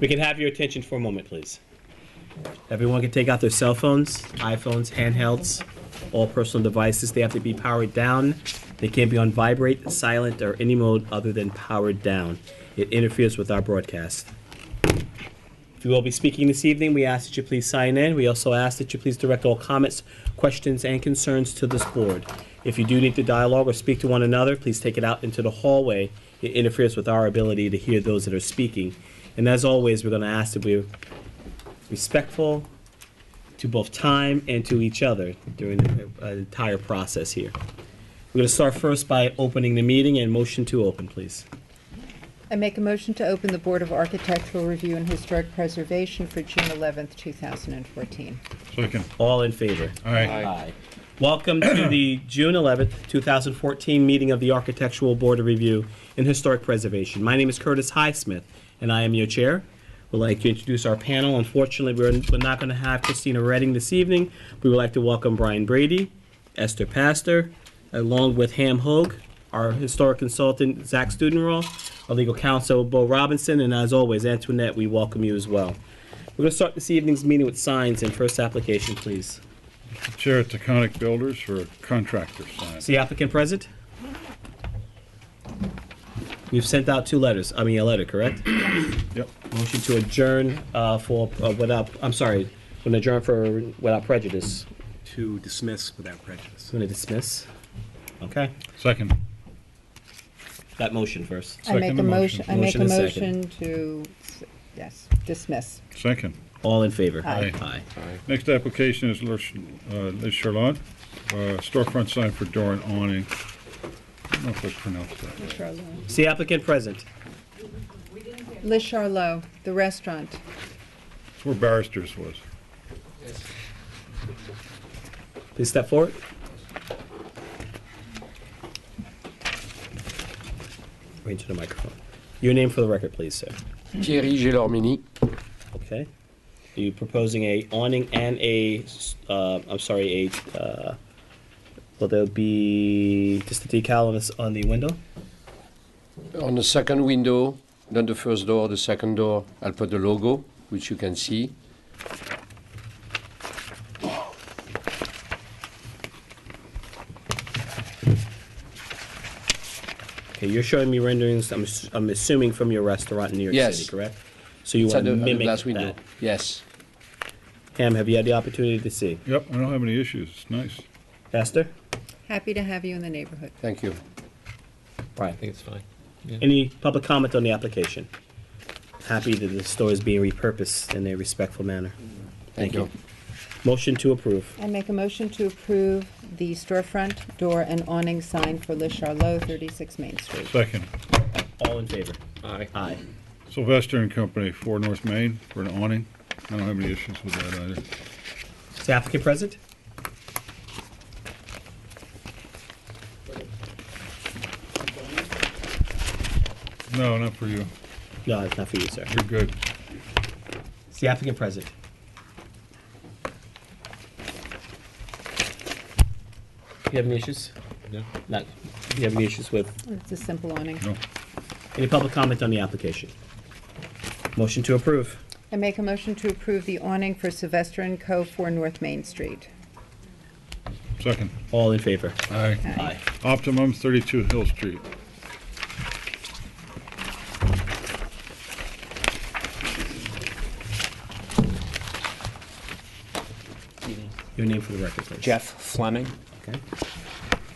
We can have your attention for a moment, please. Everyone can take out their cell phones, iPhones, handhelds, all personal devices. They have to be powered down. They can't be on vibrate, silent, or any mode other than powered down. It interferes with our broadcast. If you will be speaking this evening, we ask that you please sign in. We also ask that you please direct all comments, questions, and concerns to this board. If you do need to dialogue or speak to one another, please take it out into the hallway. It interferes with our ability to hear those that are speaking. And as always, we're going to ask that we're respectful to both time and to each other during the entire process here. We're going to start first by opening the meeting, and motion to open, please. I make a motion to open the Board of Architectural Review and Historic Preservation for June 11th, 2014. Second. All in favor? Aye. Aye. Welcome to the June 11th, 2014 meeting of the Architectural Board of Review and Historic Preservation. My name is Curtis Highsmith, and I am your chair. We'd like to introduce our panel. Unfortunately, we're not going to have Christina Redding this evening. We would like to welcome Brian Brady, Esther Pastor, along with Ham Hogue, our historic consultant, Zach Studenroll, our legal counsel, Bo Robinson, and as always, Antoinette, we welcome you as well. We're going to start this evening's meeting with signs, and first application, please. Chair at Taconic Builders for a contractor sign. Is the applicant present? We've sent out a letter, correct? Yep. Motion to adjourn without prejudice. To dismiss without prejudice. Going to dismiss? Okay. Second. That motion first. I make Second a the motion. I make a Motion is motion to, dismiss. Second. All in favor? Aye. Aye. Next application is Liz Charlotte, storefront sign for door and awning. I don't know if I pronounced that. Is the applicant present? Les Charlot, the restaurant. It's where Barristers was. Please step forward. Right into the microphone. Your name for the record, please, sir. Thierry Gélormini. Okay. Are you proposing a awning and will there be just a decal on the window? On the second window, not the first door, the second door, I'll put the logo, which you can see. Okay, you're showing me renderings, I'm assuming from your restaurant in New York Yes. City, correct? So you It's want at to the mimic glass window. that. Yes. Ham, have you had the opportunity to see? Yep, I don't have any issues. It's nice. Pastor? Happy to have you in the neighborhood. Thank you. Brian? I think it's fine. Yeah. Any public comment on the application? Happy that the store is being repurposed in a respectful manner. Thank you. Motion to approve. I make a motion to approve the storefront, door, and awning sign for Les Charlot, 36 Main Street. Second. All in favor? Aye. Aye. Sylvester and Company, 4 North Main, for an awning. I don't have any issues with that either. Is the applicant present? No, not for you. No, it's not for you, sir. You're good. Is the applicant present? Do you have any issues? No. Not. Do you have any issues with It's a simple awning. No. any public comment on the application? Motion to approve. I make a motion to approve the awning for Sylvester and Co. 4 North Main Street. Second. All in favor? Aye. Aye. Optimum, 32 Hill Street. Your name for the record, please. Jeff Fleming. Okay.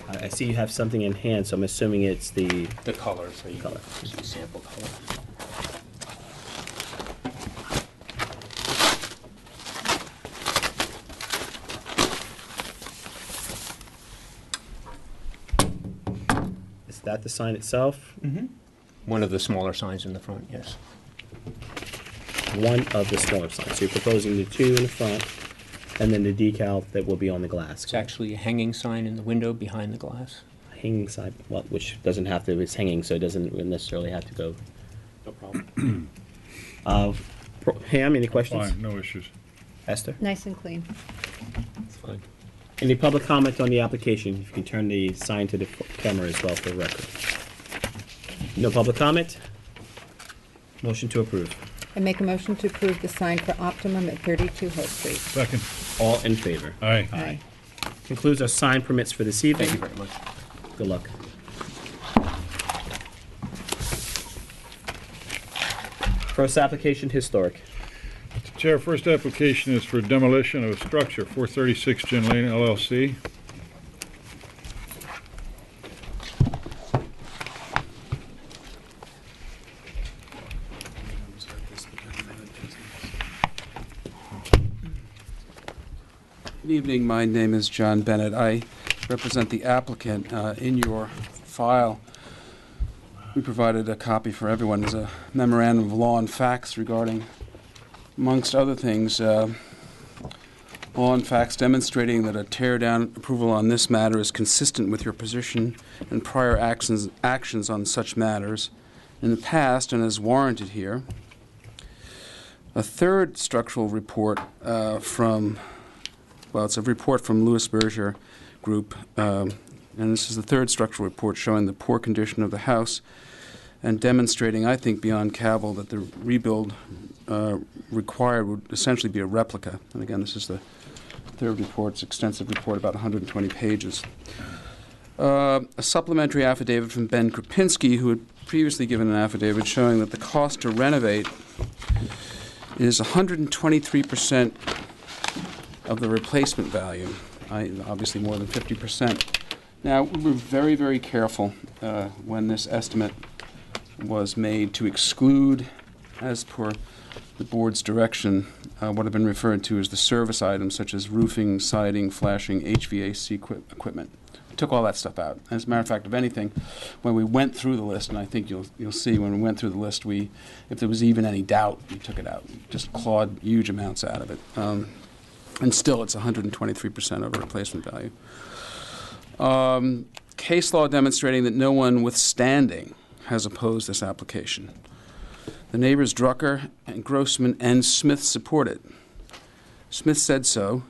I see you have something in hand, so I'm assuming it's the The color, so you Color. can see sample color. is that the sign itself? One of the smaller signs in the front, yes. One of the smaller signs. So you're proposing the two in the front, and then the decal that will be on the glass. It's actually a hanging sign in the window behind the glass. Hanging sign, well, which doesn't have to. It's hanging, so it doesn't necessarily have to go. No problem. Ham, any questions? Fine, no issues. Esther? Nice and clean. It's fine. Any public comment on the application? If you can turn the sign to the camera as well for the record. No public comment? Motion to approve. I make a motion to approve the sign for Optimum at 32 Hill Street. Second. All in favor? Aye. Aye. Concludes our sign permits for this evening. Thank you very much. Good luck. First application, historic. Chair, first application is for demolition of a structure, 436 Gin Lane LLC. Good evening. My name is John Bennett. I represent the applicant. In your file, we provided a copy for everyone as a memorandum of law and facts regarding, amongst other things, law and facts demonstrating that a tear-down approval on this matter is consistent with your position and prior actions on such matters in the past and is warranted here. A third structural report it's a report from Louis Berger Group, and this is the third structural report showing the poor condition of the house and demonstrating, I think, beyond cavil that the rebuild required would essentially be a replica. And again, this is the third report. It's an extensive report, about 120 pages. A supplementary affidavit from Ben Krupinski, who had previously given an affidavit showing that the cost to renovate is 123% of the replacement value, obviously more than 50%. Now, we were very, very careful when this estimate was made to exclude, as per the board's direction, what have been referred to as the service items, such as roofing, siding, flashing, HVAC equipment. We took all that stuff out. As a matter of fact, if anything, when we went through the list, and I think you'll see when we went through the list, if there was even any doubt, we took it out. We just clawed huge amounts out of it. And still, it's 123% over replacement value. Case law demonstrating that no one withstanding has opposed this application. The neighbors Drucker and Grossman and Smith support it. Smith said so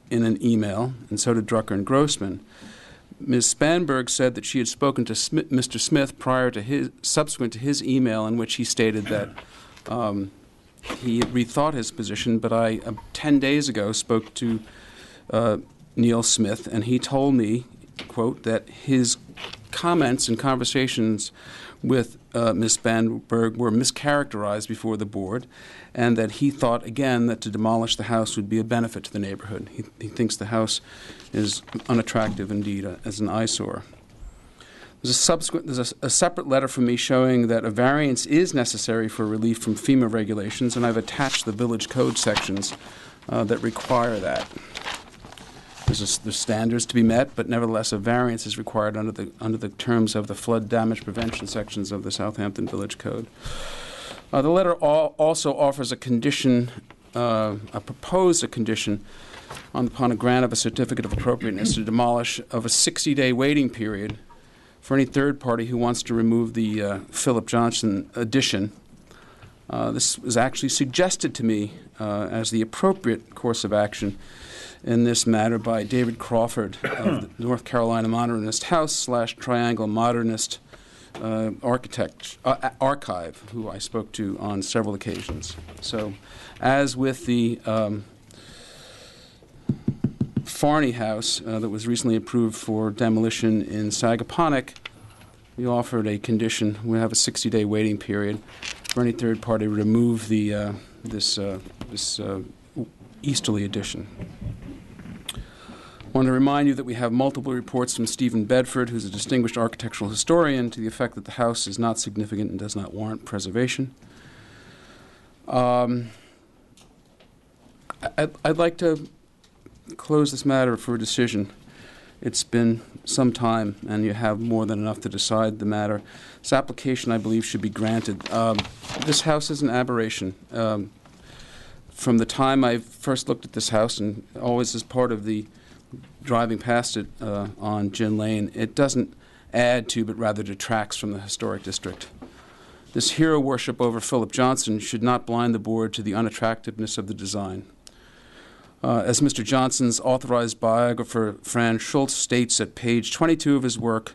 in an email, and so did Drucker and Grossman. Ms. Spanberg said that she had spoken to Mr. Smith subsequent to his email, in which he stated that he had rethought his position, but I, 10 days ago, spoke to Neil Smith, and he told me, quote, that his comments and conversations with Ms. Spanberg were mischaracterized before the board, and that he thought, again, that to demolish the house would be a benefit to the neighborhood. He thinks the house is unattractive, indeed, as an eyesore. There's a separate letter from me showing that a variance is necessary for relief from FEMA regulations, and I've attached the village code sections that require that. There's standards to be met, but nevertheless a variance is required under the terms of the flood damage prevention sections of the Southampton Village Code. The letter also offers a condition, upon a grant of a certificate of appropriateness to demolish of a 60-day waiting period for any third party who wants to remove the Philip Johnson addition. This was actually suggested to me as the appropriate course of action in this matter by David Crawford of the North Carolina Modernist House / Triangle Modernist Archive, who I spoke to on several occasions. So, as with the Farney House that was recently approved for demolition in Sagaponack, we offered a condition. We have a 60-day waiting period for any third party to remove the this easterly addition. I want to remind you that we have multiple reports from Stephen Bedford, who's a distinguished architectural historian, to the effect that the house is not significant and does not warrant preservation. I'd like to close this matter for a decision. It's been some time, and you have more than enough to decide the matter. This application, I believe, should be granted. This house is an aberration. From the time I first looked at this house, and always as part of the driving past it on Gin Lane, it doesn't add to, but rather detracts from the historic district. This hero worship over Philip Johnson should not blind the board to the unattractiveness of the design. As Mr. Johnson's authorized biographer, Fran Schultz, states at page 22 of his work,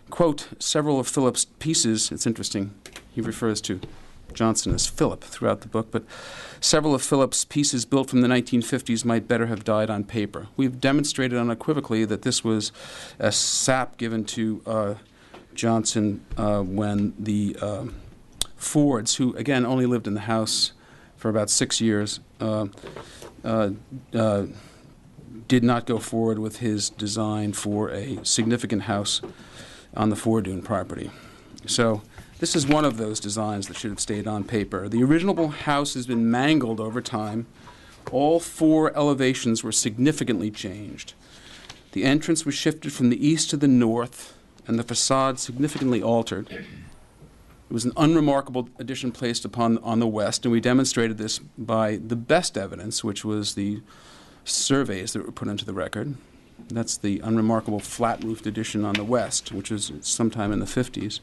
quote, several of Philip's pieces, it's interesting, he refers to Johnson as Philip throughout the book, but several of Philip's pieces built from the 1950s might better have died on paper. We've demonstrated unequivocally that this was a sap given to Johnson when the Fords, who again only lived in the house for about 6 years, did not go forward with his design for a significant house on the Fordune property. So this is one of those designs that should have stayed on paper. The original house has been mangled over time. All 4 elevations were significantly changed. The entrance was shifted from the east to the north, and the facade significantly altered. It was an unremarkable addition placed on the west, and we demonstrated this by the best evidence, which was the surveys that were put into the record. That's the unremarkable flat-roofed addition on the west, which was sometime in the 50s.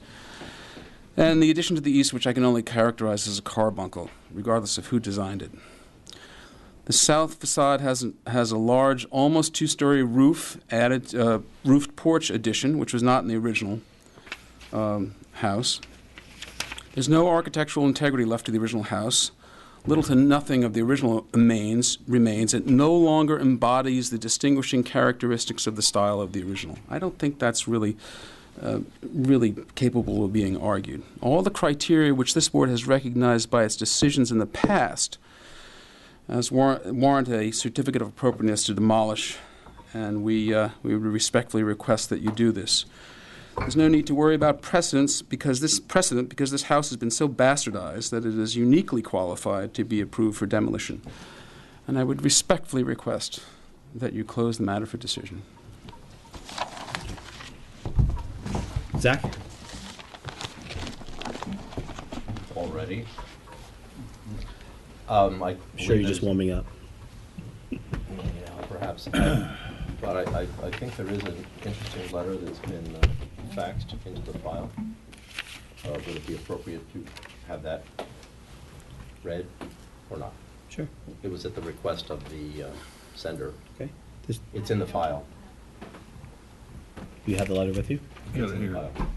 And the addition to the east, which I can only characterize as a carbuncle, regardless of who designed it. The south facade has a large, almost 2-story roof, added roofed porch addition, which was not in the original house. There's no architectural integrity left to the original house. Little to nothing of the original remains. It no longer embodies the distinguishing characteristics of the style of the original. I don't think that's really capable of being argued. All the criteria which this board has recognized by its decisions in the past as warrant a certificate of appropriateness to demolish, and we would respectfully request that you do this. There's no need to worry about precedence because this house has been so bastardized that it is uniquely qualified to be approved for demolition. And I would respectfully request that you close the matter for decision. Zach? Already. Sure, you're just warming up. Yeah, perhaps. But I think there is an interesting letter that's been faxed into the file. Would it be appropriate to have that read or not? Sure. It was at the request of the sender. Okay. It's in the file. You have the letter with you? Yeah, It's in the here. file.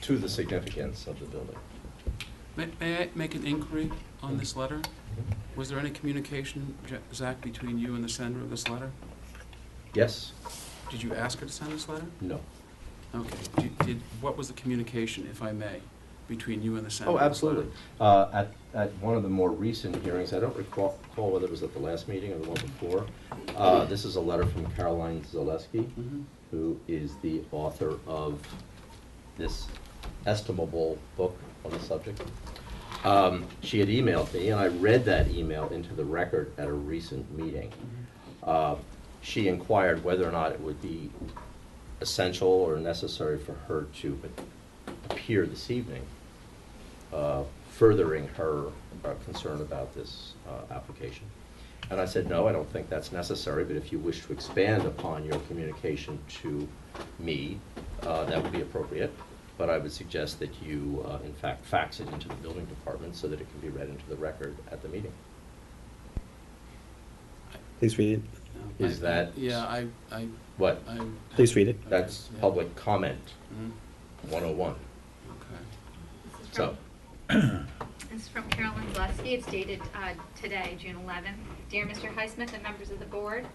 To the significance of the building. May I make an inquiry on this letter? Was there any communication, Zach, between you and the sender of this letter? Yes? Did you ask her to send this letter? No. Okay. What was the communication, if I may, between you and the sender? Oh, of this letter? absolutely. At one of the more recent hearings, I don't recall whether it was at the last meeting or the one before, this is a letter from Caroline Zaleski, Mhm. who is the author of this estimable book on the subject. She had emailed me, and I read that email into the record at a recent meeting. She inquired whether or not it would be essential or necessary for her to appear this evening, furthering her concern about this application. And I said, no, I don't think that's necessary, but if you wish to expand upon your communication to me, that would be appropriate. But I would suggest that you, in fact, fax it into the building department so that it can be read into the record at the meeting. Please read it. No, Is that- Yeah, I. What? Please read it. That's Yeah. public comment Mhm. 101. Okay. So, This is from Carolyn Zaleski. It's dated today, June 11th. Dear Mr. Highsmith and members of the board,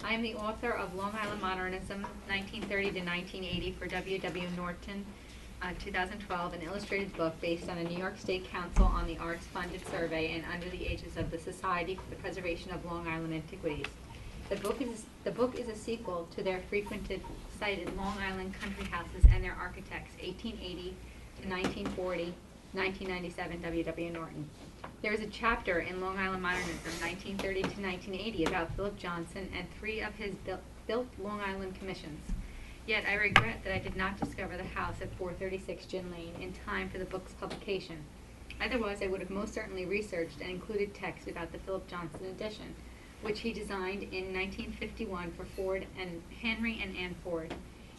I am the author of Long Island Modernism, 1930 to 1980 for W.W. Norton, 2012, an illustrated book based on a New York State Council on the Arts funded survey and under the aegis of the Society for the Preservation of Long Island Antiquities. The book is a sequel to their frequented cited Long Island country houses and their architects, 1880 to 1940, 1997 W.W. Norton. There is a chapter in Long Island Modernism, 1930 to 1980, about Philip Johnson and 3 of his built Long Island commissions. Yet I regret that I did not discover the house at 436 Gin Lane in time for the book's publication. Otherwise, I would have most certainly researched and included text about the Philip Johnson edition, which he designed in 1951 for Ford and Henry and Ann Ford.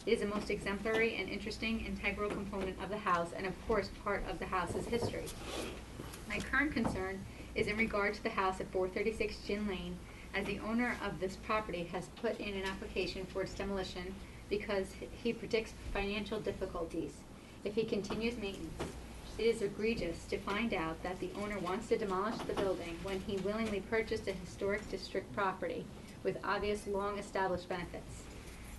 It is a most exemplary and interesting integral component of the house and of course part of the house's history. My current concern is in regard to the house at 436 Gin Lane, as the owner of this property has put in an application for its demolition. because he predicts financial difficulties if he continues maintenance. It is egregious to find out that the owner wants to demolish the building when he willingly purchased a historic district property with obvious long-established benefits.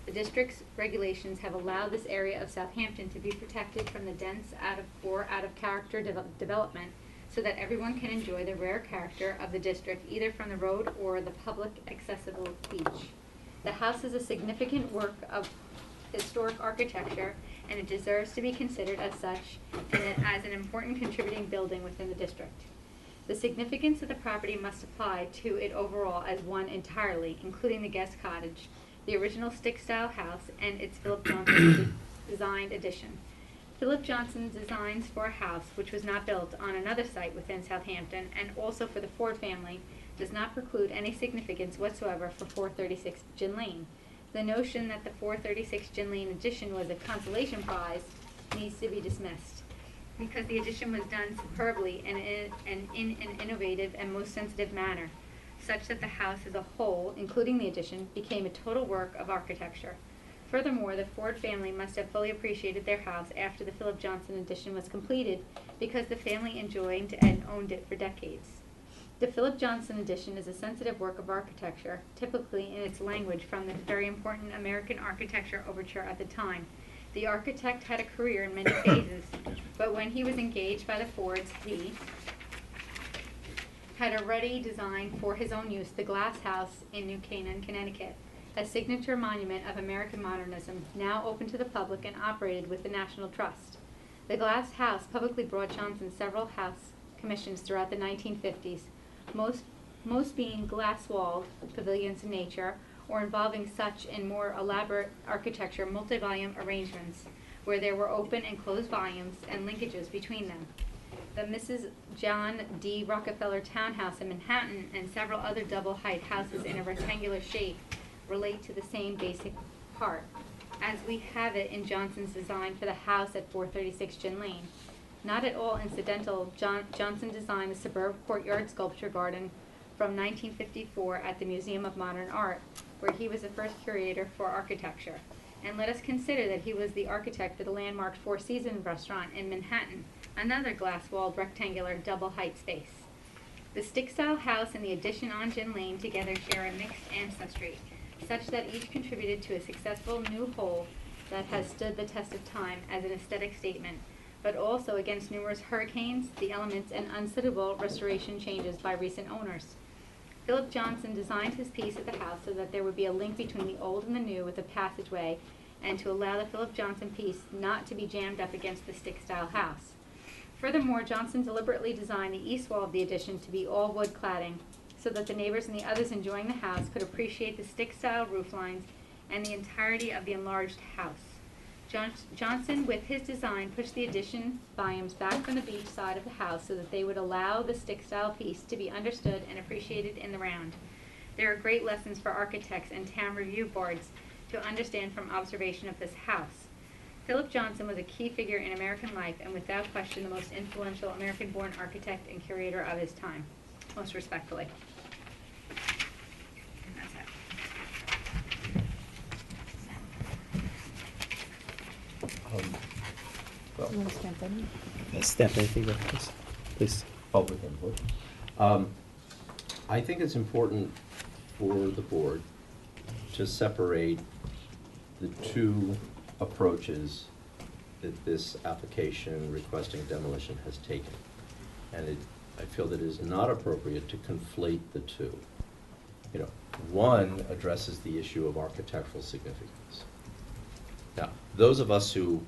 The district's regulations have allowed this area of Southampton to be protected from the dense out-of-character development so that everyone can enjoy the rare character of the district either from the road or the public accessible beach. The house is a significant work of historic architecture, and it deserves to be considered as such and as an important contributing building within the district. The significance of the property must apply to it overall as one entirely, including the guest cottage, the original stick-style house, and its Philip Johnson designed addition. Philip Johnson's designs for a house which was not built on another site within Southampton, and also for the Ford family, does not preclude any significance whatsoever for 436 Gin Lane. The notion that the 436 Gin Lane addition was a consolation prize needs to be dismissed, because the addition was done superbly and in an innovative and most sensitive manner, such that the house as a whole, including the addition, became a total work of architecture. Furthermore, the Ford family must have fully appreciated their house after the Philip Johnson addition was completed, because the family enjoyed and owned it for decades. The Philip Johnson addition is a sensitive work of architecture, typically in its language from the very important American architecture overture at the time. The architect had a career in many phases, but when he was engaged by the Fords, he had already designed for his own use the Glass House in New Canaan, Connecticut, a signature monument of American modernism, now open to the public and operated with the National Trust. The Glass House publicly brought Johnson several house commissions throughout the 1950s, most being glass-walled pavilions in nature, or involving such in more elaborate architecture multi-volume arrangements, where there were open and closed volumes and linkages between them. The Mrs. John D. Rockefeller Townhouse in Manhattan and several other double-height houses in a rectangular shape relate to the same basic part, as we have it in Johnson's design for the house at 436 Gin Lane. Not at all incidental, Johnson designed the superb courtyard sculpture garden from 1954 at the Museum of Modern Art, where he was the first curator for architecture. And let us consider that he was the architect for the landmark Four Seasons restaurant in Manhattan, another glass-walled rectangular double-height space. The stick-style house and the addition on Gin Lane together share a mixed ancestry, such that each contributed to a successful new whole that has stood the test of time as an aesthetic statement, but also against numerous hurricanes, the elements, and unsuitable restoration changes by recent owners. Philip Johnson designed his piece at the house so that there would be a link between the old and the new with a passageway, and to allow the Philip Johnson piece not to be jammed up against the stick-style house. Furthermore, Johnson deliberately designed the east wall of the addition to be all wood cladding, so that the neighbors and the others enjoying the house could appreciate the stick-style roof lines and the entirety of the enlarged house. Johnson, with his design, pushed the addition volumes back from the beach side of the house so that they would allow the stick-style piece to be understood and appreciated in the round. There are great lessons for architects and town review boards to understand from observation of this house. Philip Johnson was a key figure in American life and without question the most influential American-born architect and curator of his time. Most respectfully. And that's it. Well, You want to stamp that in? Step anything, please. public input. I think it's important for the board to separate the two approaches that this application requesting demolition has taken. And I feel that it is not appropriate to conflate the two. You know, one addresses the issue of architectural significance. Now, those of us who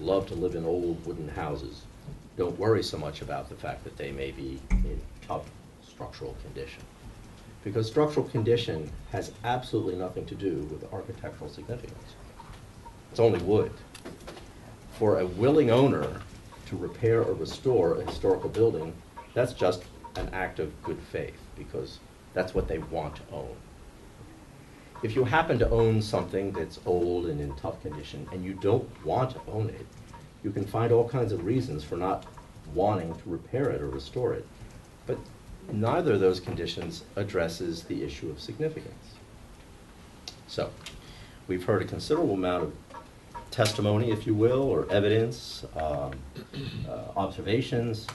love to live in old wooden houses don't worry so much about the fact that they may be in tough structural condition. Because structural condition has absolutely nothing to do with architectural significance. It's only wood. For a willing owner to repair or restore a historical building, that's just an act of good faith, because that's what they want to own. If you happen to own something that's old and in tough condition, and you don't want to own it, you can find all kinds of reasons for not wanting to repair it or restore it. But neither of those conditions addresses the issue of significance. So, We've heard a considerable amount of testimony, if you will, or evidence, observations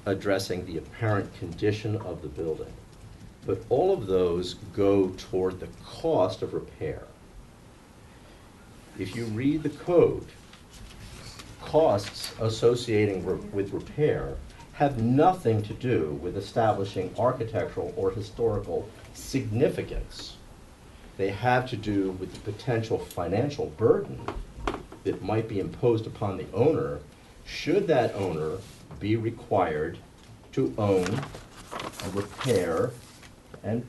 addressing the apparent condition of the building. But all of those go toward the cost of repair. If you read the code, costs associating with repair have nothing to do with establishing architectural or historical significance. They have to do with the potential financial burden that might be imposed upon the owner should that owner be required to own, repair, and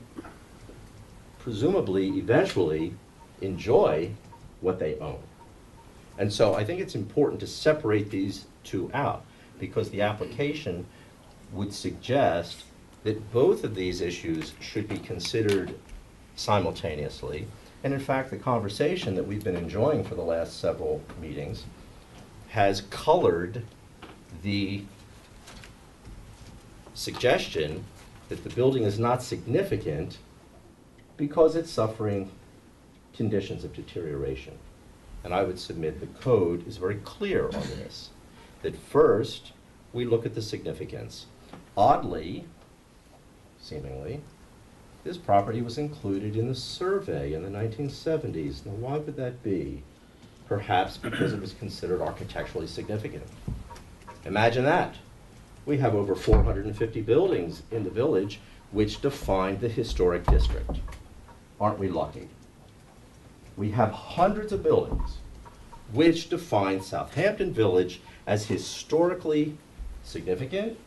presumably eventually enjoy what they own. And so I think it's important to separate these two out, because the application would suggest that both of these issues should be considered simultaneously. And in fact, the conversation that we've been enjoying for the last several meetings has colored the suggestion that the building is not significant because it's suffering conditions of deterioration. And I would submit the code is very clear on this, that first, we look at the significance. Oddly, seemingly, this property was included in the survey in the 1970s. Now, why would that be? Perhaps because it was considered architecturally significant. Imagine that. We have over 450 buildings in the village which define the historic district. Aren't we lucky? We have hundreds of buildings which define Southampton Village as historically significant.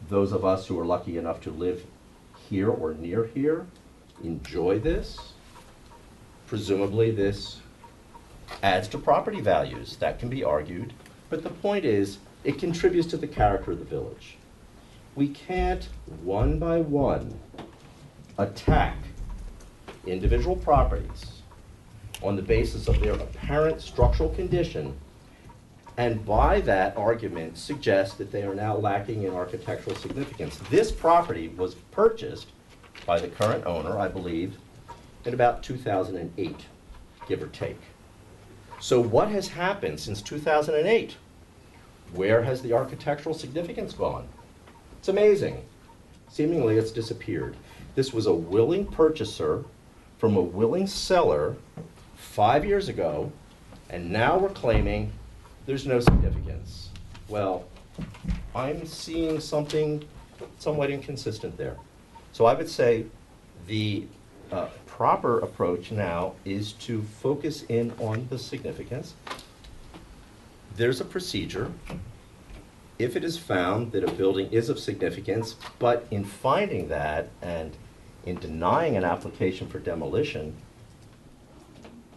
Those of us who are lucky enough to live here or near here enjoy this. Presumably this adds to property values. That can be argued. But the point is, it contributes to the character of the village. We can't, one by one, attack individual properties on the basis of their apparent structural condition, and by that argument suggest that they are now lacking in architectural significance. This property was purchased by the current owner, I believe, in about 2008, give or take. So what has happened since 2008? Where has the architectural significance gone? It's amazing. Seemingly it's disappeared. This was a willing purchaser from a willing seller 5 years ago, and now we're claiming there's no significance. Well, I'm seeing something somewhat inconsistent there. So I would say the proper approach now is to focus in on the significance. There's a procedure. If it is found that a building is of significance, but in finding that and in denying an application for demolition,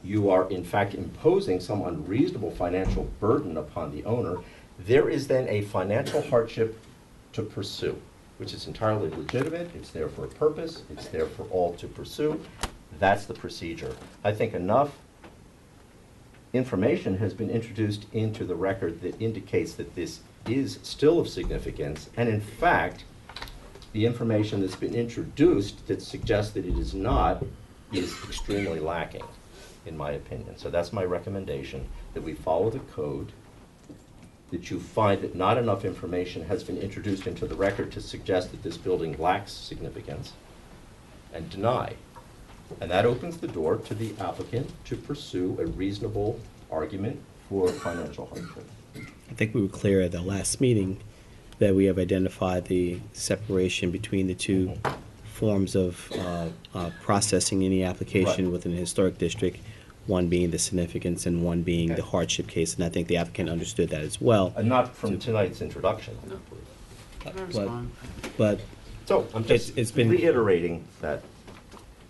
you are in fact imposing some unreasonable financial burden upon the owner, there is then a financial hardship to pursue, which is entirely legitimate. It's there for a purpose. It's there for all to pursue. That's the procedure. I think enough information has been introduced into the record that indicates that this is still of significance, and in fact, the information that's been introduced that suggests that it is not is extremely lacking, in my opinion. So that's my recommendation, that we follow the code, that you find that not enough information has been introduced into the record to suggest that this building lacks significance, and deny. And that opens the door to the applicant to pursue a reasonable argument for financial hardship. I think we were clear at the last meeting that we have identified the separation between the two forms of processing any application Right. within a historic district, one being the significance and one being the hardship case, and I think the applicant understood that as well. And not from tonight's introduction. But, So I'm just It's been- reiterating that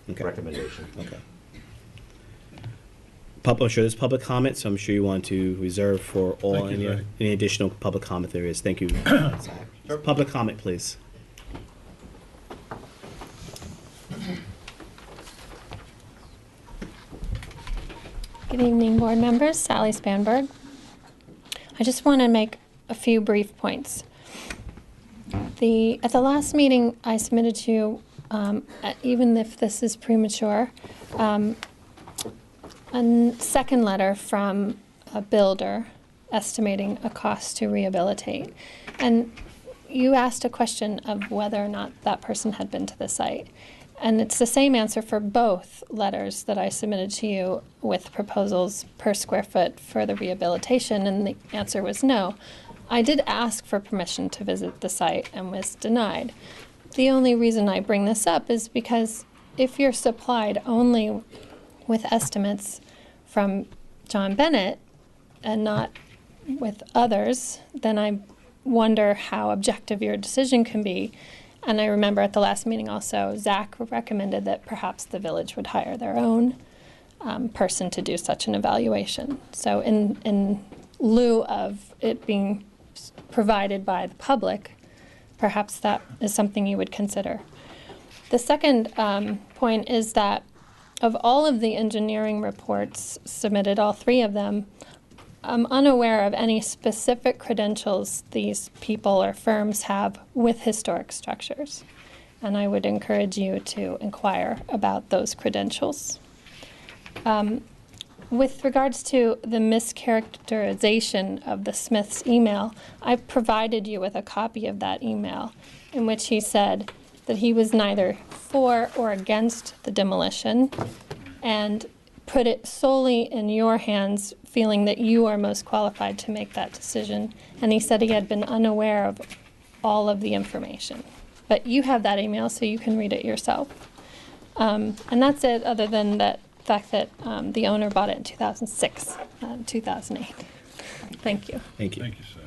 okay. recommendation. Okay. I'm sure there's public comment, so I'm sure you want to reserve for all Thank you, Zach. any additional public comment there is. Thank you. Public comment, please. Good evening, board members. Sally Spanberg. I just want to make a few brief points. At the last meeting, I submitted to you, even if this is premature, second letter from a builder estimating a cost to rehabilitate. And you asked a question of whether or not that person had been to the site. And it's the same answer for both letters that I submitted to you with proposals per square foot for the rehabilitation, and the answer was no. I did ask for permission to visit the site and was denied. The only reason I bring this up is because if you're supplied only with estimates from John Bennett and not with others, then I wonder how objective your decision can be. And I remember at the last meeting also, Zach recommended that perhaps the village would hire their own person to do such an evaluation. So in lieu of it being provided by the public, perhaps that is something you would consider. The second point is that of all of the engineering reports submitted, all three of them, I'm unaware of any specific credentials these people or firms have with historic structures. And I would encourage you to inquire about those credentials. With regards to the mischaracterization of the Smith's email, I provided you with a copy of that email in which he said that he was neither for or against the demolition and put it solely in your hands, feeling that you are most qualified to make that decision. And he said he had been unaware of all of the information. But you have that email, so you can read it yourself. And that's it, other than that fact that the owner bought it in 2006, 2008. Thank you. Thank you. Thank you, Sally.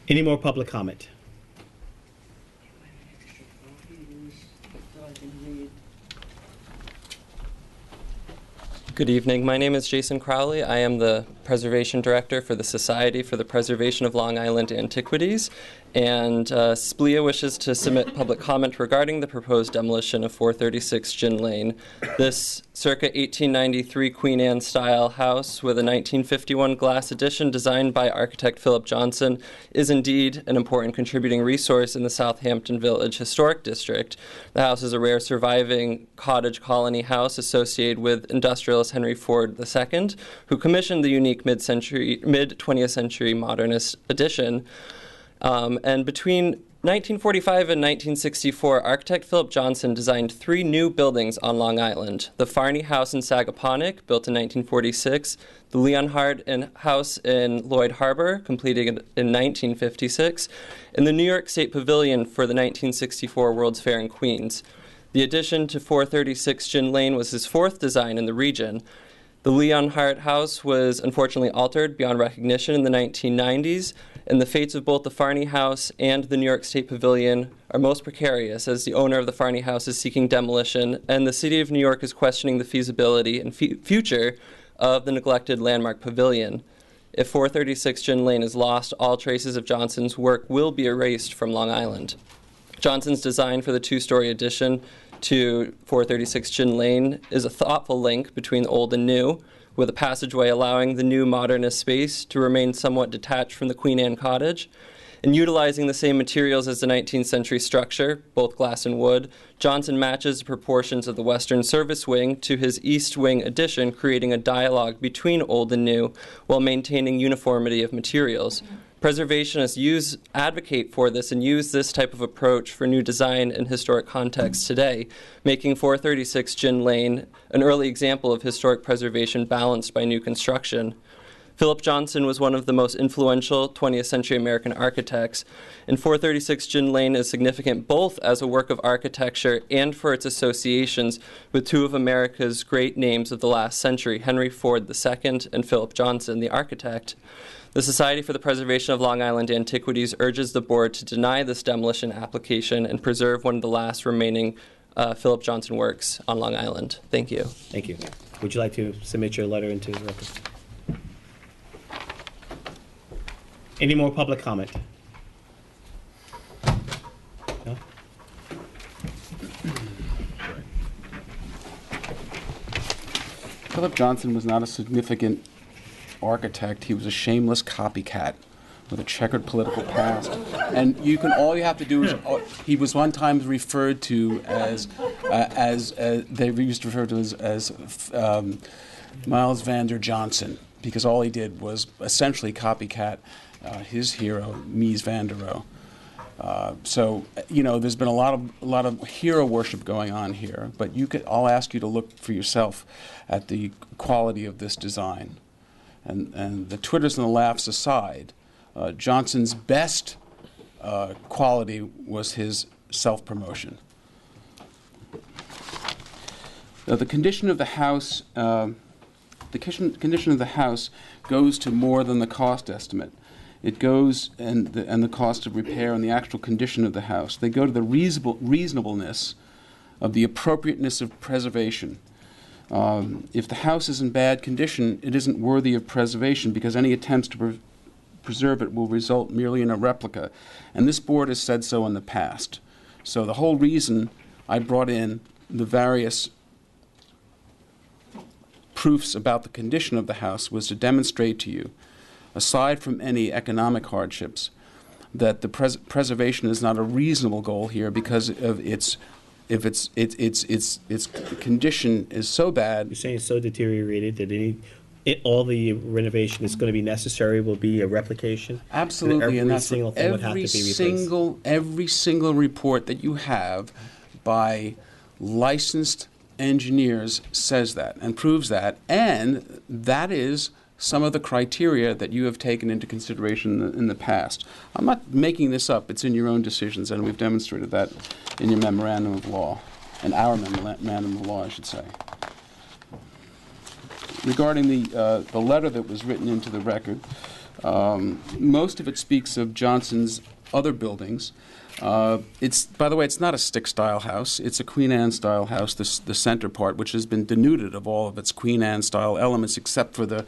Any more public comment? Good evening. My name is Jason Crowley. I am the Preservation Director for the Society for the Preservation of Long Island Antiquities, and SPLEA wishes to submit public comment regarding the proposed demolition of 436 Gin Lane. This circa 1893 Queen Anne style house with a 1951 glass addition designed by architect Philip Johnson is indeed an important contributing resource in the Southampton Village Historic District. The house is a rare surviving cottage colony house associated with industrialist Henry Ford II, who commissioned the unique mid-20th century modernist addition. And between 1945 and 1964, architect Philip Johnson designed 3 new buildings on Long Island: the Farney House in Sagaponack, built in 1946, the Leonhardt House in Lloyd Harbor, completed in 1956, and the New York State Pavilion for the 1964 World's Fair in Queens. The addition to 436 Gin Lane was his 4th design in the region. The Leonhardt House was unfortunately altered beyond recognition in the 1990s, and the fates of both the Farney House and the New York State Pavilion are most precarious, as the owner of the Farney House is seeking demolition, and the City of New York is questioning the feasibility and future of the neglected landmark pavilion. If 436 Gin Lane is lost, all traces of Johnson's work will be erased from Long Island. Johnson's design for the 2-story addition to 436 Gin Lane is a thoughtful link between old and new, with a passageway allowing the new modernist space to remain somewhat detached from the Queen Anne cottage. And utilizing the same materials as the 19th century structure, both glass and wood, Johnson matches the proportions of the western service wing to his east wing addition, creating a dialogue between old and new while maintaining uniformity of materials. Preservationists advocate for this and use this type of approach for new design in historic contexts today, making 436 Gin Lane an early example of historic preservation balanced by new construction. Philip Johnson was one of the most influential 20th century American architects, and 436 Gin Lane is significant both as a work of architecture and for its associations with 2 of America's great names of the last century, Henry Ford II and Philip Johnson, the architect. The Society for the Preservation of Long Island Antiquities urges the board to deny this demolition application and preserve one of the last remaining Philip Johnson works on Long Island. Thank you. Thank you. Would you like to submit your letter into the record? Any more public comment? No? Philip Johnson was not a significant architect. He was a shameless copycat with a checkered political past. And all you have to do is, he was one time referred to as they used to refer to as Miles Vander Johnson, because all he did was essentially copycat his hero, Mies van der Rohe. So, there's been a lot of hero worship going on here, but I'll ask you to look for yourself at the quality of this design. And the twitters and the laughs aside, Johnson's best quality was his self-promotion. Now, the condition of the house, condition of the house goes to more than the cost estimate. It goes and the cost of repair and the actual condition of the house. They go to the reasonableness of the appropriateness of preservation. If the house is in bad condition, it isn't worthy of preservation because any attempts to preserve it will result merely in a replica. And this board has said so in the past. So the whole reason I brought in the various proofs about the condition of the house was to demonstrate to you, aside from any economic hardships, that the preservation is not a reasonable goal here because of its condition is so bad. You're saying it's so deteriorated that all the renovation is going to be necessary will be a replication? Absolutely, and that's single thing would have to be replaced. every single report that you have by licensed engineers says that and proves that, and that is some of the criteria that you have taken into consideration in the past. I'm not making this up. It's in your own decisions, and we've demonstrated that in your memorandum of law, in our memorandum of law, I should say. Regarding the letter that was written into the record, most of it speaks of Johnson's other buildings. By the way, it's not a stick-style house. It's a Queen Anne-style house, the center part, which has been denuded of all of its Queen Anne-style elements, except for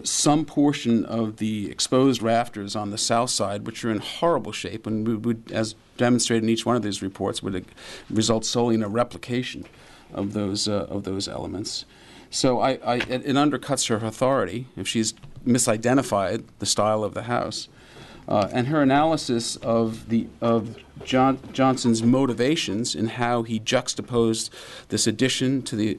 some portion of the exposed rafters on the south side, which are in horrible shape, and would, as demonstrated in each one of these reports, would result solely in a replication of those elements. So it undercuts her authority if she's misidentified the style of the house. And her analysis of Johnson's motivations in how he juxtaposed this addition to the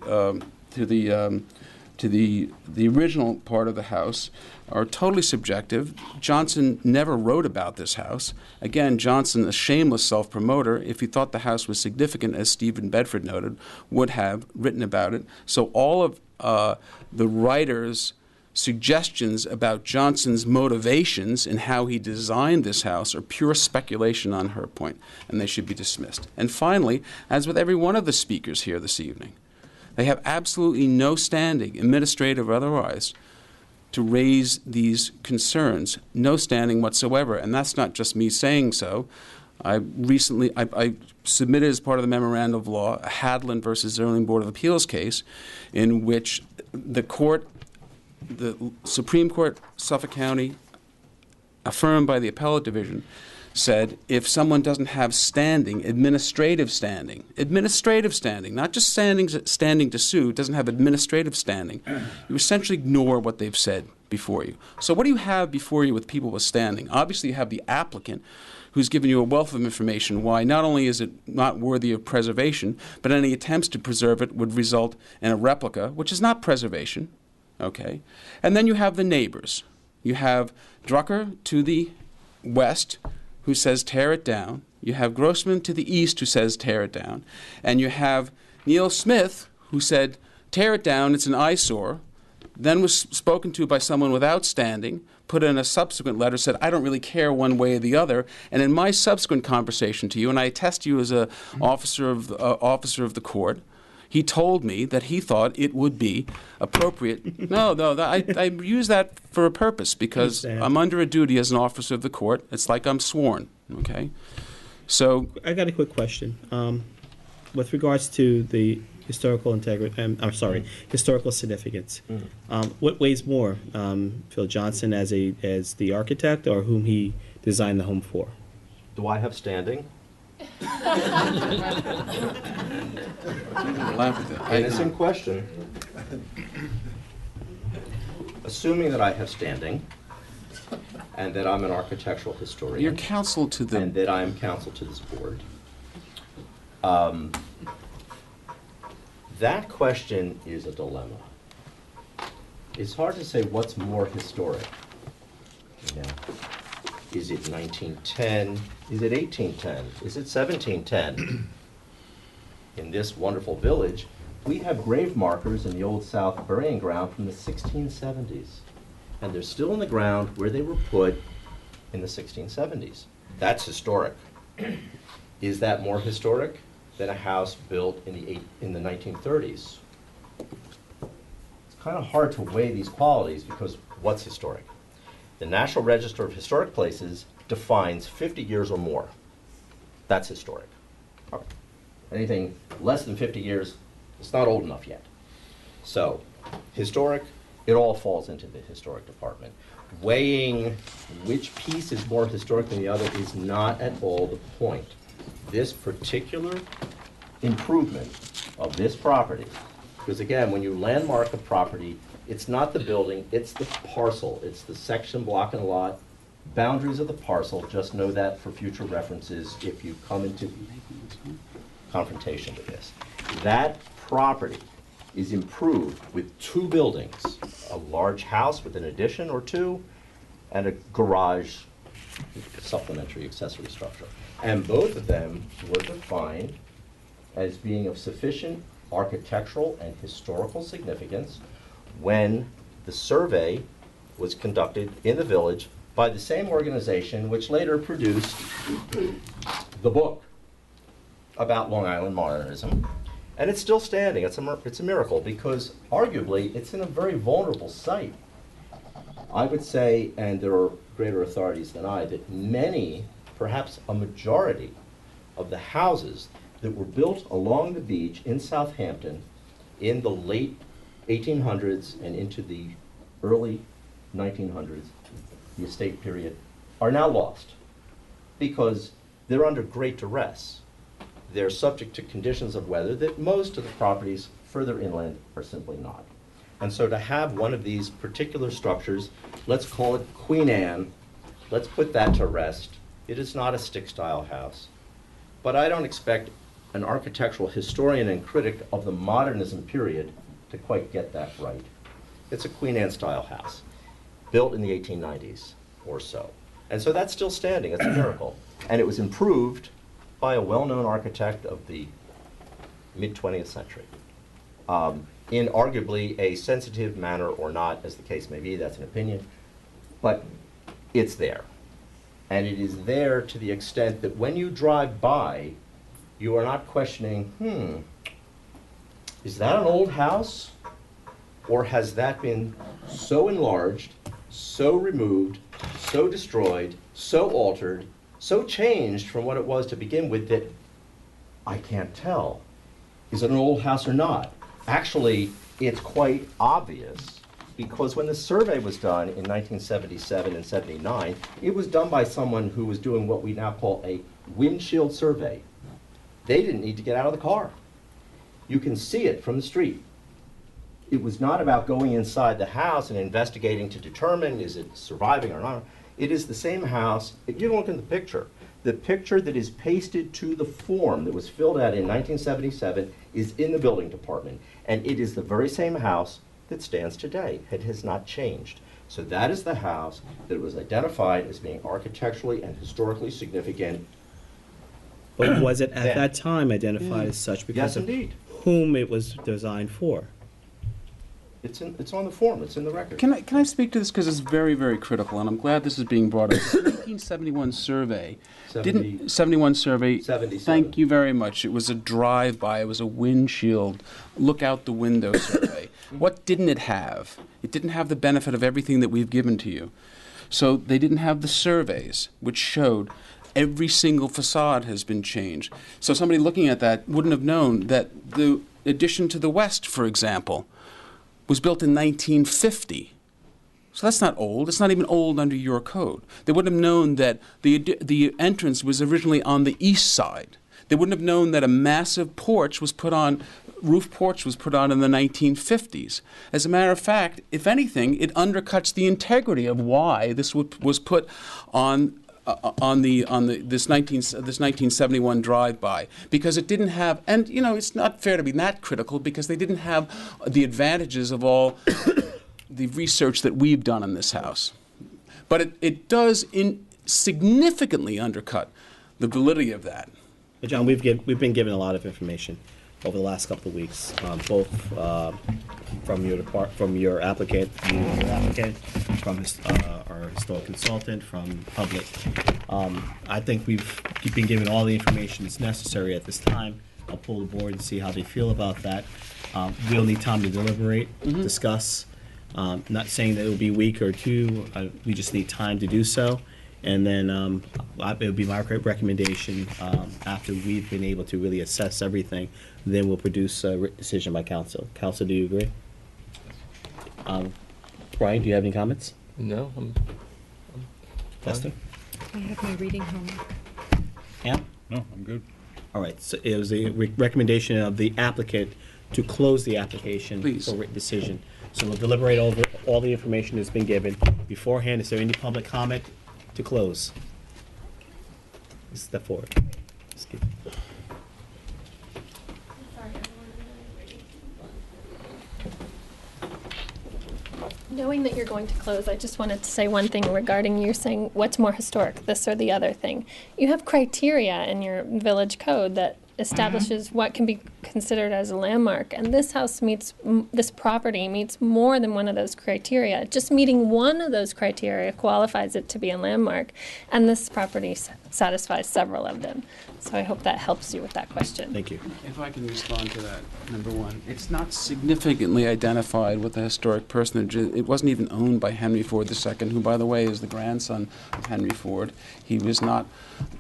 original part of the house are totally subjective. Johnson never wrote about this house. Again, Johnson, a shameless self-promoter, if he thought the house was significant, as Stephen Bedford noted, would have written about it. So all of the writer's suggestions about Johnson's motivations in how he designed this house are pure speculation on her point, and they should be dismissed. And finally, as with every one of the speakers here this evening, they have absolutely no standing, administrative or otherwise, to raise these concerns, no standing whatsoever. And that's not just me saying so. I submitted as part of the memorandum of law a Hadlin versus Zoning Board of Appeals case in which the Supreme Court, Suffolk County, affirmed by the Appellate Division, said if someone doesn't have standing, administrative standing, not just standing to sue, doesn't have administrative standing, you essentially ignore what they've said before you. So what do you have before you with people with standing? Obviously you have the applicant who's given you a wealth of information why not only is it not worthy of preservation, but any attempts to preserve it would result in a replica, which is not preservation. Okay, and then you have the neighbors. You have Drucker to the west, who says tear it down. You have Grossman to the east, who says tear it down. And you have Neil Smith, who said tear it down, it's an eyesore, then was spoken to by someone without standing, put in a subsequent letter, said I don't really care one way or the other. And in my subsequent conversation to you, and I attest you as an officer of the court, he told me that he thought it would be appropriate. I use that for a purpose because I'm under a duty as an officer of the court. It's like I'm sworn, okay? So I got a quick question. With regards to the historical integrity, historical significance, what weighs more, Phil Johnson as the architect or whom he designed the home for? Do I have standing? Innocent question. Assuming that I have standing, and that I'm an architectural historian, you're counsel to them, and that I am counsel to this board, that question is a dilemma. it's hard to say what's more historic. You know, is it 1910? Is it 1810? Is it 1710? In this wonderful village, we have grave markers in the Old South burying ground from the 1670s. And they're still in the ground where they were put in the 1670s. That's historic. Is that more historic than a house built in the 1930s? It's kind of hard to weigh these qualities because what's historic? The National Register of Historic Places defines 50 years or more. That's historic. Okay. Anything less than 50 years, it's not old enough yet. So, historic, it all falls into the historic department. Weighing which piece is more historic than the other is not at all the point. This particular improvement of this property, because again, when you landmark a property, it's not the building, it's the parcel, it's the section, block, and lot, boundaries of the parcel. Just know that for future references if you come into confrontation with this. That property is improved with two buildings, a large house with an addition or two, and a garage supplementary accessory structure. And both of them were defined as being of sufficient architectural and historical significance when the survey was conducted in the village by the same organization which later produced the book about Long Island modernism. And it's still standing. It's a miracle because arguably it's in a very vulnerable site. I would say, and there are greater authorities than I, that many, perhaps a majority, of the houses that were built along the beach in Southampton in the late 1800s and into the early 1900s, the estate period, are now lost because they're under great duress. They're subject to conditions of weather that most of the properties further inland are simply not. And so to have one of these particular structures, let's call it Queen Anne, let's put that to rest. It is not a stick-style house. But I don't expect an architectural historian and critic of the modernism period to quite get that right. It's a Queen Anne style house, built in the 1890s or so. And so that's still standing, it's a miracle. And it was improved by a well-known architect of the mid-20th century. In arguably a sensitive manner or not, as the case may be, that's an opinion, but it's there. And it is there to the extent that when you drive by, you are not questioning, is that an old house? Or has that been so enlarged, so removed, so destroyed, so altered, so changed from what it was to begin with that I can't tell. Is it an old house or not? Actually, it's quite obvious because when the survey was done in 1977 and 79, it was done by someone who was doing what we now call a windshield survey. They didn't need to get out of the car. You can see it from the street. It was not about going inside the house and investigating to determine is it surviving or not. It is the same house. If you look at the picture that is pasted to the form that was filled out in 1977 is in the building department. And it is the very same house that stands today. It has not changed. So that is the house that was identified as being architecturally and historically significant. But was it at that time identified as such because Yes, indeed. of whom it was designed for? It's on the form. It's in the record. Can I speak to this because it's very, very critical, and I'm glad this is being brought up. The 1971 survey, 71 survey. 77. Thank you very much. It was a drive-by. It was a windshield, look out the window survey. What didn't it have? It didn't have the benefit of everything that we've given to you. So they didn't have the surveys, which showed every single facade has been changed. So somebody looking at that wouldn't have known that the addition to the west, for example, was built in 1950. So that's not old. It's not even old under your code. They wouldn't have known that the entrance was originally on the east side. They wouldn't have known that a massive porch was put on, roof porch was put on in the 1950s. As a matter of fact, if anything, it undercuts the integrity of why this was put on this 1971 drive-by, because it didn't have, and you know, it's not fair to be that critical because they didn't have the advantages of all the research that we've done in this house. But it does significantly undercut the validity of that. But John, we've been given a lot of information over the last couple of weeks, both from your applicant, from our historical consultant, from public. I think we've been given all the information that's necessary at this time. I'll pull the board and see how they feel about that. We'll need time to deliberate, discuss. Not saying that it will be a week or two. We just need time to do so. And then it would be my recommendation after we've been able to really assess everything, then we'll produce a written decision by council. Council, do you agree? Brian, do you have any comments? No, Lester? I have my reading homework. Ann? No, I'm good. All right, so it was a recommendation of the applicant to close the application Please. for written decision. So we'll deliberate over all the information that's been given. Beforehand, is there any public comment to close? Step forward. Skip. Knowing that you're going to close, I just wanted to say one thing regarding you saying what's more historic, this or the other thing. You have criteria in your village code that establishes what can be considered as a landmark, and this house meets, this property meets more than one of those criteria. Just meeting one of those criteria qualifies it to be a landmark, and this property satisfies several of them. So I hope that helps you with that question. Thank you. If I can respond to that, number one, it's not significantly identified with a historic personage. It wasn't even owned by Henry Ford II, who, by the way, is the grandson of Henry Ford. He was not,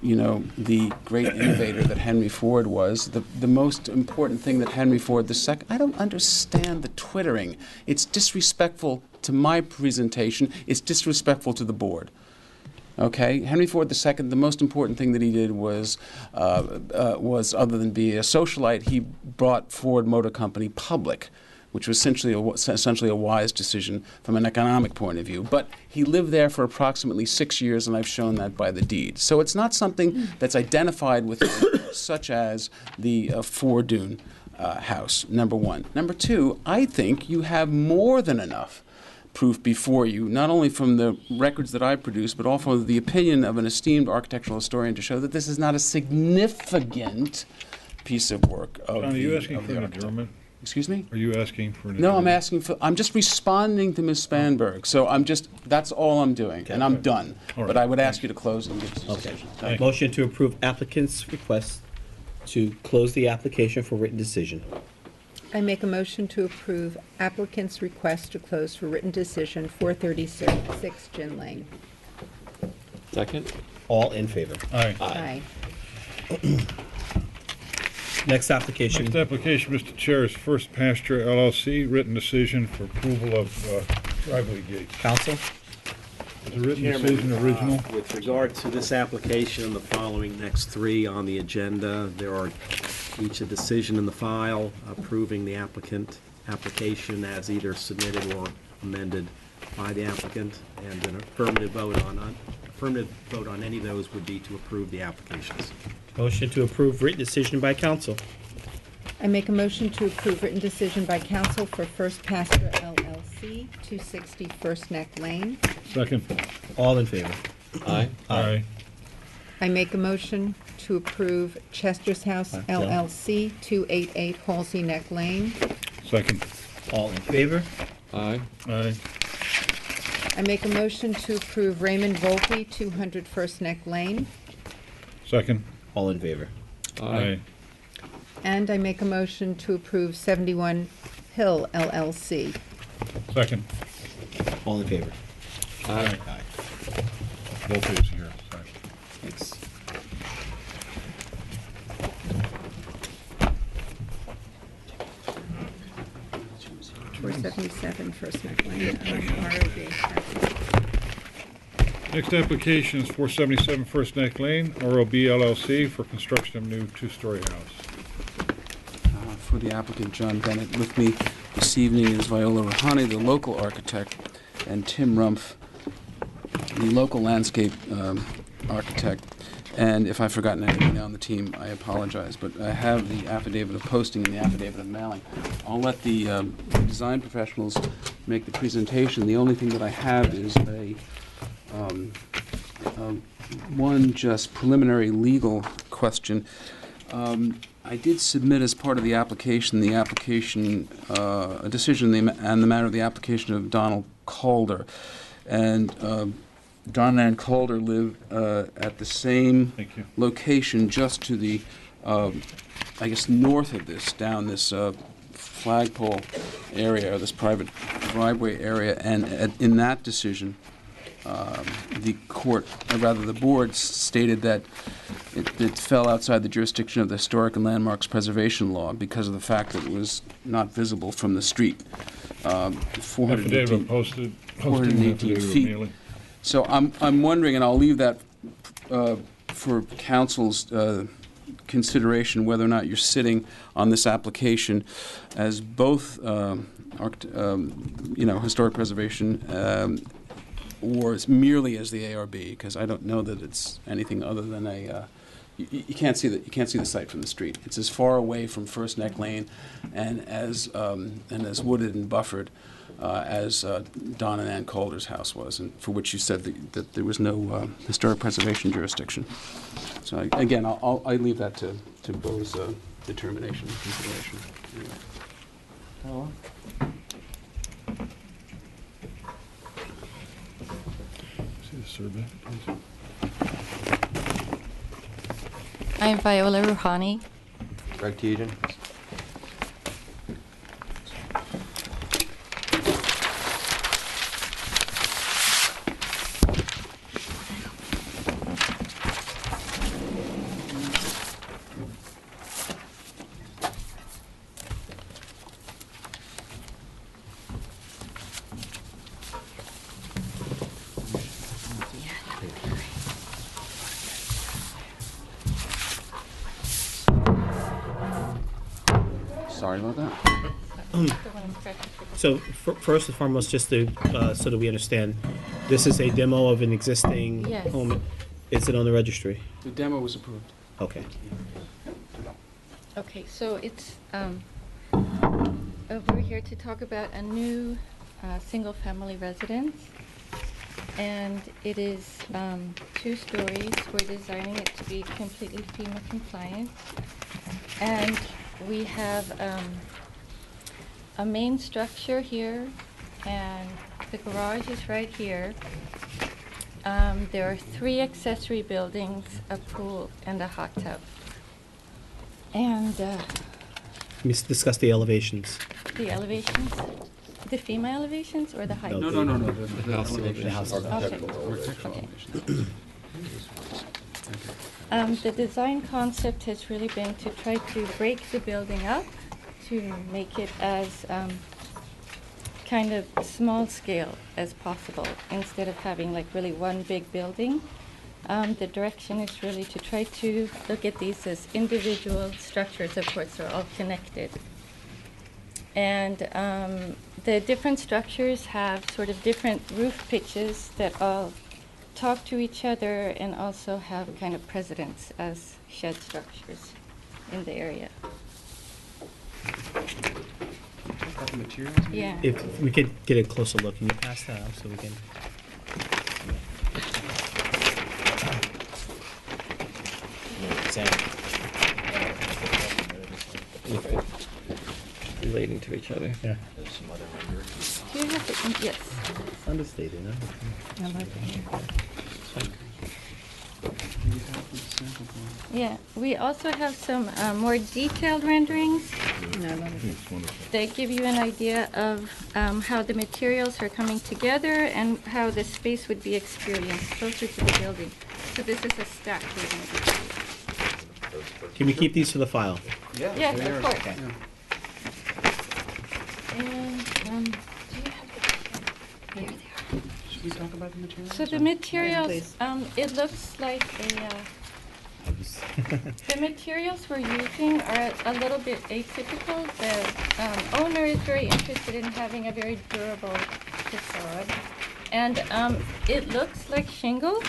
the great innovator that Henry Ford was. The most important thing that Henry Ford II, I don't understand the twittering. It's disrespectful to my presentation. It's disrespectful to the board. Okay, Henry Ford II, the most important thing that he did was other than be a socialite, he brought Ford Motor Company public, which was essentially a wise decision from an economic point of view. But he lived there for approximately 6 years, and I've shown that by the deed. So it's not something that's identified with him, such as the Fordoon house, number one. Number two, I think you have more than enough proof before you, not only from the records that I produced, but also the opinion of an esteemed architectural historian to show that this is not a significant piece of work of John, are you asking of for the an architect. adjournment? Excuse me? Are you asking for an No, adjournment? I'm just responding to Ms. Spanberg. So that's all I'm doing, and I'm done. All right. But I would ask you to close and give us a Okay. decision. Thank you. Motion to approve applicant's request to close the application for written decision. I make a motion to approve applicant's request to close for written decision, 436 Gin Lane. Second? All in favor? Aye. Aye. Next application. Next application, Mr. Chair, is First Pasture LLC, written decision for approval of driveway gates. Council? Is the written Chairman, decision original? With regard to this application and the following next three on the agenda, there are each a decision in the file approving the application as either submitted or amended by the applicant, and an affirmative vote on any of those would be to approve the applications. Motion to approve written decision by council. I make a motion to approve written decision by council for First Pasture LLC, 260 First Neck Lane. Second. All in favor? Aye. Aye. I make a motion to approve Chester's House Joe. LLC, 288 Halsey Neck Lane. Second. All in favor? Aye. Aye. I make a motion to approve Raymond Volpe, 200 First Neck Lane. Second. All in favor? Aye. And I make a motion to approve 71 Hill LLC. Second. All in favor? Aye. Aye. Both is here. Sorry. Thanks. Four 477 First Neck Lane, ROB. Next application is 477 First Neck Lane, ROB LLC, for construction of new two-story house. For the applicant, John Bennett, with me this evening is Viola Rahani, the local architect, and Tim Rumpf, the local landscape architect. And if I've forgotten anything on the team, I apologize. But I have the affidavit of posting and the affidavit of mailing. I'll let the design professionals make the presentation. The only thing that I have is one just preliminary legal question. I did submit as part of the application, a decision on the matter of the application of Donald Calder. And Don and Calder live at the same location just to the, I guess, north of this, down this flagpole area, or this private driveway area. And in that decision, the court, or rather the board, stated that it fell outside the jurisdiction of the Historic and Landmarks Preservation Law because of the fact that it was not visible from the street. 418 posted 418 affidavit feet. mailing. So I'm wondering, and I'll leave that for council's consideration, whether or not you're sitting on this application as both, historic preservation, or as merely as the ARB, because I don't know that it's anything other than a. You can't see the site from the street. It's as far away from First Neck Lane, and as wooded and buffered as Don and Ann Calder's house was, and for which you said that there was no historic preservation jurisdiction. So again, I leave that to Bo's determination and consideration. Anyway. See the survey, please. I'm Viola Rouhani. Greg Tejan. Sorry about that. So first and foremost, just to, so that we understand, this is a demo of an existing Yes. home. Is it on the registry? The demo was approved. Okay. Okay, so it's, we're here to talk about a new single-family residence. And it is 2 stories. We're designing it to be completely FEMA compliant. And we have a main structure here, and the garage is right here. There are 3 accessory buildings, a pool, and a hot tub. And Let's discuss the elevations. the elevations, the FEMA elevations or the height? No, No. The house elevation. Okay. The design concept has really been to try to break the building up to make it as kind of small scale as possible instead of having like really one big building. The direction is really to try to look at these as individual structures. Of course, they're all connected. And the different structures have sort of different roof pitches that all talk to each other and also have kind of precedence as shed structures in the area. The materials? Yeah. If we could get a closer look, can you pass that out so we can? Relating to each other. Yeah. Do you have the, yes. It's understated, huh? Yeah, we also have some more detailed renderings. They give you an idea of how the materials are coming together and how the space would be experienced closer to the building. So this is a stack we're going to be doing. Can we keep these for the file? Yes, of course. Okay. And do you have the, here they are. Should we talk about the materials? So the materials, it looks like the materials we're using are a little bit atypical. The owner is very interested in having a very durable facade. And it looks like shingles.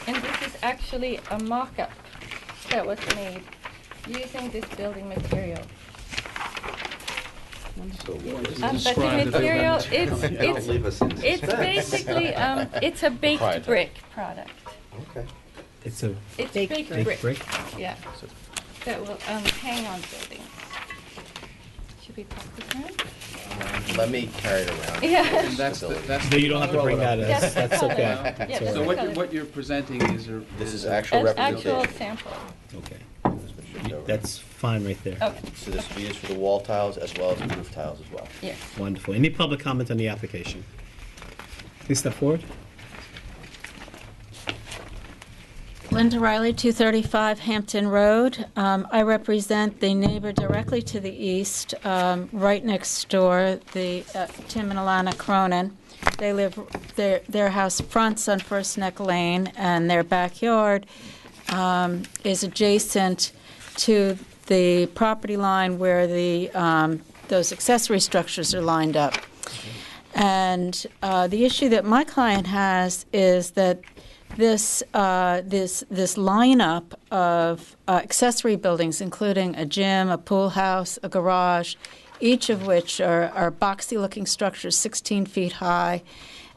And this is actually a mock-up that was made using this building material. But the material, Don't leave us in it's suspense. basically, it's a baked brick product. Okay. It's a It's Baked baked brick. brick. brick. Yeah, that will hang on buildings. Should we pass this around? Let me carry it around. Yeah. That's No, you don't have to bring that in. Yes, That's color. okay. Yes, That's the all So right. color. what you're presenting is a... This is actual As actual representation. sample. Okay. That's what That's fine right there. Okay, So this will be used for the wall tiles as well as the roof tiles as well. yes. Wonderful. Any public comment on the application? Please step forward. Linda Riley, 235 Hampton Road. I represent the neighbor directly to the east, right next door, the Tim and Alana Cronin. They live, their house fronts on First Neck Lane, and their backyard is adjacent to the property line where the those accessory structures are lined up. And the issue that my client has is that this lineup of accessory buildings, including a gym, a pool house, a garage, each of which are boxy-looking structures, 16 feet high,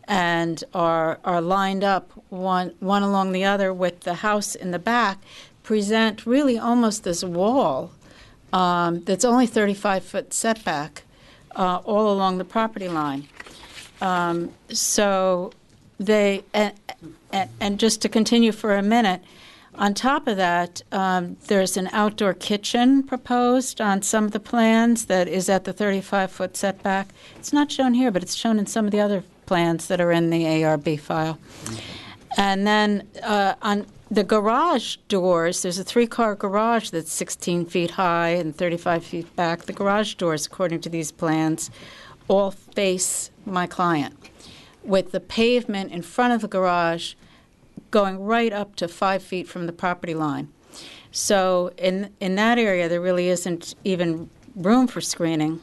and are lined up one along the other with the house in the back, present really almost this wall that's only 35-foot setback all along the property line. So they, and just to continue for a minute, on top of that, there's an outdoor kitchen proposed on some of the plans that is at the 35-foot setback. It's not shown here, but it's shown in some of the other plans that are in the ARB file. And then on the garage doors, there's a 3-car garage that's 16 feet high and 35 feet back. The garage doors, according to these plans, all face my client, with the pavement in front of the garage going right up to 5 feet from the property line. So in that area, there really isn't even room for screening.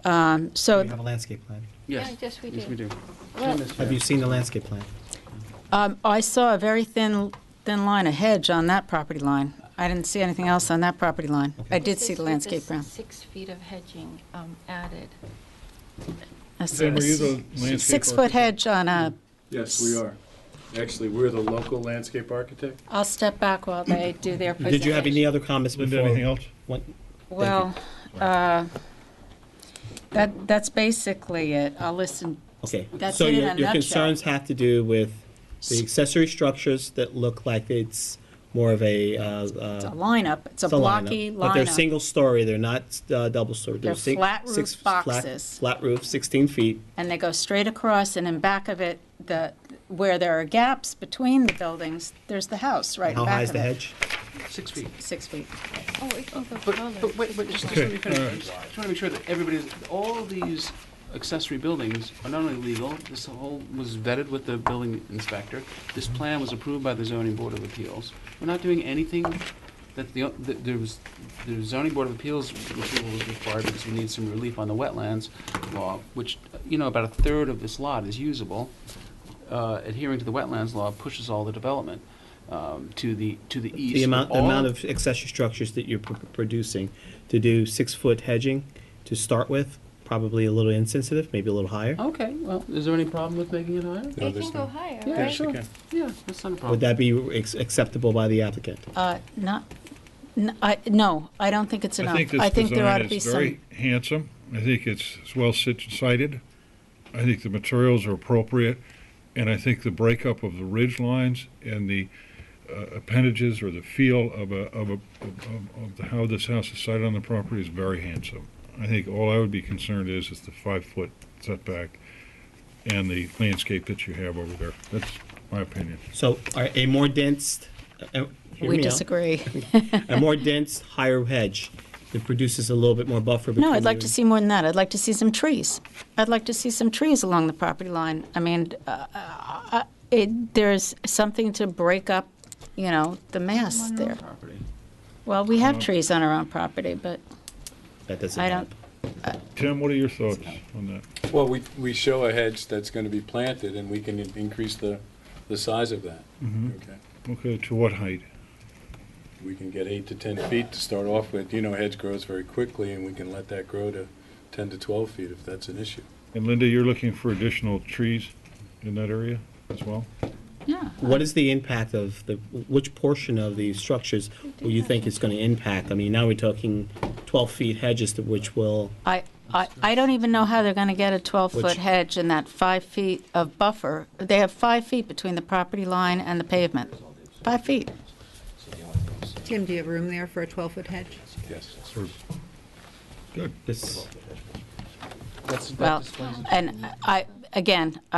So We have a landscape plan. Yes. Yeah, yes, we do. Yes, we do. Well, Have you seen the landscape plan? I saw a very thin line of hedge on that property line. I didn't see anything else on that property line. I did see the landscape plan. 6 feet of hedging added. I see Sam, a are you the landscape 6-foot architect? hedge on a, Yes, we are. Actually, we're the local landscape architect. I'll step back while they do their presentation. Did you have any other comments before? Linda, anything else? What- Well, that's basically it. I'll listen. Okay, That's so it in a your nutshell. concerns have to do with the accessory structures that look like it's more of a, It's a lineup. It's a it's a lineup, blocky but they're lineup. single story. They're not double story. They're flat roof boxes. Flat roof, 16 feet. And they go straight across, and in back of it, where there are gaps between the buildings, there's the house right in How back high is of the it. hedge? 6 feet. 6 feet. Oh, it's over But color. wait, just Okay, let me finish. Just trying to make sure that everybody's, all of these accessory buildings are not only legal, this whole was vetted with the building inspector. This plan was approved by the zoning board of appeals. We're not doing anything that the zoning board of appeals approval was required because we need some relief on the wetlands law, which, about a third of this lot is usable. Adhering to the wetlands law pushes all the development to the east. The amount All- of accessory structures that you're producing to do 6-foot hedging to start with, probably a little insensitive, maybe a little higher. Okay, well, is there any problem with making it higher? They can go higher, Yeah, right? sure. Yeah, that's not a problem. Would that be acceptable by the applicant? No, I don't think it's enough. I think this there ought to design be is some. very handsome. I think it's well sited. I think the materials are appropriate, and I think the breakup of the ridge lines and the appendages or the feel of how this house is sited on the property is very handsome. I think all I would be concerned is the 5-foot setback and the landscape that you have over there. That's my opinion. So a more dense, hear We me out. disagree. A more dense, higher hedge that produces a little bit more buffer between No, I'd like you to and- see more than that. I'd like to see some trees. I'd like to see some trees along the property line. I mean, there's something to break up, the mass there. Well, we have trees on our own property, but That doesn't I help. don't, Tim, what are your thoughts on that? Well, we show a hedge that's going to be planted, and we can increase the size of that. Mhm. Okay. Okay, to what height? We can get 8 to 10 feet to start off with. You know, hedge grows very quickly, and we can let that grow to 10 to 12 feet if that's an issue. And Linda, you're looking for additional trees in that area as well? Yeah. What is the impact of which portion of the structures will you think it's going to impact? I mean, now we're talking 12 feet hedges, which will, I don't even know how they're going to get a 12-foot Which- hedge in that 5 feet of buffer. They have 5 feet between the property line and the pavement. 5 feet. Tim, do you have room there for a 12-foot hedge? Yes. Good. this, Well, and I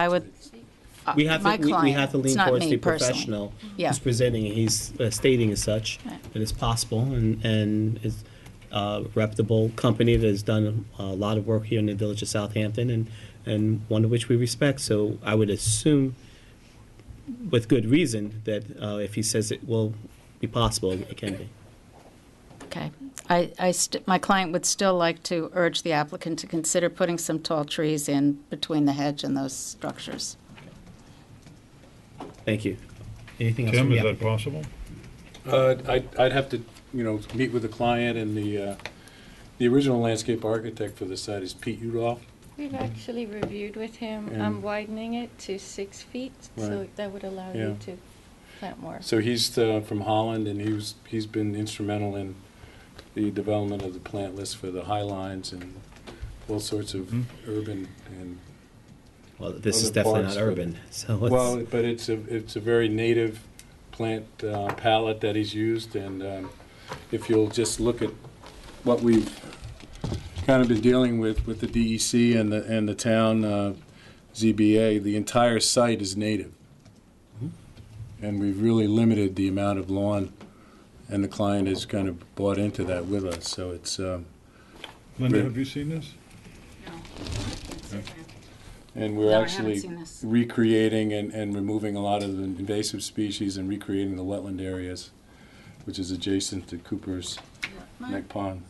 would, we have my to, we client, have to it's lean not towards me the personally. professional Yeah. who's presenting. He's stating as such Right. that it's possible and is a reputable company that has done a lot of work here in the village of Southampton and one of which we respect. So I would assume, with good reason, that if he says it will be possible, it can be. okay. My client would still like to urge the applicant to consider putting some tall trees in between the hedge and those structures. Thank you. Anything else? Tim, from is the that possible? I'd have to, meet with the client, and the original landscape architect for the site is Pete Udall. We've actually reviewed with him. I'm And- widening it to 6 feet, so Right. that would allow Yeah. you to plant more. So he's from Holland, and he's been instrumental in the development of the plant list for the High Lines and all sorts of urban and Well, this is other definitely parts, not but- urban, so it's, well, but it's a very native plant palette that he's used, and if you'll just look at what we've kind of been dealing with the DEC and the town ZBA, the entire site is native. And we've really limited the amount of lawn, and the client has kind of bought into that with us, so it's, Linda, Great. have you seen this? and we're No, I haven't actually seen this. recreating and removing a lot of the invasive species and recreating the wetland areas, which is adjacent to Cooper's Neck Pond.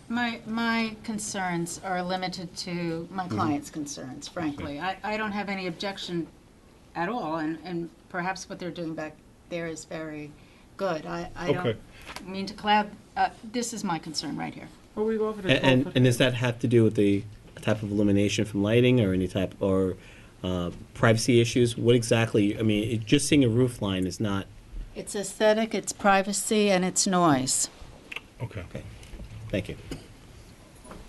My concerns are limited to my client's concerns, frankly. I don't have any objection at all, and perhaps what they're doing back there is very good. I Okay. don't mean to cloud, this is my concern right here. Well, we've offered a and does that have to do with the type of illumination from lighting or any type, or privacy issues? What exactly, I mean, just seeing a roof line is not, It's aesthetic, it's privacy, and it's noise. Okay. thank you.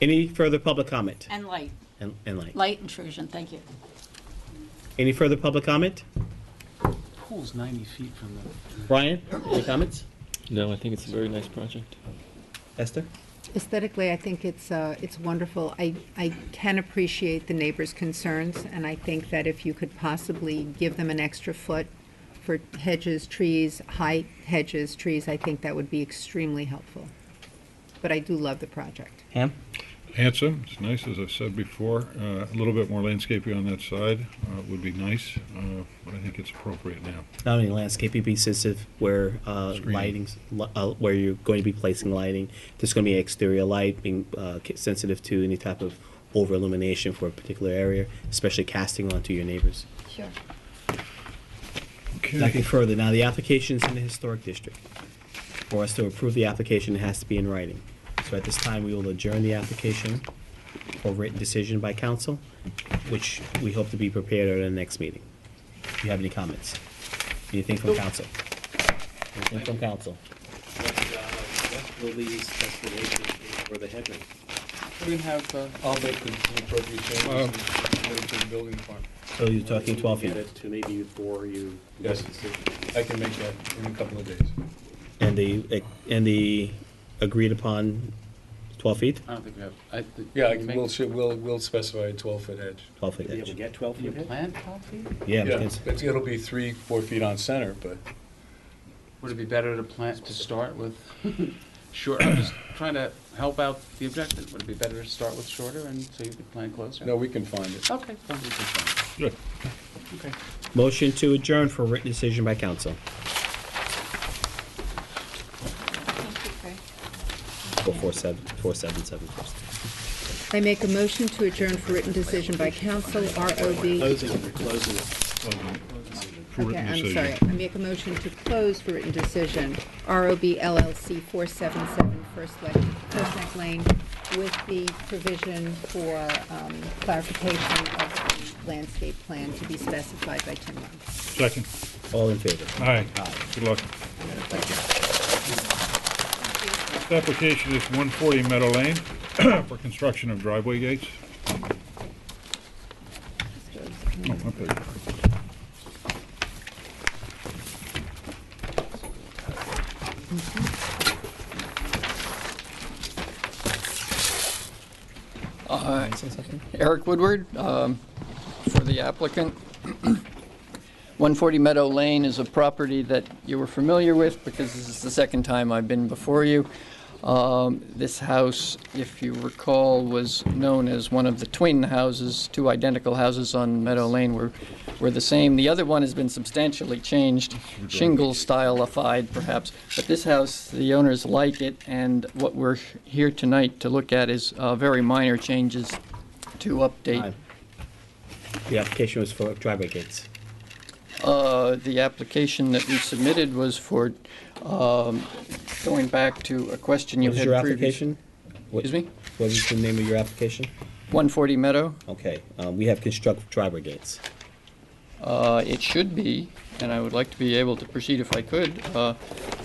Any further public comment? And light. And light. Light intrusion, thank you. Any further public comment? Pool's 90 feet from the... Brian, any comments? No, I think it's a very nice project. Esther? Aesthetically, I think it's wonderful. I can appreciate the neighbors' concerns, and I think that if you could possibly give them an extra foot for hedges, trees, high hedges, trees, I think that would be extremely helpful. But I do love the project. Ham? Handsome, it's nice, as I said before. A little bit more landscaping on that side would be nice, but I think it's appropriate now. Not only landscaping pieces of where Screening. lighting's, where you're going to be placing lighting. There's going to be exterior light, being sensitive to any type of over illumination for a particular area, especially casting onto your neighbors. Sure. Nothing further. Now, the application's in the historic district. For us to approve the application, it has to be in writing. So at this time, we will adjourn the application for written decision by council, which we hope to be prepared at our next meeting. Do you have any comments? Anything from council? Anything from council? What will these destinations be for the hedging? We're going to have, I'll make the appropriate changes and put it to the building department. So you're talking 12 feet? Get it to maybe before you... Yes, I can make that in a couple of days. And the agreed upon 12 feet? I don't think we have, Yeah, we'll specify a 12-foot hedge. 12 feet Be able to edge. get 12 you feet hedge? plan 12 feet? Yeah, Yeah, because- it'll be 3-4 feet on center, but Would it be better to plant, to start with short, I'm just trying to help out the objective. Would it be better to start with shorter and so you could plan closer? no, we can find it. Okay, then we can find Good. it. Okay. motion to adjourn for written decision by council. Or 477 first. I make a motion to adjourn for written decision by council, ROD. Closing it. for Okay, written I'm decision. sorry. I make a motion to close for written decision, ROB LLC 477 First Neck Lane, with the provision for clarification of the landscape plan to be specified by Tim Rowe. Second. All in favor? Aye. Aye. Good luck. This application is 140 Meadow Lane for construction of driveway gates. Oh, okay. Eric Woodward, for the applicant. 140 Meadow Lane is a property that you were familiar with because this is the second time I've been before you. This house, if you recall, was known as one of the twin houses. Two identical houses on Meadow Lane were the same. The other one has been substantially changed, shingle stylified perhaps. But this house, the owners like it, and what we're here tonight to look at is very minor changes to update. The application was for driveway gates. The application that we submitted was for going back to a question you What had is your previous- application? Excuse me? What is the name of your application? 140 Meadow. Okay, we have construct driveway gates. It should be, and I would like to be able to proceed if I could.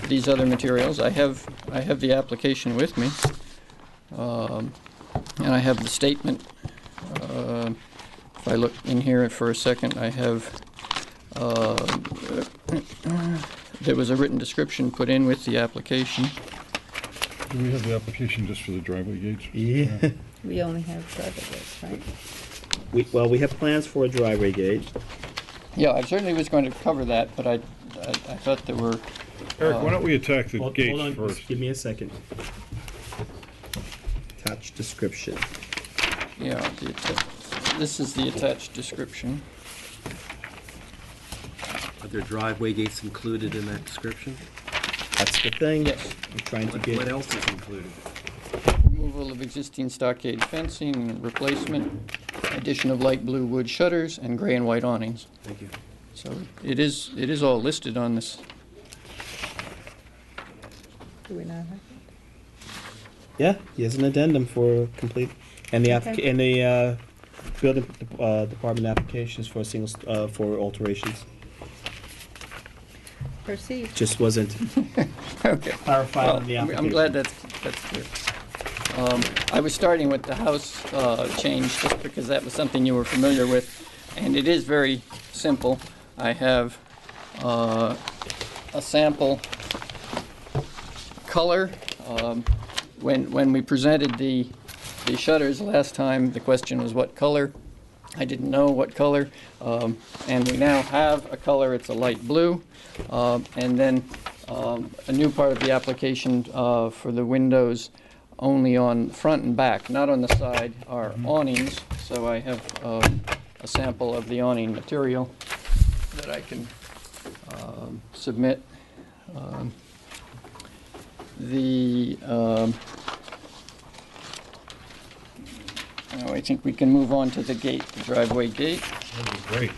These other materials, I have the application with me, and I have the statement. If I look in here for a second, I have. There was a written description put in with the application. Do we have the application just for the driveway gates? Yeah. We only have driveway gates, right? We have plans for a driveway gate. Yeah, I certainly was going to cover that, but I thought there were. Eric, why don't we attack the Hold gates on, first? just give me a second. Attached description. Yeah, this is the attached description. Are there driveway gates included in that description? That's the thing. Yes. I'm trying to get. What else is included? Removal of existing stockade fencing, replacement, addition of light blue wood shutters, and gray and white awnings. Thank you. So it is all listed on this. Do we not have Yeah, he has an addendum for complete, and the Okay. and the building department applications for for alterations. Proceed. Just wasn't Okay. clarified Well, on the application. I'm glad that's clear. I was starting with the house change just because that was something you were familiar with, and it is very simple. I have a sample color. When we presented the shutters last time, the question was what color. I didn't know what color, and we now have a color. It's a light blue, and then a new part of the application for the windows only on front and back, not on the side, are awnings. So I have a sample of the awning material that I can submit. Now I think we can move on to the gate, the driveway gate. That'd be great.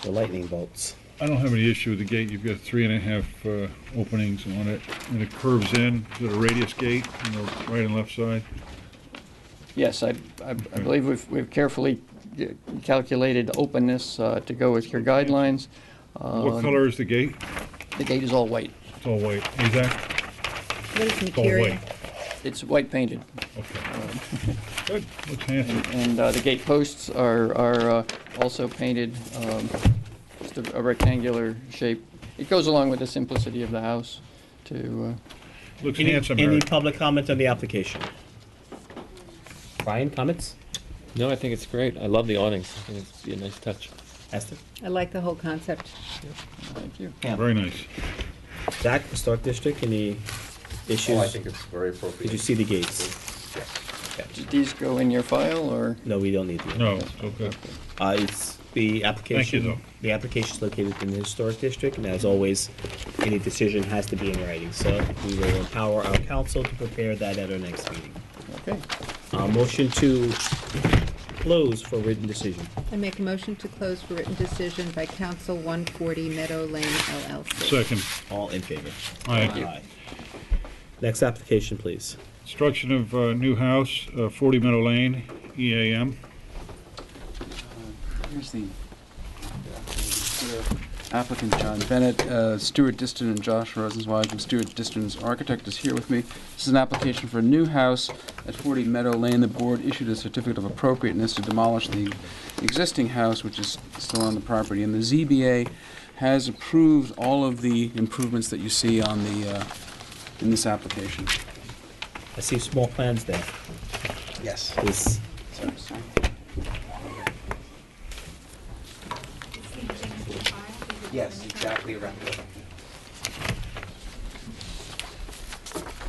The lightning bolts. I don't have any issue with the gate. You've got 3.5 openings on it, and it curves in. Is it a radius gate on the right and left side? Yes, I believe we've carefully calculated openness to go with your guidelines. What color is the gate? The gate is all white. It's all white. Exact? What is It's all material? white. It's white painted. Okay. Good. Looks handsome. And the gate posts are also painted, just a rectangular shape. It goes along with the simplicity of the house to... Looks Any, handsome, any Eric. public comment on the application? Brian, comments? No, I think it's great. I love the awnings. I think it'd be a nice touch. Esther? I like the whole concept. Thank you. Very nice. Zach, Historic District, any issues? Oh, I think it's very appropriate. Did you see the gates? Yes. Did these go in your file, or? No, we don't need the. No, it's okay. It's the application. though. The application is located in the Historic District, and as always, any decision has to be in writing. So we will empower our council to prepare that at our next meeting. Okay. Motion to close for written decision. I make a motion to close for written decision by Council 140 Meadow Lane LLC. Second. All in favor? Aye. Next application, please. Construction of a new house, 40 Meadow Lane, EAM. Here's the applicant, John Bennett. Stuart Diston and Josh Rosenzweig from Stuart Diston's architect is here with me. This is an application for a new house at 40 Meadow Lane. The board issued a certificate of appropriateness to demolish the existing house, which is still on the property, and the ZBA has approved all of the improvements that you see on the in this application. I see small plans there. Yes. This, Yes, exactly around.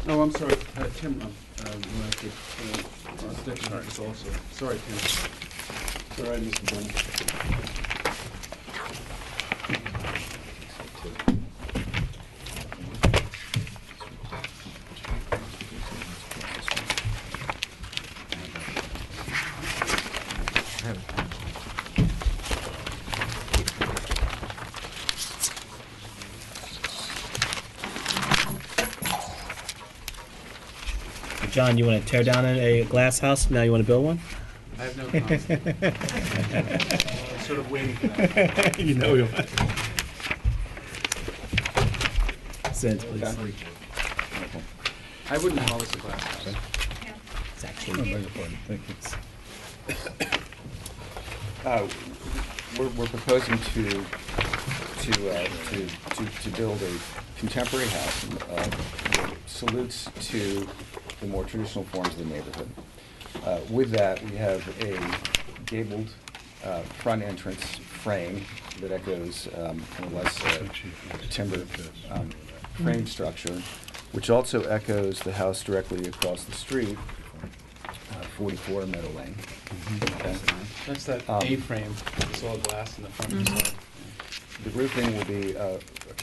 Oh, I'm sorry, Tim. Also. Sorry, Tim. Sorry, Mr. Bennett. John, you want to tear down a glass house? Now you want to build one? I have no concept. I'm sort of waiting for that. You know you Sense, please. Okay. I wouldn't call this a glass house. It's actually We're proposing to build a contemporary house that salutes to the more traditional forms of the neighborhood. With that, we have a gabled front entrance frame that echoes kind of less timber frame structure, which also echoes the house directly across the street, 44 Meadow Lane. Okay. That's that A-frame. It's all glass in the front and side. The roofing will be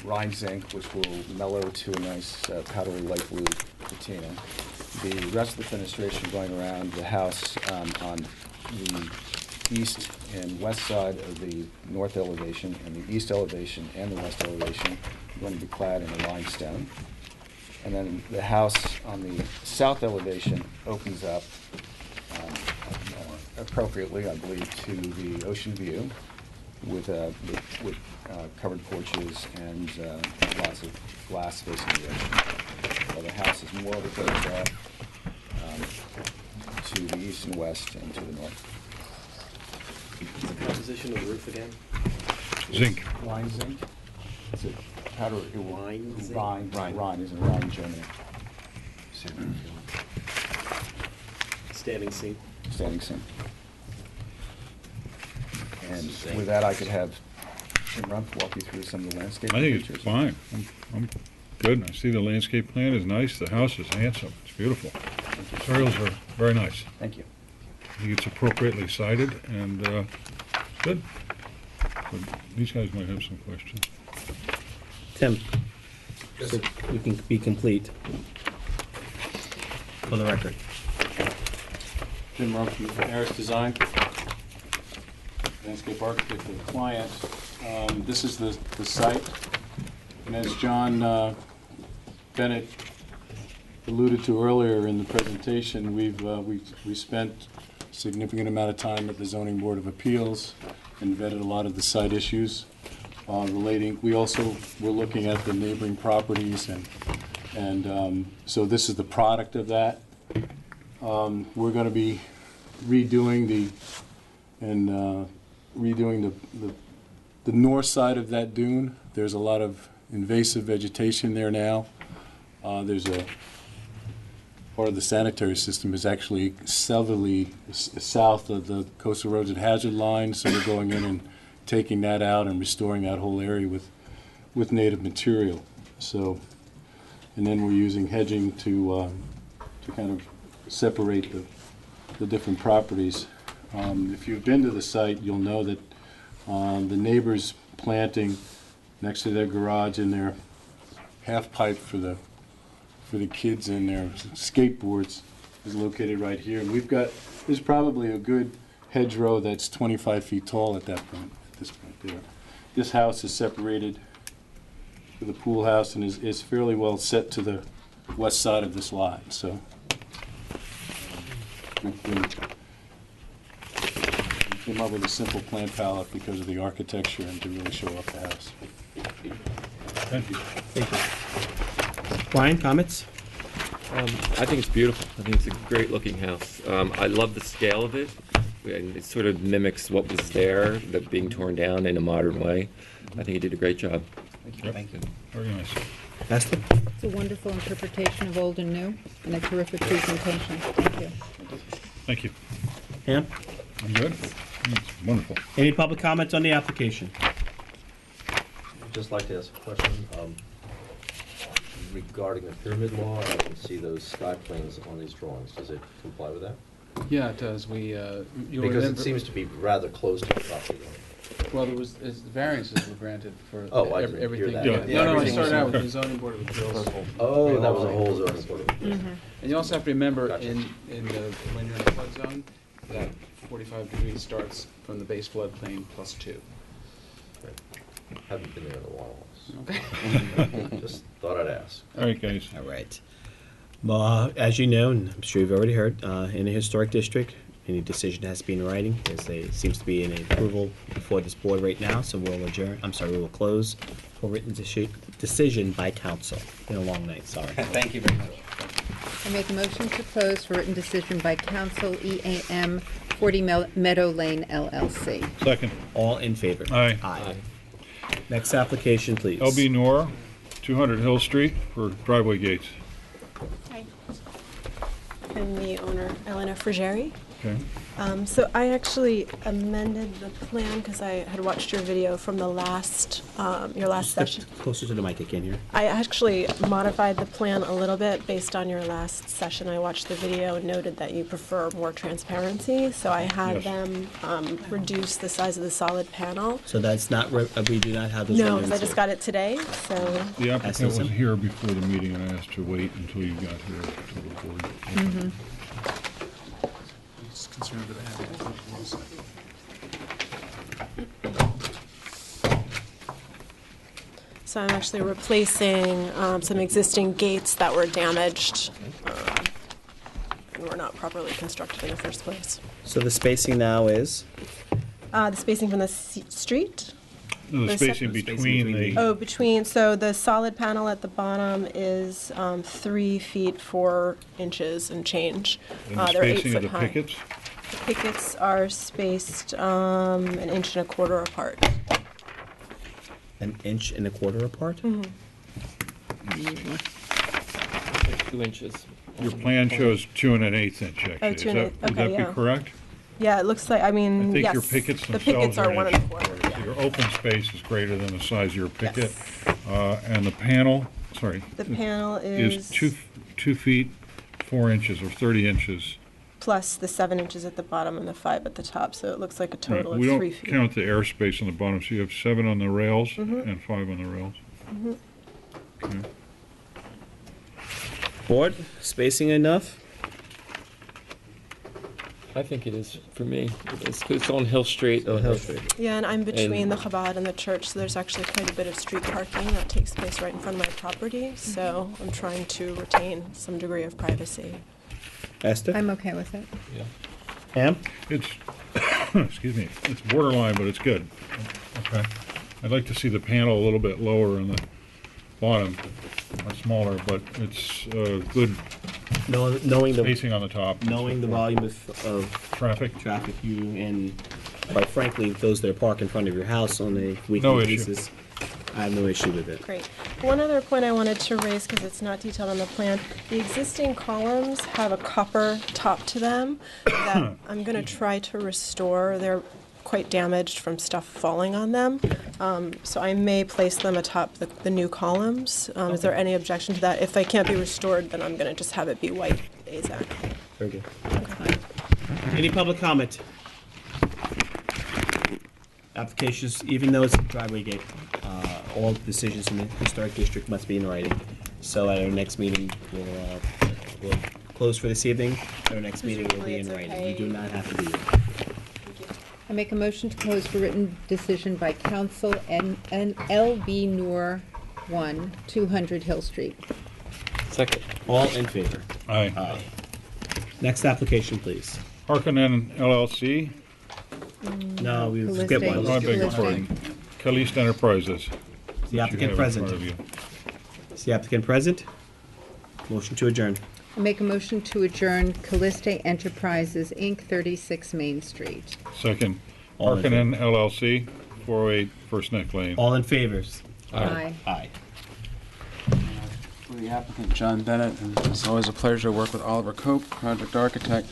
Rhine zinc, which will mellow to a nice powdery light blue patina. The rest of the fenestration going around the house on the east and west side of the north elevation and the east elevation and the west elevation are going to be clad in a limestone. And then the house on the south elevation opens up appropriately, I believe, to the ocean view with covered porches and lots of glass facing the ocean. So the house is more of a goes to the east and west and to the north. The composition of the roof again? Zinc. Rhine zinc. It's a powder. Rhine zinc? Rhine is in Rhine, Germany. Standing seam? Standing seam. And with that, I could have Jim Rumpf walk you through some of the landscape I think features. it's fine. I'm good. I see the landscape plan is nice. The house is handsome. It's beautiful. Materials are very nice. Thank you. I think it's appropriately cited and good. But these guys might have some questions. Tim, so you can be complete for the record. Jim Rumpf from Harris Design, landscape architect for the client. This is the site, and as John Bennett alluded to earlier in the presentation, we spent a significant amount of time at the Zoning Board of Appeals and vetted a lot of the site issues relating. We also were looking at the neighboring properties, and so this is the product of that. We're going to be redoing the north side of that dune. There's a lot of invasive vegetation there now. There's a part of the sanitary system is actually southerly south of the coastal erosion hazard line, so we're going in and taking that out and restoring that whole area with native material. So, and then we're using hedging to kind of separate the different properties. If you've been to the site, you'll know that the neighbors planting next to their garage and their half pipe for the kids and their skateboards is located right here. And there's probably a good hedgerow that's 25 feet tall at this point there. This house is separated with the pool house and is fairly well set to the west side of this lot, so. We came up with a simple plan palette because of the architecture and to really show off the house. Thank you. Thank you. Brian, comments? I think it's beautiful. I think it's a great looking house. I love the scale of it. And it sort of mimics what was there, that being torn down in a modern way. I think he did a great job. Thank you. Very nice. Esther? It's a wonderful interpretation of old and new, and a terrific presentation. Thank you. Thank you. Pam? I'm good. It's wonderful. Any public comments on the application? I'd just like to ask a question regarding the pyramid law. I can see those sky planes on these drawings. Does it comply with that? Yeah, it does. Because it seems to be rather close to the property line. Well, variances were granted for Oh, I didn't hear everything. that. No, I Everything started was- out with the zoning board of appeals. Oh, that was a whole zoning board of appeals. And you also have to remember, Gotcha. when you're in the flood zone, that 45 degrees starts from the base floodplain plus 2. Haven't been there in a while. Okay. Just thought I'd ask. All right, guys. All right. As you know, and I'm sure you've already heard, in a historic district, any decision has to be in writing. Seems to be an approval before this board right now, so we will close for written decision by council. Been a long night, sorry. Thank you very much. I make a motion to close for written decision by council EAM 40 Meadow Lane LLC. Second. All in favor? Aye. Aye. Next application, please. LB Nora, 200 Hill Street for driveway gates. Hi. I'm the owner, Elena Frigeri. Okay. So I actually amended the plan because I had watched your video from the last, your last Step session. closer to the mic, I can't hear. I actually modified the plan a little bit based on your last session. I watched the video and noted that you prefer more transparency, so I had Yes. them reduce the size of the solid panel. So that's not, we do not have those No, renderings because I just here. got it today, so. The applicant was Susan? here before the meeting, and I asked to wait until you got here to the board. Mm-hmm. Just concerned with that. So I'm actually replacing some existing gates that were damaged and were not properly constructed in the first place. So the spacing now is? The spacing from the street? No, the spacing between the, Oh, between, so the solid panel at the bottom is 3 feet 4 inches and change. and the They're 8 spacing foot of the high. pickets? The pickets are spaced 1.25 inches apart. 1.25 inches apart? Mhm. 2 inches. Your plan shows 2 1/8 inch, actually. Oh, Is 2 that- Would okay, that yeah. be correct? Yeah, it looks like, I mean, I think yes. your pickets The themselves pickets are an 1 inch. 1/4, yeah. So your open space is greater than the size of your picket. And the panel, sorry. The panel Is is 2 feet 4 inches, or 30 inches. plus the 7 inches at the bottom and the 5 at the top, so it looks like a total Right, we of don't 3 feet. count the airspace on the bottom, so you have 7 on the rails Mhm. and 5 on the rails. Mhm. Okay. Board, spacing enough? I think it is for me. It's on Hill Street. Oh, Hill Street. Yeah, and I'm between And- the Chabad and the church, so there's actually quite a bit of street parking that takes place right in front of my property, so I'm trying to retain some degree of privacy. Esther? I'm okay with it. Yeah. Pam? It's, excuse me, it's borderline, but it's good. Okay. I'd like to see the panel a little bit lower on the bottom, or smaller, but it's good Knowing the spacing on the top. knowing the volume of traffic, you and quite frankly, those that park in front of your house on a No weekly issue. basis, I have no issue with it. Great. One other point I wanted to raise, because it's not detailed on the plan, the existing columns have a copper top to them that I'm going to try to restore. They're quite damaged from stuff falling on them, so I may place them atop the new columns. Is there any objection to that? If they can't be restored, then I'm going to just have it be white AZAC. Very good. Any public comment? Applications, even though it's a driveway gate, all decisions in the historic district must be in writing. So at our next meeting, we'll close for this evening. At our next meeting will be in Presumably it's writing. You do okay. not have to be here. make a motion to close for written decision by council and LB Noor 1, 200 Hill Street. Second. All in favor? Aye. Next application, please. Harkonnen LLC. No, we Caliste. skipped one. I beg your Caliste. pardon. Caliste Enterprises. Is the applicant You have in present? front of you. Is the applicant present? Motion to adjourn. I make a motion to adjourn Caliste Enterprises, Inc., 36 Main Street. Second, All in Harkonnen LLC, 408 First Neck Lane. All in favors? Aye. Aye. For the applicant, John Bennett, and it's always a pleasure to work with Oliver Cope, project architect.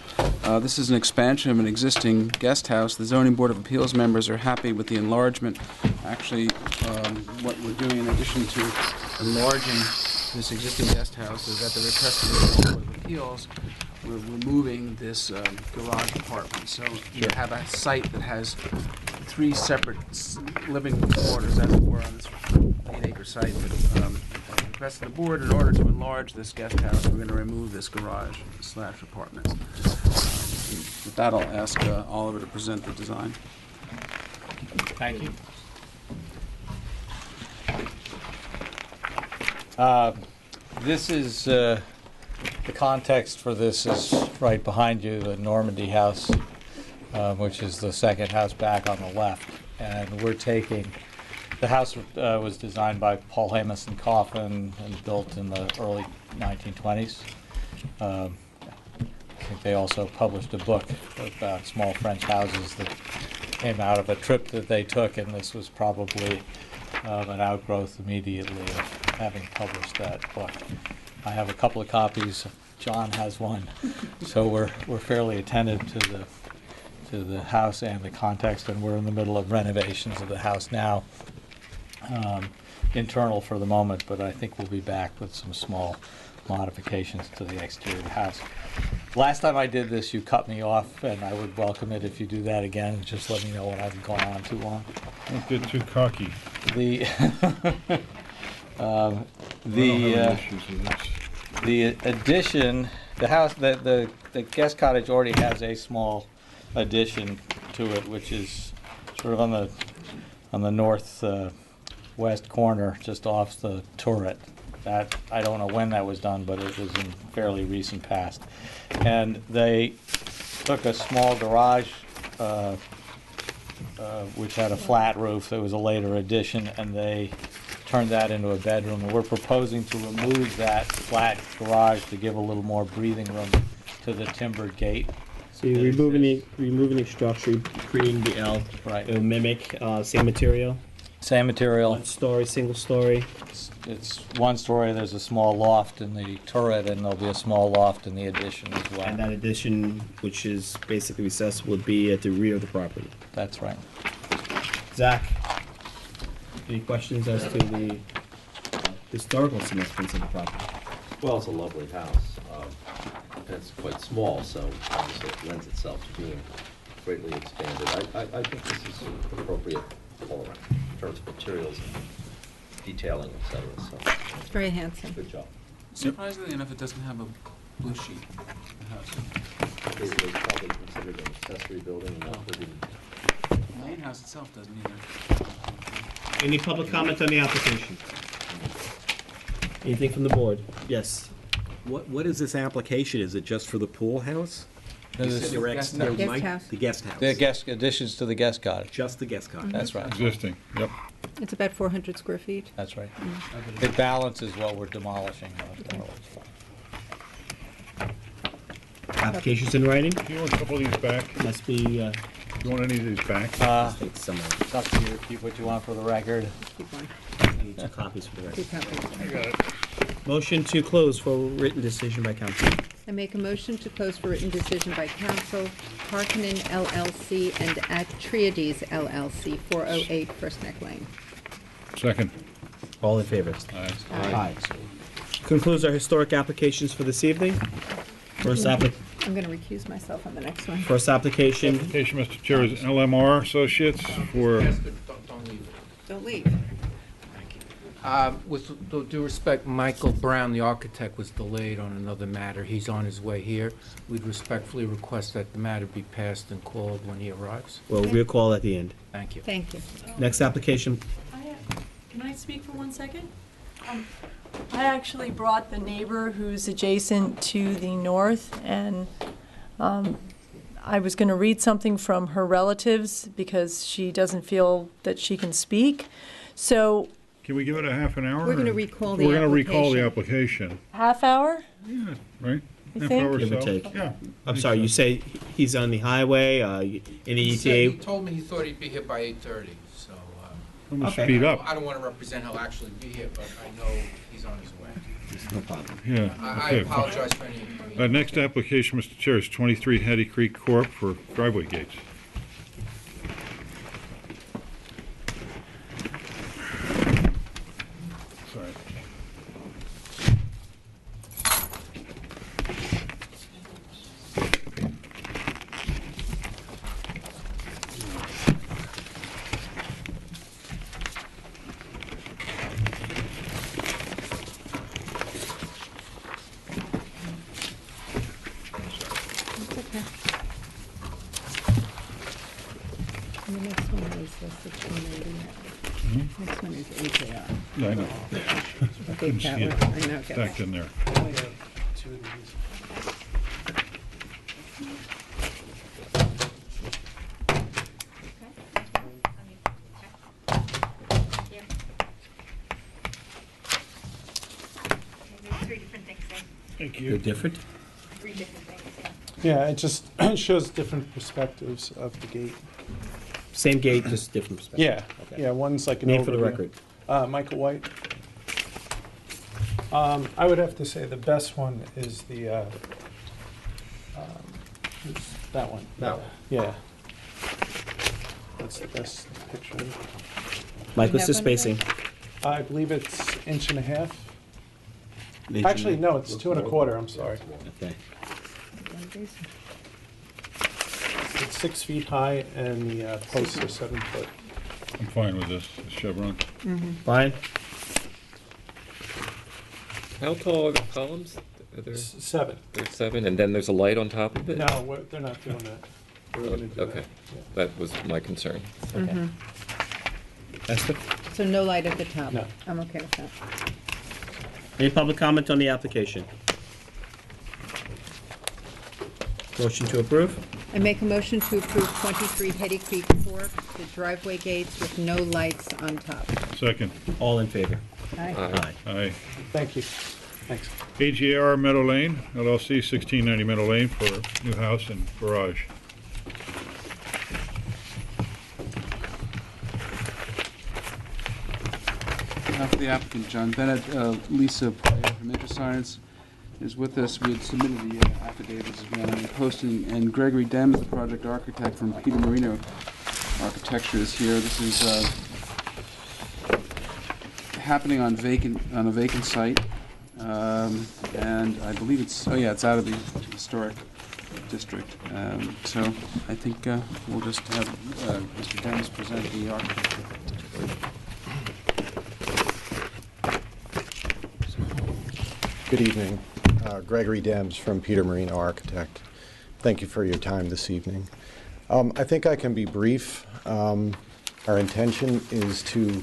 This is an expansion of an existing guest house. The zoning board of appeals members are happy with the enlargement. Actually, what we're doing in addition to enlarging this existing guest house is at the request of the zoning board of appeals, we're removing this garage apartment. So you have a site that has 3 separate living quarters, as it were, on this 8-acre site. At the request of the board, in order to enlarge this guest house, we're going to remove this garage / apartments. With that, I'll ask Oliver to present the design. Thank you. This is, the context for this is right behind you, the Normandy House, which is the second house back on the left. And we're taking, the house was designed by Paul Hamilton Coffin and built in the early 1920s. I think they also published a book about small French houses that came out of a trip that they took, and this was probably an outgrowth immediately of having published that book. I have a couple of copies. John has one, so we're fairly attentive to the house and the context, and we're in the middle of renovations of the house now. Internal for the moment, but I think we'll be back with some small modifications to the exterior of the house. Last time I did this, you cut me off, and I would welcome it if you do that again. Just let me know when I've gone on too long. Don't get too cocky. The the addition, the house, the guest cottage already has a small addition to it, which is sort of on the north west corner, just off the turret. That, I don't know when that was done, but it was in fairly recent past. And they took a small garage, which had a flat roof. That was a later addition, and they turned that into a bedroom. And we're proposing to remove that flat garage to give a little more breathing room to the timbered gate. So you're removing the structure, creating the L. Right. It'll mimic same material. Same material. One story, single story. It's one story. There's a small loft in the turret, and there'll be a small loft in the addition as well. And that addition, which is basically recessed, would be at the rear of the property. That's right. Zach, any questions as to the historical significance of the property? Well, it's a lovely house. And it's quite small, so obviously it lends itself to being greatly expanded. I think this is appropriate all around in terms of materials and detailing, et cetera. So It's very handsome. good job. Surprisingly enough, it doesn't have a blue sheet. The house. It was probably considered an accessory building and not put in. The main house itself doesn't either. Any public comment on the application? Anything from the board? Yes. What is this application? Is it just for the pool house? No, You this said is there were the ex- guest there house. might- Guest house. The guest house. The guest additions to the guest cottage. Just the guest cottage. That's right. Existing, yep. It's about 400 square feet. That's right. It balances what we're demolishing. Applications in writing? Do you want a couple of these back? Must be, Do you want any of these back? take some of It's up to you. Keep what you want for the record. Keep one. I need 2 copies for the Two record. copies. I got it. Motion to close for written decision by council. I make a motion to close for written decision by council, Harkonnen LLC and Atriades LLC, 408 First Neck Lane. Second. All in favor? Aye. Concludes our historic applications for this evening. First I'm going to recuse myself on the next one. First application. Application, Mr. Chair, is LMR Associates for Don't leave. With due respect, Michael Brown, the architect, was delayed on another matter. He's on his way here. We'd respectfully request that the matter be passed and called when he arrives. Well, we'll call at the end. Thank you. Thank you. Next application. Can I speak for 1 second? I actually brought the neighbor who's adjacent to the north, and I was going to read something from her relatives because she doesn't feel that she can speak. So. Can we give it a half an hour? We're going to or- recall the We're going to recall the application. application. Half hour? Yeah, right? You Half think? hour or Give or so. take. Yeah. I'm sorry, you say he's on the highway, in the He said- He ETA? told me he thought he'd be here by 8:30, so. I'm gonna speed up. I don't want to represent he'll actually be here, but I know he's on his way. No problem. Yeah. I okay. apologize for any. Next application, Mr. Chair, is 23 Hetty Creek Corp. for driveway gates. Sorry. It's okay. And the next one is the 1680. Next one is AJR. Yeah, I know. A Couldn't big see tower. it I know. okay. Back in there. There's three different things there. Thank They're different? Three different things, yeah. Yeah, it just shows different perspectives of the gate. Same gate, just different perspective. Yeah, Okay. yeah, one's like an Name for the overview. record. Michael White. I would have to say the best one is the, it's that one. That one. Yeah. That's the best picture. Mike, what's the spacing? I believe it's 1.5 inches. Inch Actually, and- no, it's 2 1/4, I'm sorry. Okay. It's 6 feet high and the posts are 7 foot. I'm fine with this, the chevron. Fine? How tall are the columns? Are there, 7. there's 7, and then there's a light on top of it? No, they're not doing that. We're gonna do Okay, that. that was my concern. Mhm. Esther? So no light at the top? No. I'm okay with that. Any public comment on the application? Motion to approve? I make a motion to approve 23 Hetty Creek Court, the driveway gates with no lights on top. Second. All in favor? Aye. Aye. Aye. Thank you. Thanks. AGR Meadow Lane, LLC, 1690 Meadow Lane for a new house and garage. For the applicant, John Bennett, Lisa Playa from InterScience is with us. We had submitted the affidavits as well and posting, and Gregory Dem is the project architect from Peter Marino Architecture is here. This is happening on a vacant site, and I believe it's it's out of the historic district. So I think we'll just have Mr. Dennis present the architecture. Good evening. Gregory Dems from Peter Marino Architect. Thank you for your time this evening. I think I can be brief. Our intention is to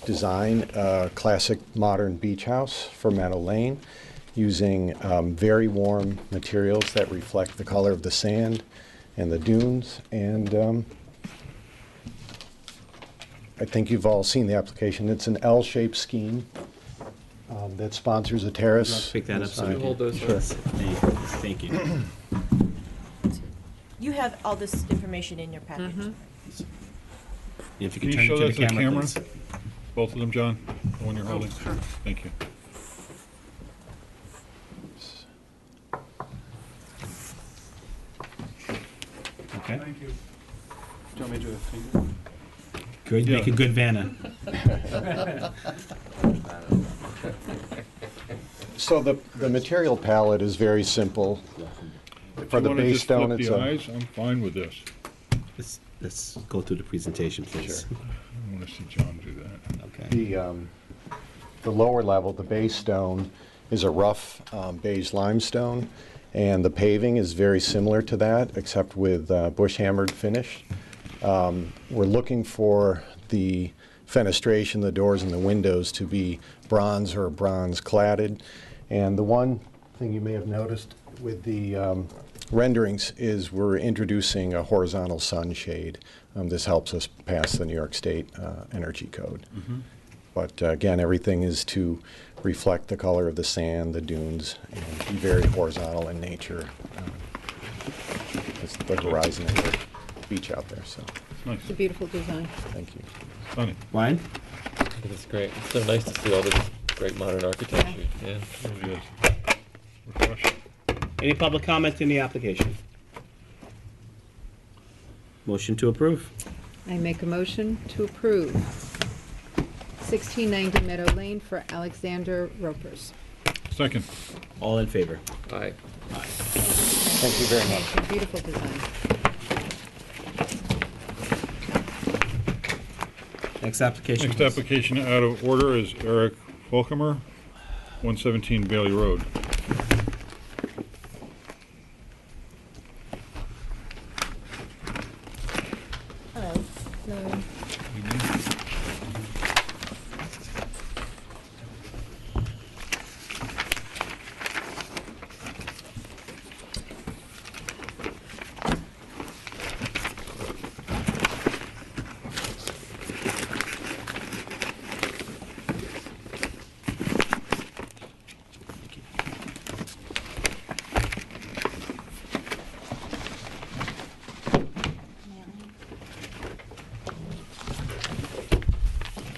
design a classic modern beach house for Meadow Lane using very warm materials that reflect the color of the sand and the dunes. And I think you've all seen the application. It's an L-shaped scheme that sponsors a terrace. Pick that up so we can. Hold those Sure. up. Thank you. You have all this information in your package. If you Can could you turn show it to that the camera, please. Both of them, John? The one you're holding? sure. Thank you. Okay. Thank you. Do you want me to do a finger? Good, make a good Vanna. So the material palette is very simple. For the base stone, it's the a eyes, I'm fine with this. Let's go through the presentation, please. I want to see John do that. Okay. the the lower level, the base stone, is a rough beige limestone, and the paving is very similar to that, except with bush hammered finish. We're looking for the fenestration, the doors and the windows to be bronze or bronze cladded. And the one thing you may have noticed with the renderings is we're introducing a horizontal sunshade. This helps us pass the New York State Energy Code. But again, everything is to reflect the color of the sand, the dunes, and be very horizontal in nature. It's the horizon and the beach out there. So Nice. It's a beautiful design. Thank you. Funny. Ryan? I think it's great. It's so nice to see all this great modern architecture. Yeah. It really is. Refreshing. Any public comment in the application? Motion to approve. I make a motion to approve 1690 Meadow Lane for Alexander Ropers. Second. All in favor? Aye. Thank you very much. It's a beautiful design. Next application. Next please. application out of order is Eric Folkemer, 117 Bailey Road. Hello. Hello.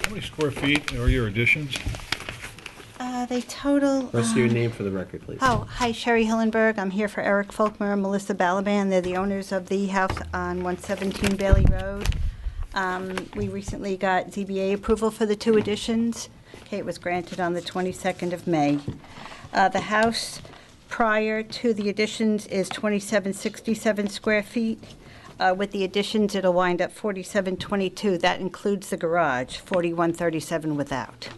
How many square feet are your additions? They total. Rest of your name for the record, please. Oh, hi, Sherry Hillenberg. I'm here for Eric Folkmer and Melissa Balaban. They're the owners of the house on 117 Bailey Road. We recently got ZBA approval for the 2 additions. Okay, it was granted on the 22nd of May. The house prior to the additions is 2767 square feet. With the additions, it'll wind up 4722. That includes the garage, 4137 without.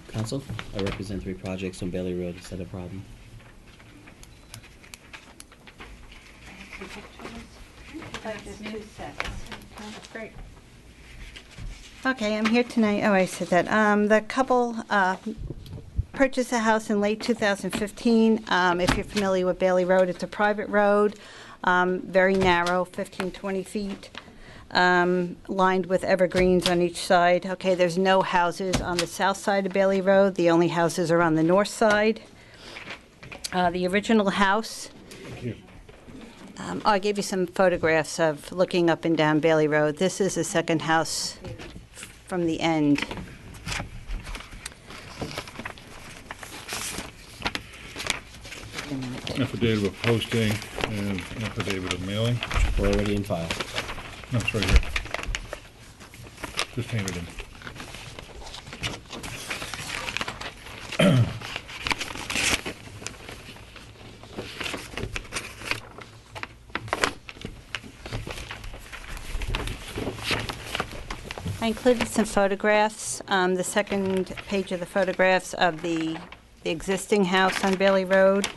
Counsel, I represent 3 projects on Bailey Road. Is that a problem? Great. Okay, I'm here tonight. Oh, I said that. The couple purchased a house in late 2015. If you're familiar with Bailey Road, it's a private road, very narrow, 15, 20 feet, lined with evergreens on each side. Okay, there's no houses on the south side of Bailey Road. The only houses are on the north side. The original house. I gave you some photographs of looking up and down Bailey Road. This is the second house from the end. Affidavit of posting and affidavit of mailing. We're already in file. No, it's right here. Just handed in. I included some photographs, the second page of the photographs of the existing house on Bailey Road.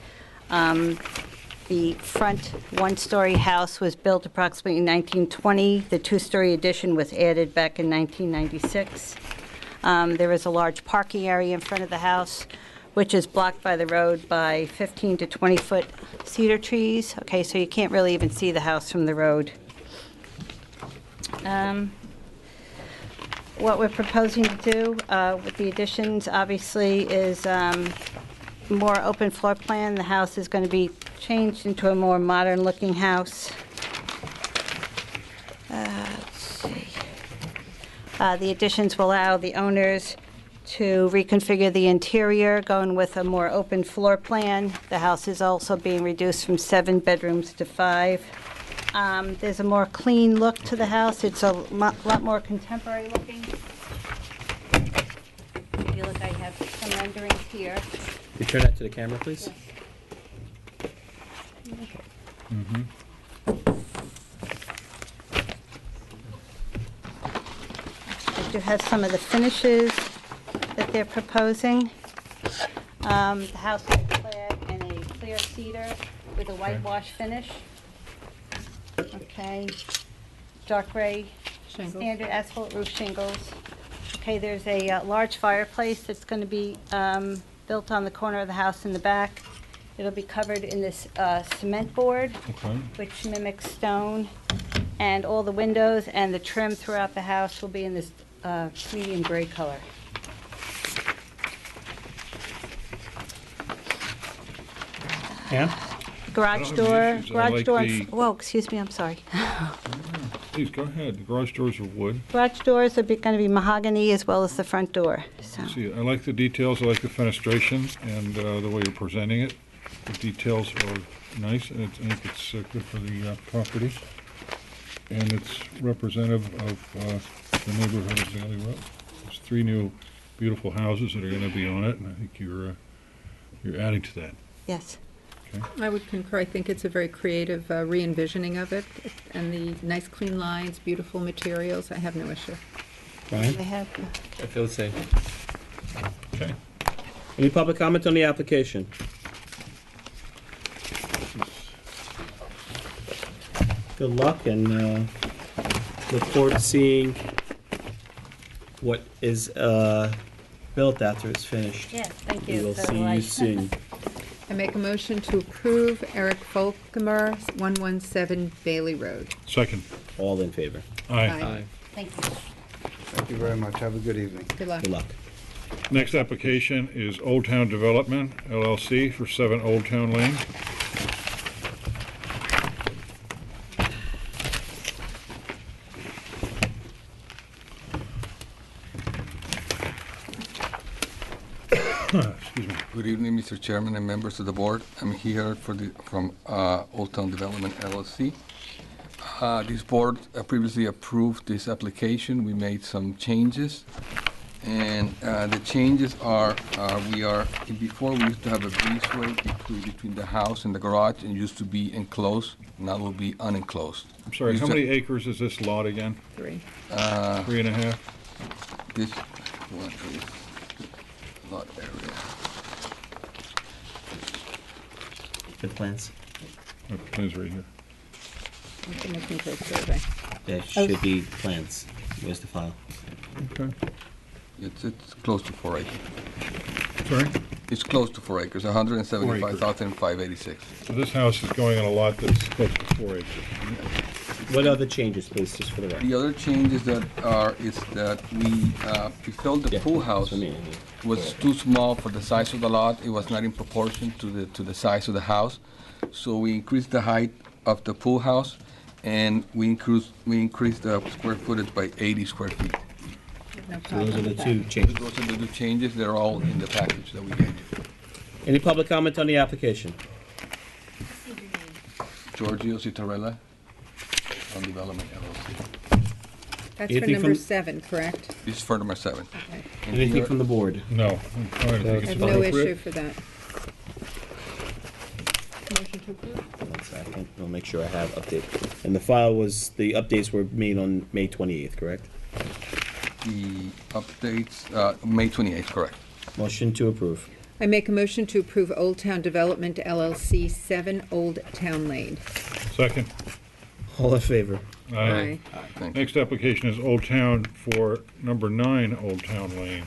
The front one-story house was built approximately in 1920. The two-story addition was added back in 1996. There is a large parking area in front of the house, which is blocked by the road by 15 to 20-foot cedar trees. Okay, so you can't really even see the house from the road. What we're proposing to do with the additions, obviously, is more open floor plan. The house is going to be changed into a more modern-looking house. Let's see. The additions will allow the owners to reconfigure the interior, going with a more open floor plan. The house is also being reduced from 7 bedrooms to 5. There's a more clean look to the house. It's a lot more contemporary looking. If you look, I have some renderings here. Could you turn that to the camera, please? do have some of the finishes that they're proposing. The house is clad in a clear cedar with a whitewash finish. Okay, dark gray standard asphalt roof shingles. Okay, there's a large fireplace that's going to be built on the corner of the house in the back. It'll be covered in this cement board, which mimics stone, and all the windows and the trim throughout the house will be in this medium gray color. Yeah? I Garage don't door, have any issues. I garage like door, the- whoa, excuse me, I'm sorry. Please, go ahead. The garage doors are wood. Garage doors are going to be mahogany as well as the front door, so. See, I like the details, I like the fenestration, and the way you're presenting it. The details are nice, and I think it's good for the property. And it's representative of the neighborhood of Bailey Road. There's 3 new beautiful houses that are gonna be on it, and I think you're adding to that. Yes. I would concur. I think it's a very creative re-envisioning of it, and the nice clean lines, beautiful materials. I have no issue. Brian? They have, I feel the same. Okay. Any public comment on the application? Good luck, and look forward to seeing what is built after it's finished. Yes, thank We you. will So see I- you soon. I make a motion to approve Eric Folkemer, 117 Bailey Road. Second. All in favor? Aye. Thank you. Thank you very much. Have a good evening. Good luck. Good luck. Next application is Old Town Development LLC for 7 Old Town Lane. Excuse me. Good evening, Mr. Chairman and members of the board. I'm here from Old Town Development LLC. This board previously approved this application. We made some changes. And the changes are, before we used to have a breezeway between the house and the garage, and it used to be enclosed. Now it will be unenclosed. I'm sorry, how many acres is this lot again? 3. 3.5? This one is lot area. Good plans. Plans right here. I'm looking for a survey. There should be plans. Where's the file? Okay. It's close to 4 acres. Sorry? It's close to 4 acres, 175,586. So this house is going on a lot that's close to 4 acres. What other changes, please, just for the record? The other changes that is that we felt the pool house was too small for the size of the lot. It was not in proportion to the size of the house. So we increased the height of the pool house, and we increased the square footage by 80 square feet. So those are the 2 changes. Those are the 2 changes. They're all in the package that we gave you. Any public comment on the application? Giorgio Citarella, on Development LLC. That's Anything for number from- 7, correct? This is for number 7. Okay. And Anything here- from the board? No. I'm trying to I think have it's no appropriate. issue for that. Motion to approve? 1 second. I'll make sure I have updated. And the file was, the updates were made on May 28th, correct? The updates, May 28th, correct. Motion to approve. I make a motion to approve Old Town Development LLC, 7 Old Town Lane. Second. All in favor? Aye. Thank you. Next application is Old Town for number 9 Old Town Lane,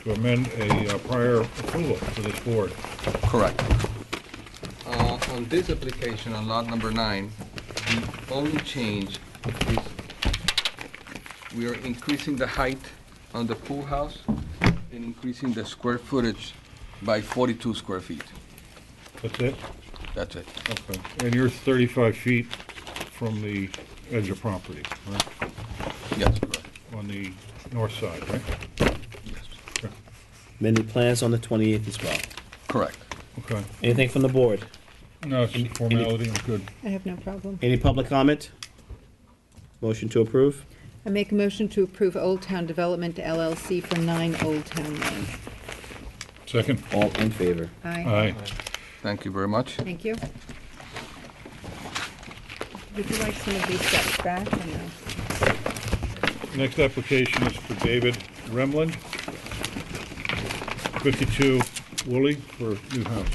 to amend a prior approval for this board. Correct. On this application, on lot number 9, the only change is we are increasing the height on the pool house and increasing the square footage by 42 square feet. That's it? That's it. Okay. And you're 35 feet from the edge of property, right? Yes, correct. On the north side, right? Yes. Okay. Amended plans on the 28th as well. Correct. Okay. Anything from the board? No, it's a formality, I'm good. I have no problem. Any public comment? Motion to approve? I make a motion to approve Old Town Development LLC for 9 Old Town Lane. Second. All in favor? Aye. Aye. Thank you very much. Thank you. Would you like some of these steps back or no? Next application is for David Remland, 52 Woolley for new house.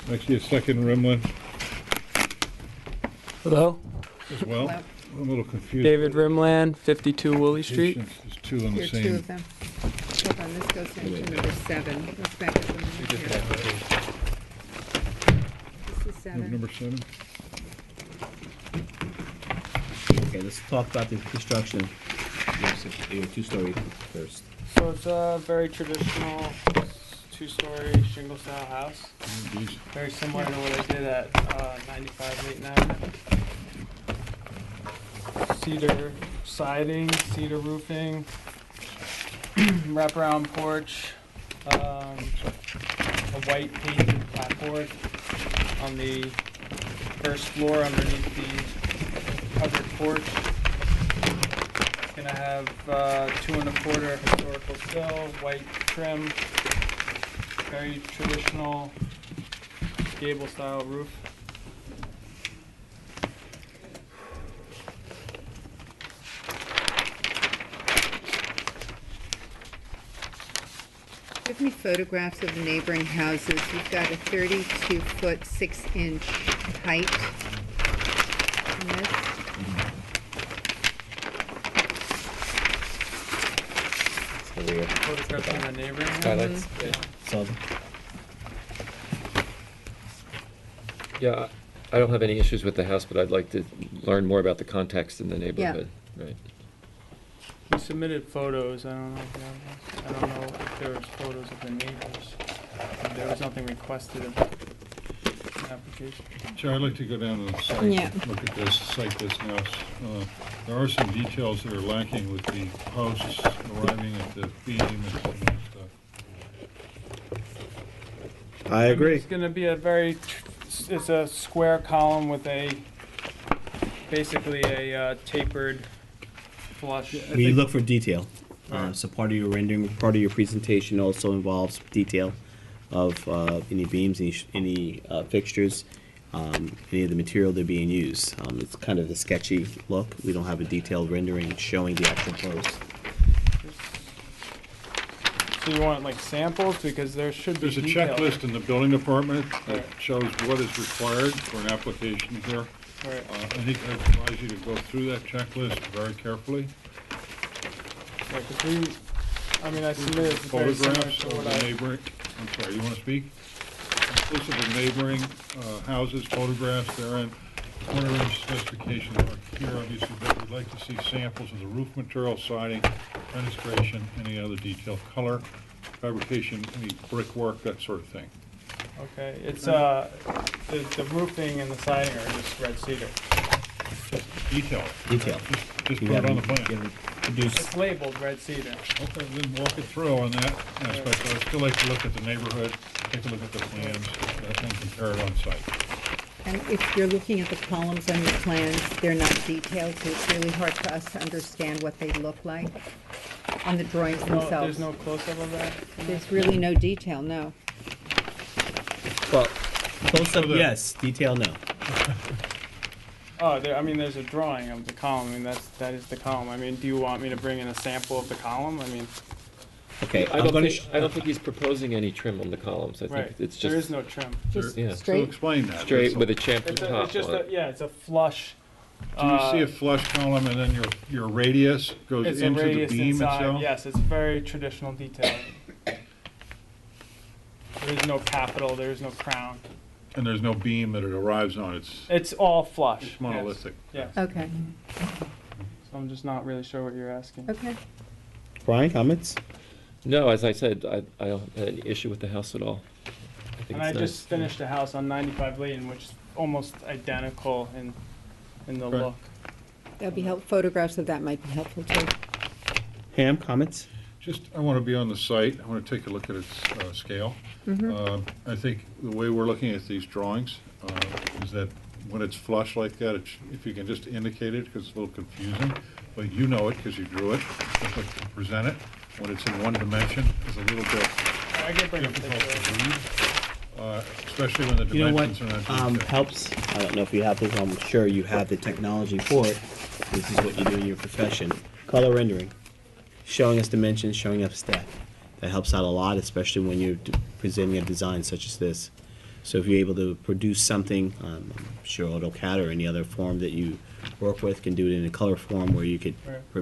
Next, you have second Remland Hello, as well. I'm a little confused. David Rimland, 52 Woolley Street. There's two on the There are two same. of them. Hold on, this goes into number 7. Let's back up a minute here. This is 7. Number 7. Okay, let's talk about the construction. Your two-story first. So it's a very traditional two-story shingle-style house. Very similar to what I did at 95 Layton Avenue. Cedar siding, cedar roofing, wraparound porch, a white painted clapboard on the first floor underneath the covered porch. It's gonna have 2 1/4 historical sill, white trim, very traditional gable style roof. Give me photographs of the neighboring houses. You've got a 32-foot, 6-inch height in this. Photographs of the neighboring Skylights? houses. So, Yeah, I don't have any issues with the house, but I'd like to learn more about the context in the neighborhood. Right. We submitted photos. I don't know if you have those. I don't know if there was photos of the neighbors. There was nothing requested in the application. Chair, I'd like to go down to the site, Yeah. look at this, site this house. There are some details that are lacking with the posts arriving at the beam and some of that stuff. I agree. It's going to be a very, it's a square column with basically a tapered flush. We look for detail. So part of your rendering, part of your presentation also involves detail of any beams, any fixtures, any of the material they're being used. It's kind of a sketchy look. We don't have a detailed rendering showing the actual post. So you want like samples because there should be There's a detail. checklist in the building department that shows what is required for an application here. Right. I think I advise you to go through that checklist very carefully. Yeah, 'cause I mean, I submitted very similar Photographs to of what the neighboring, I'm sorry, you want to speak? Inclusive of neighboring houses, photographs therein, corner-inch specifications are here obviously, but we'd like to see samples of the roof material, siding, fenestration, any other detail, color, fabrication, any brickwork, that sort of thing. Okay, it's the roofing and the siding are just red cedar. Detail. Detail. Just You put it on the gotta plan. It's labeled red cedar. Okay, then walk it through on that aspect, but I'd still like to look at the neighborhood, take a look at the plans, and compare it on site. And if you're looking at the columns on your plans, they're not detailed, so it's really hard for us to understand what they look like on the drawings themselves. There's no close-up of that? There's really no detail, no. Well, close-up, yes. Detail, no. Oh, I mean, there's a drawing of the column. I mean, that is the column. I mean, do you want me to bring in a sample of the column? I mean, Okay, I don't think he's proposing any trim on the columns. I think right. it's just. There is no trim. Just Yeah. straight. So explain that. Straight with a chamfered It's, top it's just on a, it. yeah, it's a flush. Do you see a flush column and then your radius goes It's into a the radius beam inside. itself? Yes, it's very traditional detailing. There is no capital. There is no crown. And there's no beam that it arrives on, It's all flush. it's monolithic. Yes. Okay, So I'm just not really sure what you're asking. okay. Brian, comments? No, as I said, I don't have any issue with the house at all. I think And I it's just nice. finished a house on 95 Layton, which is almost identical in the Okay. look. That'd be photographs of that might be helpful too. Ham, comments? Just, I want to be on the site, I want to take a look at its scale. I think the way we're looking at these drawings is that when it's flush like that, if you can just indicate it, because it's a little confusing, but you know it because you drew it, just like to present it. When it's in one dimension, it's a little bit I can bring a difficult picture. to read. especially when the You know what dimensions are not detailed. helps? I don't know if you have this, I'm sure you have the technology for it. This is what you do in your profession. Color rendering, showing us dimensions, showing us depth. That helps out a lot, especially when you're presenting a design such as this. So if you're able to produce something, I'm sure AutoCAD or any other form that you work with can do it in a color form where you could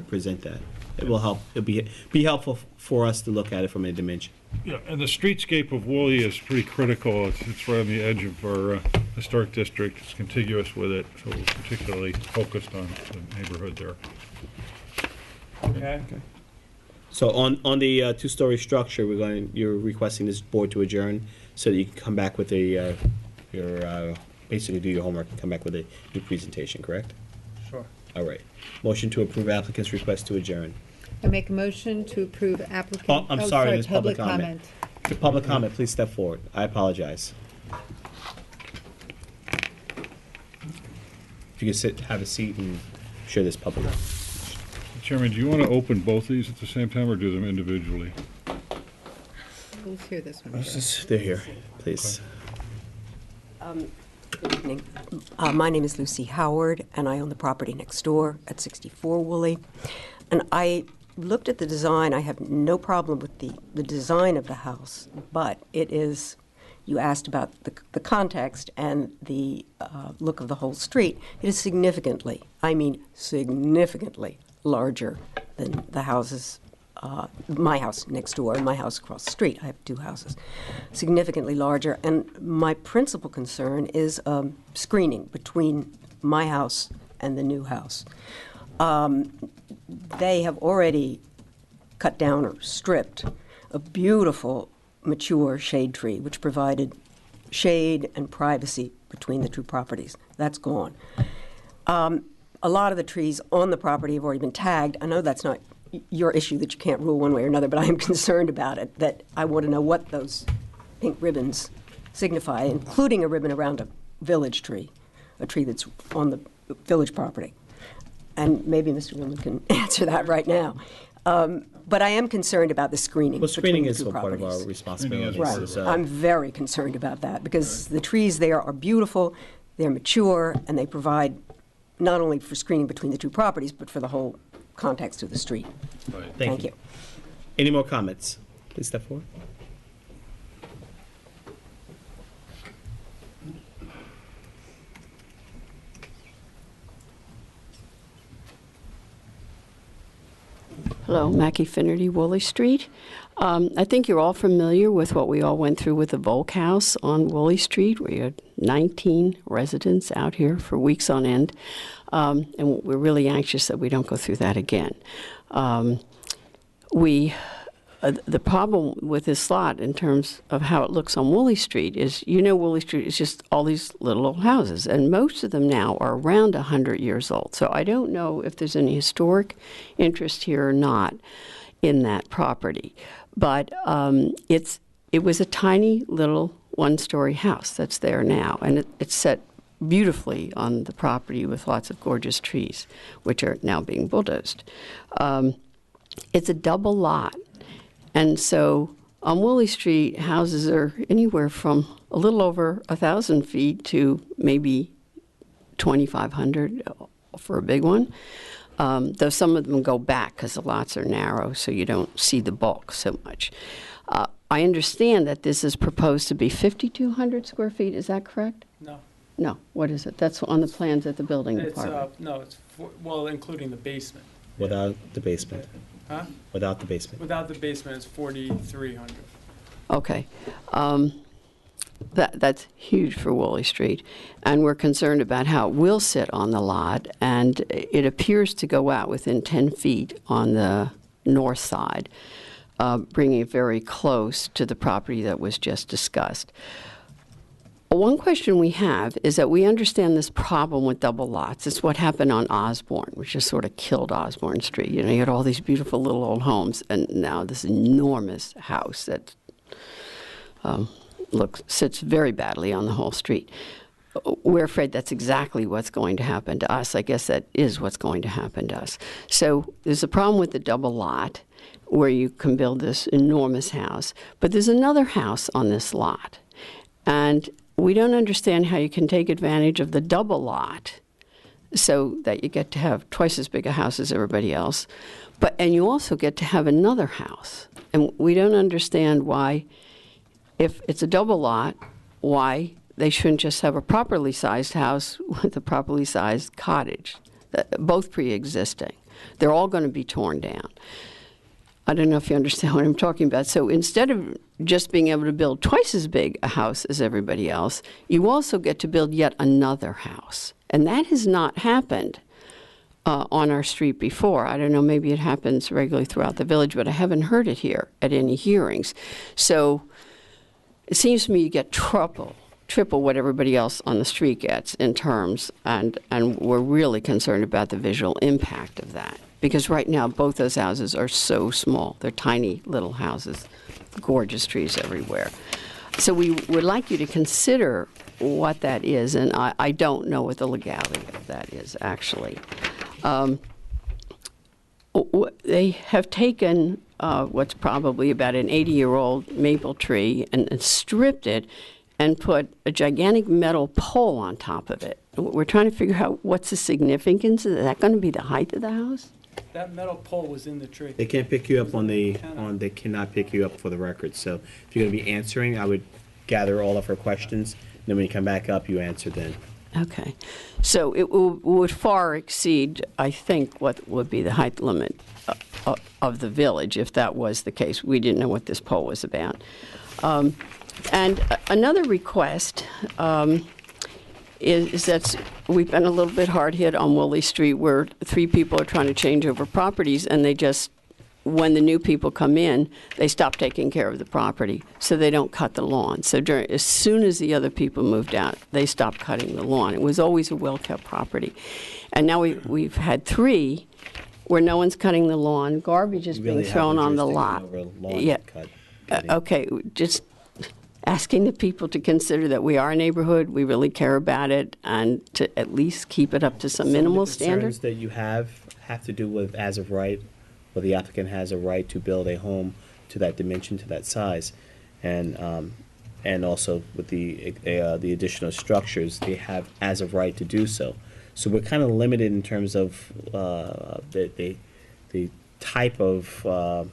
present that. It will help. It'll be helpful for us to look at it from a dimension. Yeah, and the streetscape of Woolley is pretty critical. It's right on the edge of our historic district. It's contiguous with it, so we're particularly focused on the neighborhood there. Okay. So on the two-story structure, you're requesting this board to adjourn so that you can come back with basically do your homework and come back with a new presentation, correct? Sure. All right. Motion to approve applicant's request to adjourn. I make a motion to approve applicant. Oh, I'm sorry, there's public comment. The public comment, please step forward. I apologize. If you could have a seat and share this public. Chairman, do you want to open both these at the same time or do them individually? Let's hear this one. They're here, please. Good evening. My name is Lucy Howard, and I own the property next door at 64 Woolley. And I looked at the design. I have no problem with the design of the house, but it is, you asked about the context and the look of the whole street. It is significantly, I mean significantly, larger than the houses, my house next door and my house across the street. I have two houses. Significantly larger. And my principal concern is screening between my house and the new house. They have already cut down or stripped a beautiful, mature shade tree, which provided shade and privacy between the two properties. That's gone. A lot of the trees on the property have already been tagged. I know that's not your issue, that you can't rule one way or another, but I am concerned about it, that I want to know what those pink ribbons signify, including a ribbon around a village tree, a tree that's on the village property. And maybe Mr. Woolman can answer that right now. But I am concerned about the screening. Well, screening between the is two part of properties. our responsibility. Right. So- I'm very concerned about that because the trees there are beautiful, they're mature, and they provide not only for screening between the two properties, but for the whole context of the street. Right. Thank you. Any more comments? Please step forward. Hello, Mackie Finnerty, Woolley Street. I think you're all familiar with what we all went through with the Volk House on Woolley Street. We had 19 residents out here for weeks on end, and we're really anxious that we don't go through that again. The problem with this lot in terms of how it looks on Woolley Street is, Woolley Street is just all these little old houses, and most of them now are around 100 years old. So I don't know if there's any historic interest here or not in that property. But it was a tiny little one-story house that's there now, and it's set beautifully on the property with lots of gorgeous trees, which are now being bulldozed. It's a double lot. And so on Woolley Street, houses are anywhere from a little over 1,000 feet to maybe 2,500 for a big one. Though some of them go back because the lots are narrow, so you don't see the bulk so much. I understand that this is proposed to be 5,200 square feet. Is that correct? No. No. What is it? That's on the plans at the building department. No, it's, well, including the basement. Without the basement. Huh? Without the basement. Without the basement, it's 4,300. Okay. That's huge for Woolley Street, and we're concerned about how it will sit on the lot, and it appears to go out within 10 feet on the north side, bringing it very close to the property that was just discussed. One question we have is that we understand this problem with double lots. It's what happened on Osborne, which just sort of killed Osborne Street. You had all these beautiful little old homes, and now this enormous house that sits very badly on the whole street. We're afraid that's exactly what's going to happen to us. I guess that is what's going to happen to us. So there's a problem with the double lot where you can build this enormous house, but there's another house on this lot. And we don't understand how you can take advantage of the double lot so that you get to have twice as big a house as everybody else. And you also get to have another house. And we don't understand why, if it's a double lot, why they shouldn't just have a properly sized house with a properly sized cottage, both pre-existing. They're all going to be torn down. I don't know if you understand what I'm talking about. So instead of just being able to build twice as big a house as everybody else, you also get to build yet another house. And that has not happened on our street before. I don't know, maybe it happens regularly throughout the village, but I haven't heard it here at any hearings. So it seems to me you get triple what everybody else on the street gets in terms, and we're really concerned about the visual impact of that. Because right now, both those houses are so small. They're tiny little houses, gorgeous trees everywhere. So we would like you to consider what that is, and I don't know what the legality of that is, actually. They have taken what's probably about an 80-year-old maple tree and stripped it and put a gigantic metal pole on top of it. We're trying to figure out what's the significance. Is that going to be the height of the house? That metal pole was in the tree. They can't pick you up they cannot pick you up for the record. So if you're going to be answering, I would gather all of her questions. Then when you come back up, you answer then. Okay. So it would far exceed, I think, what would be the height limit of the village, if that was the case. We didn't know what this pole was about. And another request is that we've been a little bit hard hit on Woolley Street, where 3 people are trying to change over properties, and they just, when the new people come in, they stop taking care of the property, so they don't cut the lawn. So as soon as the other people moved out, they stopped cutting the lawn. It was always a well-kept property. And now we've had 3 where no one's cutting the lawn, garbage is being thrown on the lot. Yeah. Okay, just asking the people to consider that we are a neighborhood, we really care about it, and to at least keep it up to some minimal standards. That you have to do with as of right, where the applicant has a right to build a home to that dimension, to that size, and also with the additional structures, they have as of right to do so. So we're kind of limited in terms of the type of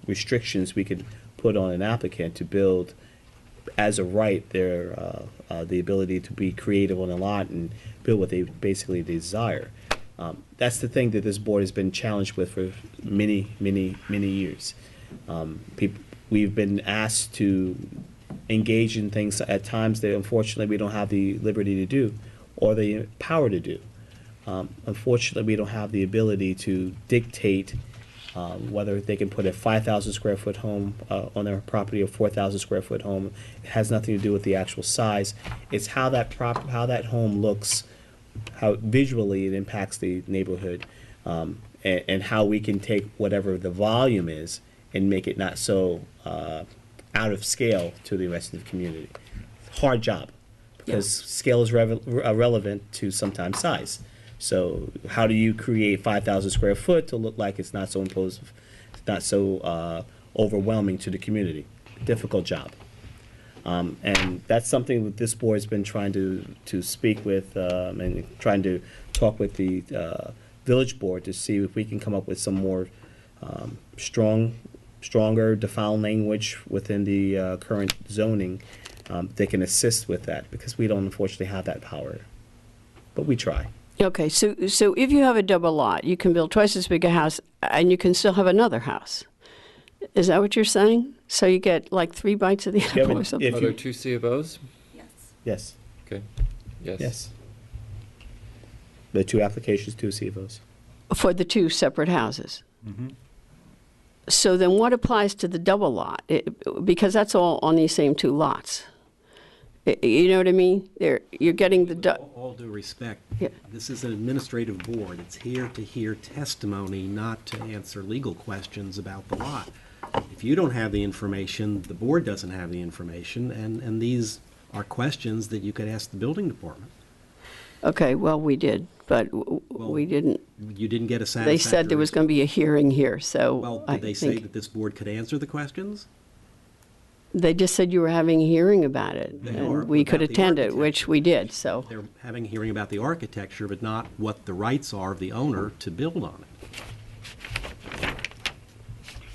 restrictions we could put on an applicant to build as a right the ability to be creative on a lot and build what they basically desire. That's the thing that this board has been challenged with for many years. We've been asked to engage in things at times that unfortunately we don't have the liberty to do or the power to do. Unfortunately, we don't have the ability to dictate whether they can put a 5,000 square foot home on their property or 4,000 square foot home. It has nothing to do with the actual size. It's how that home looks, how visually it impacts the neighborhood, and how we can take whatever the volume is and make it not so out of scale to the rest of the community. Hard job, because scale is relevant to sometimes size. So how do you create 5,000 square foot to look like it's not so imposing, not so overwhelming to the community? Difficult job. And that's something that this board's been trying to speak with and trying to talk with the village board to see if we can come up with some more stronger defined language within the current zoning that can assist with that, because we don't unfortunately have that power, but we try. Okay, so if you have a double lot, you can build twice as big a house, and you can still have another house. Is that what you're saying? So you get like 3 bites of the apple or something? Are there 2 C of Os? Yes. Okay. Yes. Yes. The 2 applications, 2 C of Os. For the 2 separate houses? Mm-hmm. So then what applies to the double lot? Because that's all on these same 2 lots. You know what I mean? You're getting the... All due respect, yeah. This is an administrative board. It's here to hear testimony, not to answer legal questions about the lot. If you don't have the information, the board doesn't have the information, and these are questions that you could ask the building department. Okay, well, we did, but we didn't... You didn't get a satisfactory... They said there was going to be a hearing here, so... Well, did they say that this board could answer the questions? They just said you were having a hearing about it, They are, and we could about the attend it, architect. which we did, so. They're having a hearing about the architecture, but not what the rights are of the owner to build on it.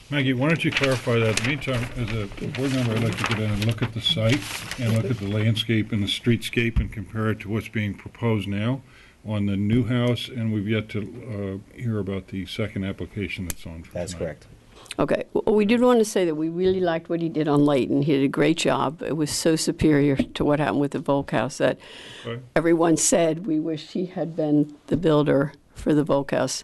Maggie, why don't you clarify that? In the meantime, as a board member, I'd like to get in and look at the site and look at the landscape and the streetscape and compare it to what's being proposed now on the new house, and we've yet to hear about the second application that's on for That's tonight. correct. Okay, well, we did want to say that we really liked what he did on Layton. He did a great job. It was so superior to what happened with the Volk House that Okay. everyone said we wish he had been the builder for the Volk House.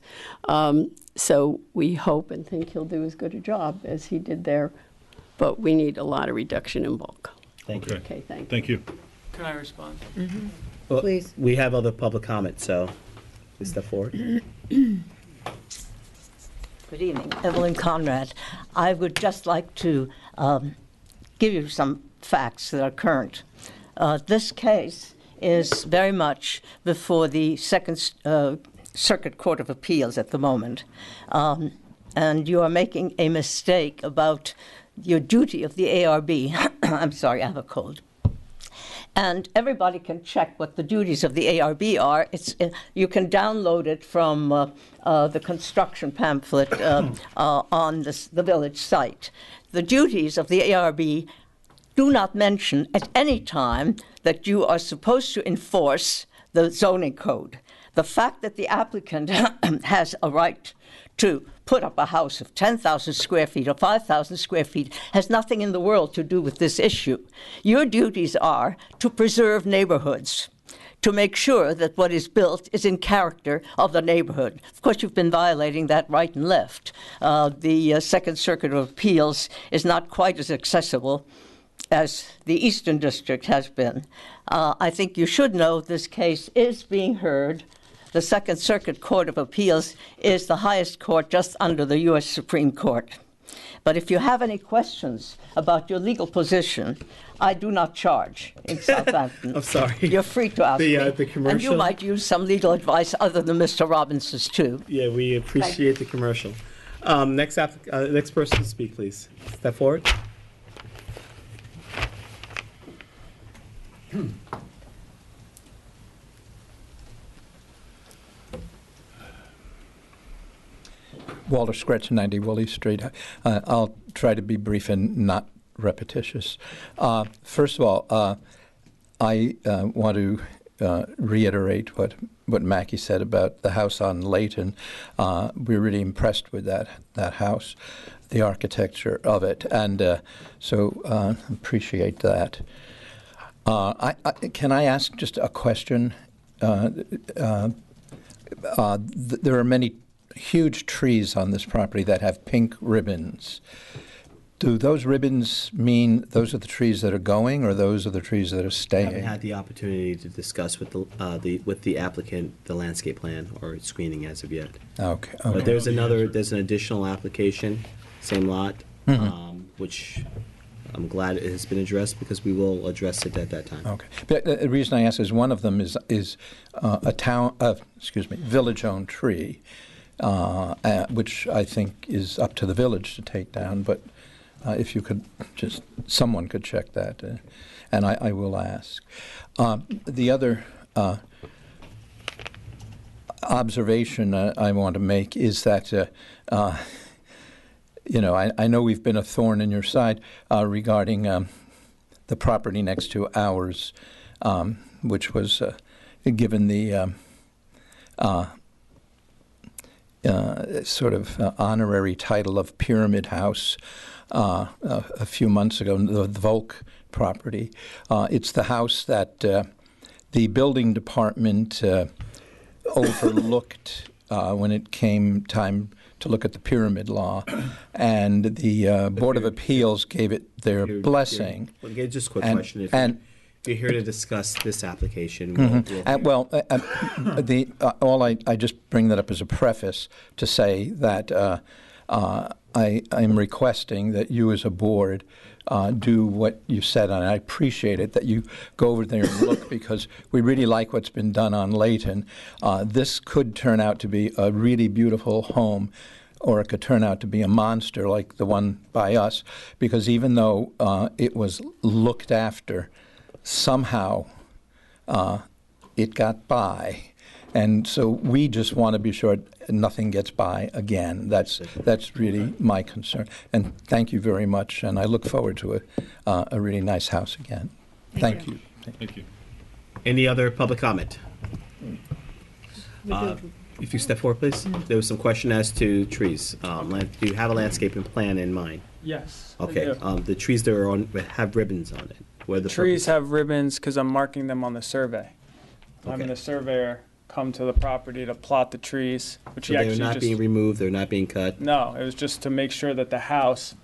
So we hope and think he'll do as good a job as he did there, but we need a lot of reduction in bulk. Thank you. Okay, thank you. Thank you. Can I respond? Well, Please. We have other public comment, so please step forward. Good evening, Evelyn Conrad. I would just like to give you some facts that are current. This case is very much before the Second Circuit Court of Appeals at the moment, and you are making a mistake about your duty of the ARB. I'm sorry, I have a cold. And everybody can check what the duties of the ARB are. You can download it from the construction pamphlet on the village site. The duties of the ARB do not mention at any time that you are supposed to enforce the zoning code. The fact that the applicant has a right to put up a house of 10,000 square feet or 5,000 square feet has nothing in the world to do with this issue. Your duties are to preserve neighborhoods, to make sure that what is built is in character of the neighborhood. Of course, you've been violating that right and left. The Second Circuit of Appeals is not quite as accessible as the Eastern District has been. I think you should know this case is being heard. The Second Circuit Court of Appeals is the highest court just under the U.S. Supreme Court. But if you have any questions about your legal position, I do not charge in Southampton. I'm sorry. You're free to ask me. The commercial. And you might use some legal advice other than Mr. Robinson's, too. Yeah, we appreciate the commercial. Next person to speak, please. Step forward. Walter Scretch, 90 Woolley Street. I'll try to be brief and not repetitious. First of all, I want to reiterate what Mackie said about the house on Layton. We're really impressed with that house, the architecture of it, and so appreciate that. Can I ask just a question? There are many huge trees on this property that have pink ribbons. Do those ribbons mean those are the trees that are going, or those are the trees that are I staying? haven't had the opportunity to discuss with the applicant the landscape plan or screening as of yet. Okay. But there's an additional application, same lot, which I'm glad it has been addressed because we will address it at that time. Okay. But the reason I ask is one of them is a village-owned tree, which I think is up to the village to take down. But if you could someone could check that, and I will ask. The other observation I want to make is that, I know we've been a thorn in your side regarding the property next to ours, which was given the sort of honorary title of Pyramid House a few months ago, the Volk property. It's the house that the building department overlooked when it came time to look at the pyramid law, and the Board of Appeals gave it their blessing. Just a quick question. If you're here to discuss this application, I just bring that up as a preface to say that I'm requesting that you as a board do what you said, and I appreciate it, that you go over there and look, because we really like what's been done on Layton. This could turn out to be a really beautiful home or it could turn out to be a monster like the one by us, because even though it was looked after, somehow it got by. And so we just want to be sure nothing gets by again. That's really my concern. And thank you very much, and I look forward to a really nice house again. Thank you. Thank you. Any other public comment? If you step forward, please. There was some question as to trees. Do you have a landscaping plan in mind? Yes. I Okay. do. The trees that are on have ribbons on it. What are the Trees have ribbons because I'm marking them on the survey. I'm Okay. having a surveyor come to the property to plot the trees, which So he they're actually not just. being removed. They're not being cut. No, it was just to make sure that the house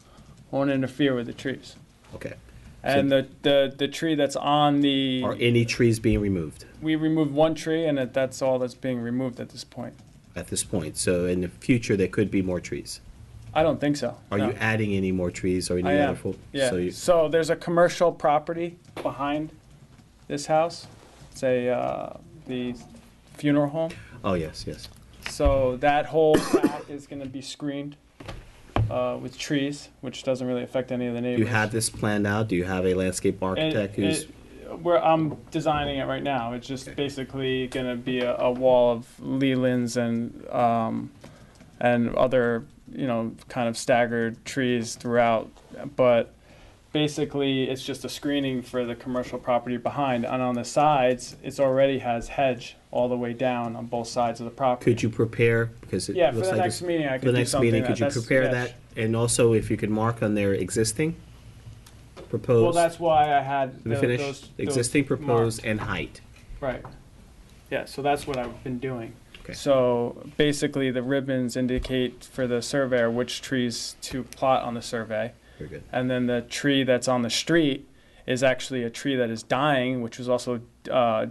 won't interfere with the trees. Okay. And the tree that's on the. Are any trees being removed We removed one tree, and that's all that's being removed at this point. at this point? So in the future, there could be more trees. I don't think so. Are no. you adding any more trees or any I other? am. Yeah. So there's a commercial property behind this house. It's the funeral home. Oh yes, yes. So that whole back is going to be screened with trees, which doesn't really affect any of the Do neighbors. you have this planned out? Do you have a landscape architect who's? I'm designing it right now. It's just basically going to be a wall of lealands and other, kind of staggered trees throughout. But basically, it's just a screening for the commercial property behind. And on the sides, it already has hedge all the way down on both sides of the property. Could you prepare, because it Yeah, for looks the like next it's- meeting, I for could the do next something meeting, that- could you that's- prepare yeah. that? And also, if you could mark on their existing, proposed. Well, that's why I had Let me finish. those Existing, proposed, marked. and height. Right. Yeah, so that's what I've been doing. Okay. So basically, the ribbons indicate for the surveyor which trees to plot on the survey. Very good. And then the tree that's on the street is actually a tree that is dying, which was also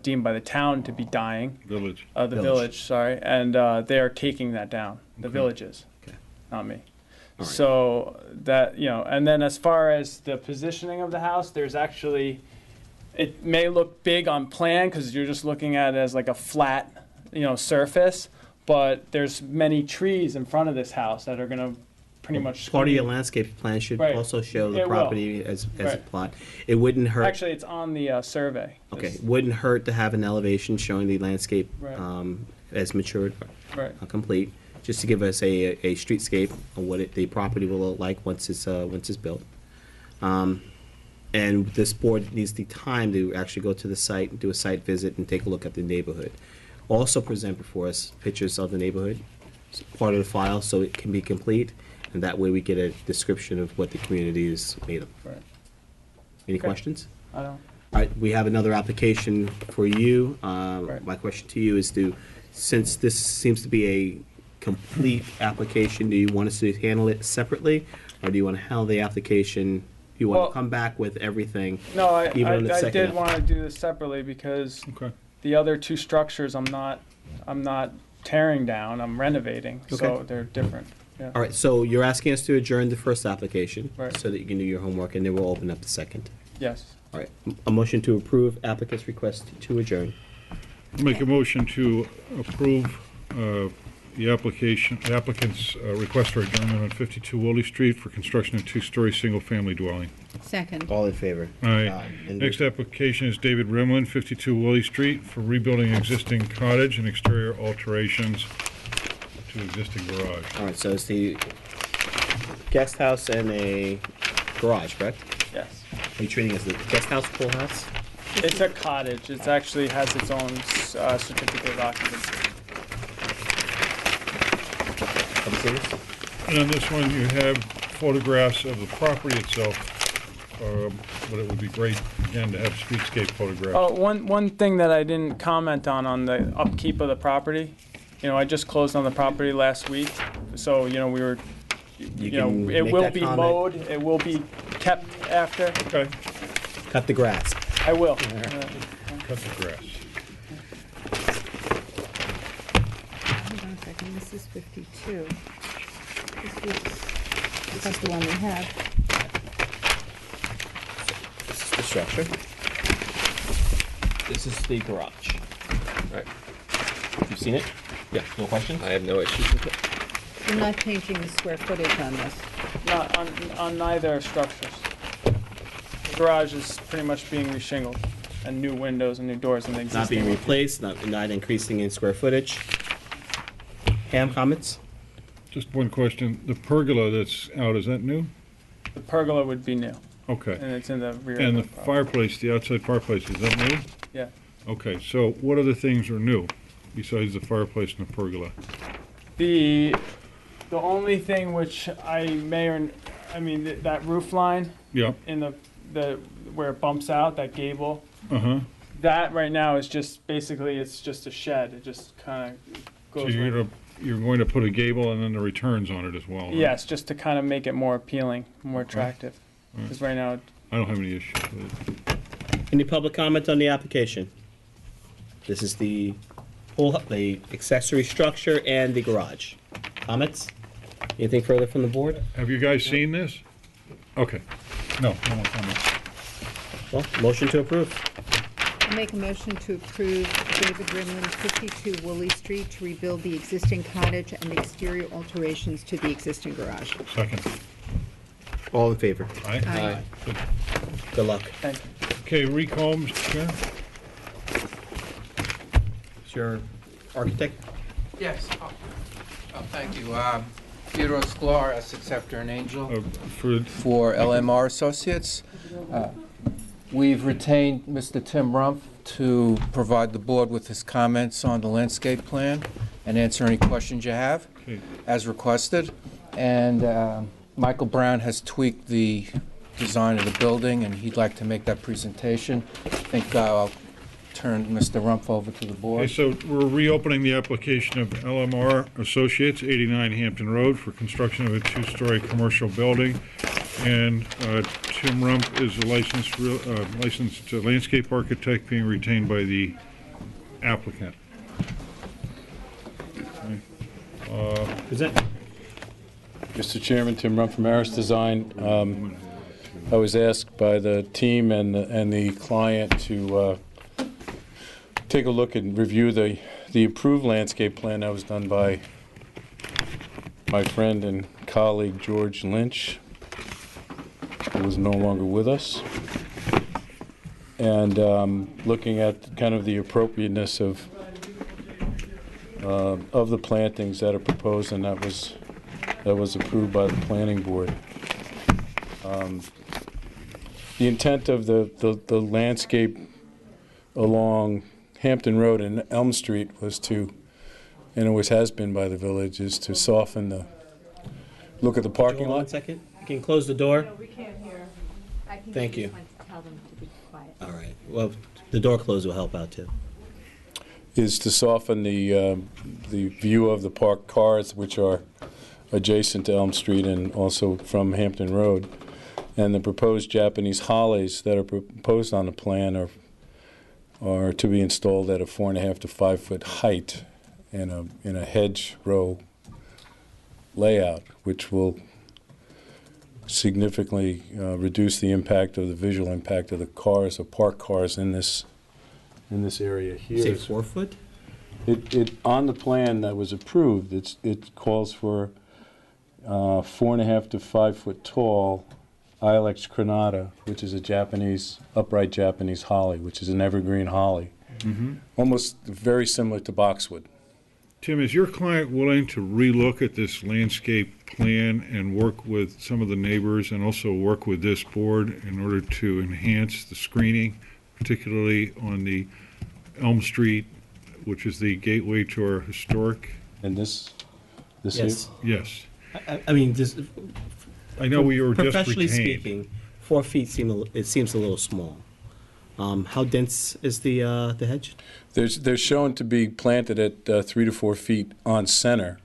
deemed by the town to be dying. Village. The Village. village, sorry. And they are taking that down, the villages, Okay. not me. All right. So that, and then as far as the positioning of the house, there's actually, it may look big on plan because you're just looking at it as like a flat, surface, but there's many trees in front of this house that are going to pretty much. Part of your screen- landscape plan should Right. also show the It will. property as a Right. plot. It wouldn't hurt. Actually, it's on the survey. Okay, wouldn't hurt to have an elevation showing the landscape Right. as matured, Right. complete, just to give us a streetscape of what the property will look like once it's built. And this board needs the time to actually go to the site and do a site visit and take a look at the neighborhood. Also present before us pictures of the neighborhood, as part of the file, so it can be complete, and that way we get a description of what the community is made of. Right. Any Okay. questions? I don't. All right, we have another application for you. My question to you is since this seems to be a complete application, do you want us to handle it separately? Or do you want to handle the application, do you want Well- to come back with everything? No, I even on the second did app- want to do this separately because the other two structures I'm not tearing down, I'm renovating, so Okay. they're different. Yeah. All right, so you're asking us to adjourn the first application Right. so that you can do your homework, and then we'll open up the second. Yes. All right, a motion to approve applicant's request to adjourn. Make a motion to approve the applicant's request for adjournment on 52 Woolley Street for construction of two-story single-family dwelling. Second. All in favor? Aye. And Next application is David Rimlin, 52 Woolley Street, for rebuilding existing cottage and exterior alterations to existing garage. All right, so it's the guest house and a garage, correct? Yes. Are you treating it as a guest house, pool house? It's a cottage. It actually has its own certificate of occupancy. Have you seen this? And on this one, you have photographs of the property itself, but it would be great, again, to have streetscape photographs. Oh, one thing that I didn't comment on the upkeep of the property. I just closed on the property last week, so we were. can It make will that be comment. mowed. It will be kept after. Okay. Cut the grass. I will. Cut the grass. Hold on a second, this is 52. That's the one we have. This is the structure. This is the garage. Right. You've seen it? Yeah. No questions? I have no issues with it. You're not changing the square footage on this. Not on neither structures. The garage is pretty much being reshingled, and new windows and new doors in the existing. Not being replaced, not increasing in square footage. Ham, comments? Just one question. The pergola that's out, is that new? The pergola would be new, Okay. and it's in the rear. And the of property. fireplace, the outside fireplace, is that new? Yeah. Okay, so what other things are new besides the fireplace and the pergola? The only thing which I may or that roof line. Yeah. In the where it bumps out, that gable. Uh-huh. That right now is just basically it's just a shed. It just kind of So goes. you're going to put a gable and then the returns on it as well, right? Yes, just to kind of make it more appealing, more attractive. Right. Because right now. I don't have any issues with it. Any public comment on the application? This is the accessory structure and the garage. Comments? Anything further from the board? Have you guys seen this? Okay. No more comments. Well, motion to approve. I make a motion to approve David Rimland, 52 Woolley Street, to rebuild the existing cottage and the exterior alterations to the existing garage. Second. All in favor? Aye. Aye. Good luck. Thank you. Okay, recall, Mr. Chair. Is your architect? Yes. Thank you. Theodore Sklar, Essex Scepter and Angel, for LMR Associates. We've retained Mr. Tim Rumpf to provide the board with his comments on the landscape plan and answer any questions you have, as requested. And Michael Brown has tweaked the design of the building, and he'd like to make that presentation. I think I'll turn Mr. Rumpf over to the board. Okay, so we're reopening the application of LMR Associates, 89 Hampton Road, for construction of a two-story commercial building. And Tim Rumpf is a licensed landscape architect being retained by the applicant. Present. Mr. Chairman, Tim Rumpf from Aris Design. I was asked by the team and the client to take a look and review the approved landscape plan that was done by my friend and colleague George Lynch, who is no longer with us, and looking at kind of the appropriateness of the plantings that are proposed, and that was approved by the planning board. The intent of the landscape along Hampton Road and Elm Street was to, and always has been by the village, is to soften the look at the parking Hold on lot. 1 second. Can you close the door? No, we can't hear. Thank you. Tell them to be quiet. All right. Well, the door closed will help out too. Is to soften the view of the parked cars, which are adjacent to Elm Street and also from Hampton Road. And the proposed Japanese hollies that are proposed on the plan are to be installed at a 4.5 to 5 foot height in a hedge row layout, which will significantly reduce the impact of the visual impact of the cars or parked cars in this area here. Say 4 foot? It on the plan that was approved, it calls for 4.5 to 5 foot tall Ilex crenata, which is a upright Japanese holly, which is an evergreen holly, almost very similar to boxwood. Tim, is your client willing to relook at this landscape plan and work with some of the neighbors and also work with this board in order to enhance the screening, particularly on the Elm Street, which is the gateway to our historic? And this Yes. Yes. I mean, just I know we were just professionally retained. speaking, 4 feet seems a little small. How dense is the hedge? They're shown to be planted at 3 to 4 feet on center,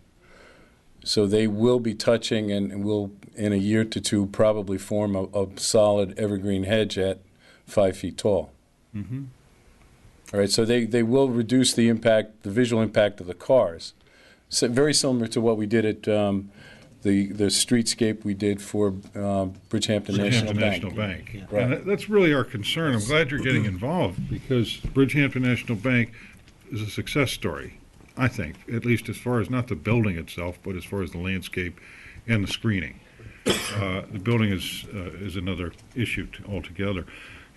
so they will be touching and will, in a year to two, probably form a solid evergreen hedge at 5 feet tall. Mm-hmm. All right, so they will reduce the visual impact of the cars. So very similar to what we did at the streetscape we did for Bridgehampton National Bank. Yeah. Right. And that's really our concern. I'm glad you're getting involved because Bridgehampton National Bank is a success story. I think, at least as far as not the building itself, but as far as the landscape and the screening. The building is another issue altogether.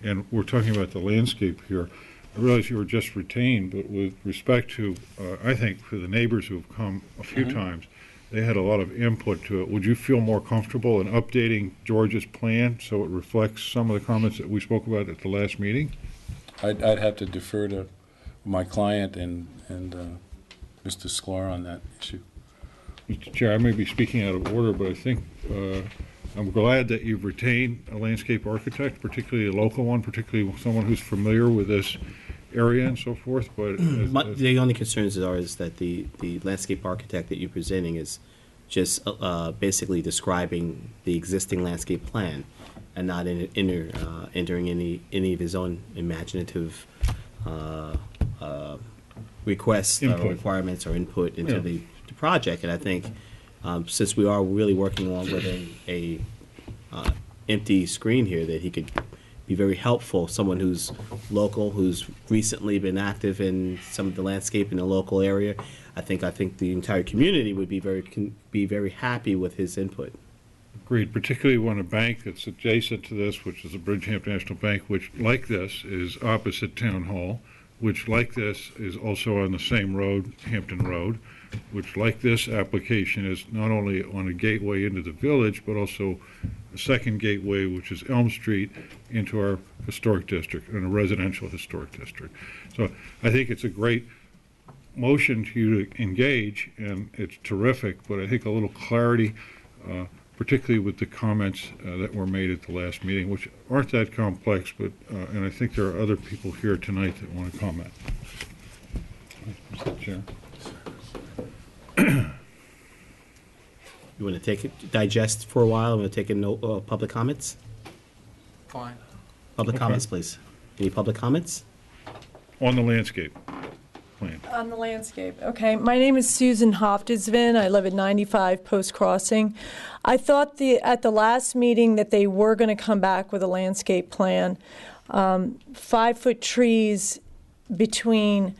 And we're talking about the landscape here. I realize you were just retained, but with respect to, I think, for the neighbors who have come a few times, they had a lot of input to it. Would you feel more comfortable in updating George's plan so it reflects some of the comments that we spoke about at the last meeting? I'd have to defer to my client and Mr. Sklar on that issue. Mr. Chair, I may be speaking out of order, but I think I'm glad that you've retained a landscape architect, particularly a local one, particularly someone who's familiar with this area and so forth. But the only concerns is that the landscape architect that you're presenting is just basically describing the existing landscape plan and not entering any of his own imaginative requests or requirements or input into the project. And I think since we are really working on with a empty screen here, that he could be very helpful, someone who's local, who's recently been active in some of the landscape in the local area. I think the entire community would be very happy with his input. Agreed, particularly when a bank that's adjacent to this, which is the Bridgehampton National Bank, which like this is opposite Town Hall, which like this is also on the same road, Hampton Road, which like this application is not only on a gateway into the village, but also a second gateway, which is Elm Street, into our historic district, and a residential historic district. So I think it's a great motion to you to engage, and it's terrific, but I think a little clarity, particularly with the comments that were made at the last meeting, which aren't that complex, but and I think there are other people here tonight that want to comment. Mr. Chair. You want to take it, digest for a while? Want to take in public comments? Fine. Public comments, please. Any public comments? On the landscape plan. On the landscape, okay. My name is Susan Hoftisvin. I live at 95 Post Crossing. I thought at the last meeting that they were going to come back with a landscape plan. 5-foot trees between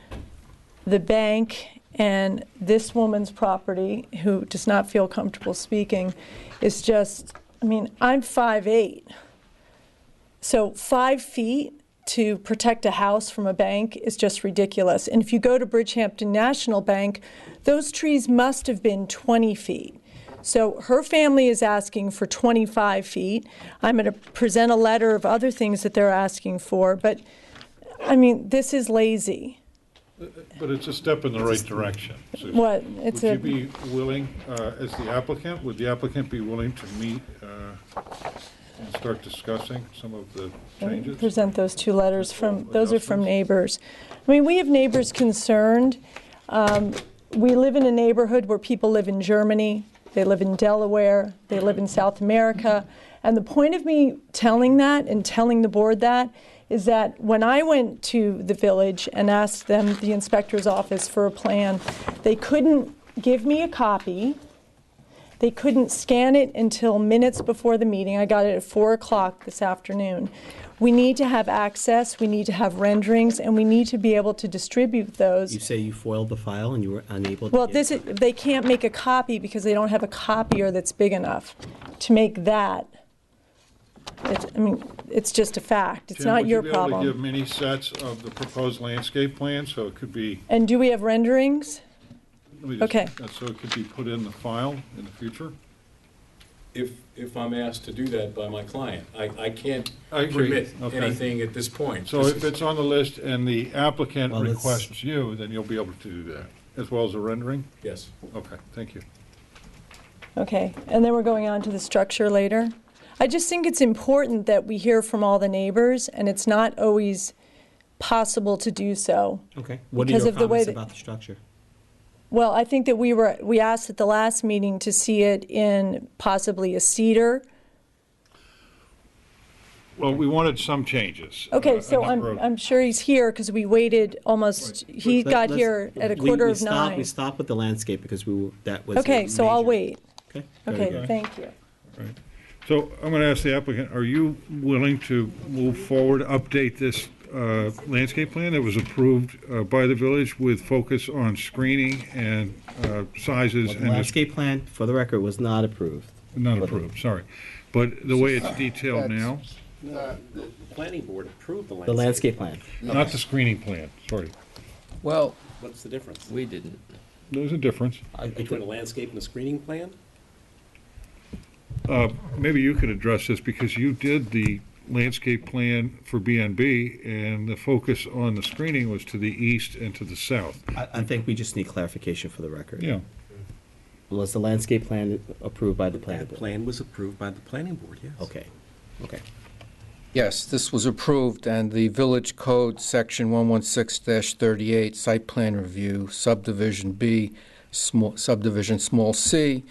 the bank and this woman's property, who does not feel comfortable speaking, is just, I mean, I'm 5'8". So 5 feet to protect a house from a bank is just ridiculous. And if you go to Bridgehampton National Bank, those trees must have been 20 feet. So her family is asking for 25 feet. I'm going to present a letter of other things that they're asking for. But, I mean, this is lazy. But it's a step in the right direction. Susan. What? Would you be willing, as the applicant, would the applicant be willing to meet and start discussing some of the changes? Present those two letters from, those are from neighbors. I mean, we have neighbors concerned. We live in a neighborhood where people live in Germany, they live in Delaware, they live in South America. And the point of me telling that and telling the board that is that when I went to the village and asked them, the inspector's office, for a plan, they couldn't give me a copy. They couldn't scan it until minutes before the meeting. I got it at 4 o'clock this afternoon. We need to have access, we need to have renderings, and we need to be able to distribute those. You say you foiled the file and you were unable to... Well, they can't make a copy because they don't have a copier that's big enough to make that. I mean, it's just a fact. It's not your problem. Would you be able to give many sets of the proposed landscape plan so it could be... And do we have renderings? Okay. So it could be put in the file in the future? If I'm asked to do that by my client, I can't agree. commit Okay. anything at this point. So if it's on the list and the applicant requests you, then you'll be able to do that, as well as a rendering? Yes. Okay, thank you. Okay, and then we're going on to the structure later. I just think it's important that we hear from all the neighbors, and it's not always possible to do so. Okay. What are your comments about the structure? Well, I think that we asked at the last meeting to see it in possibly a cedar. Well, we wanted some changes. Okay, so I'm sure he's here because we waited almost. Right. He got here at 8:45. We stopped with the landscape because that was okay. So I'll wait. Okay. Okay. Thank you. Right. So I'm going to ask the applicant: are you willing to move forward, update this landscape plan that was approved by the village with focus on screening and sizes. The landscape plan, for the record, was not approved. Not approved, sorry. But the way it's detailed now, The planning board approved the The landscape. landscape plan. not the screening plan, sorry. Well, What's the difference? We didn't. There's a difference. Between the landscape and the screening plan? Maybe you could address this because you did the landscape plan for BNB and the focus on the screening was to the east and to the south. I think we just need clarification for the record. Yeah. Was the landscape plan approved by the planning That board? plan was approved by the planning board, yes. Okay, okay. yes, this was approved, and the Village Code, Section 116-38, Site Plan Review, Subdivision B, Subdivision Small c,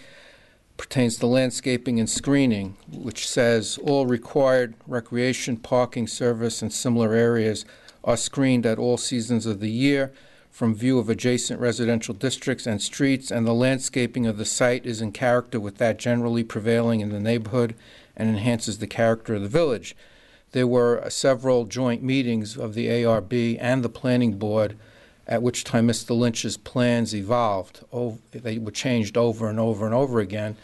pertains to landscaping and screening, which says all required recreation, parking, service, and similar areas are screened at all seasons of the year from view of adjacent residential districts and streets, and the landscaping of the site is in character with that generally prevailing in the neighborhood and enhances the character of the village. There were several joint meetings of the ARB and the planning board, at which time Mr. Lynch's plans evolved. They were changed over and over and over again,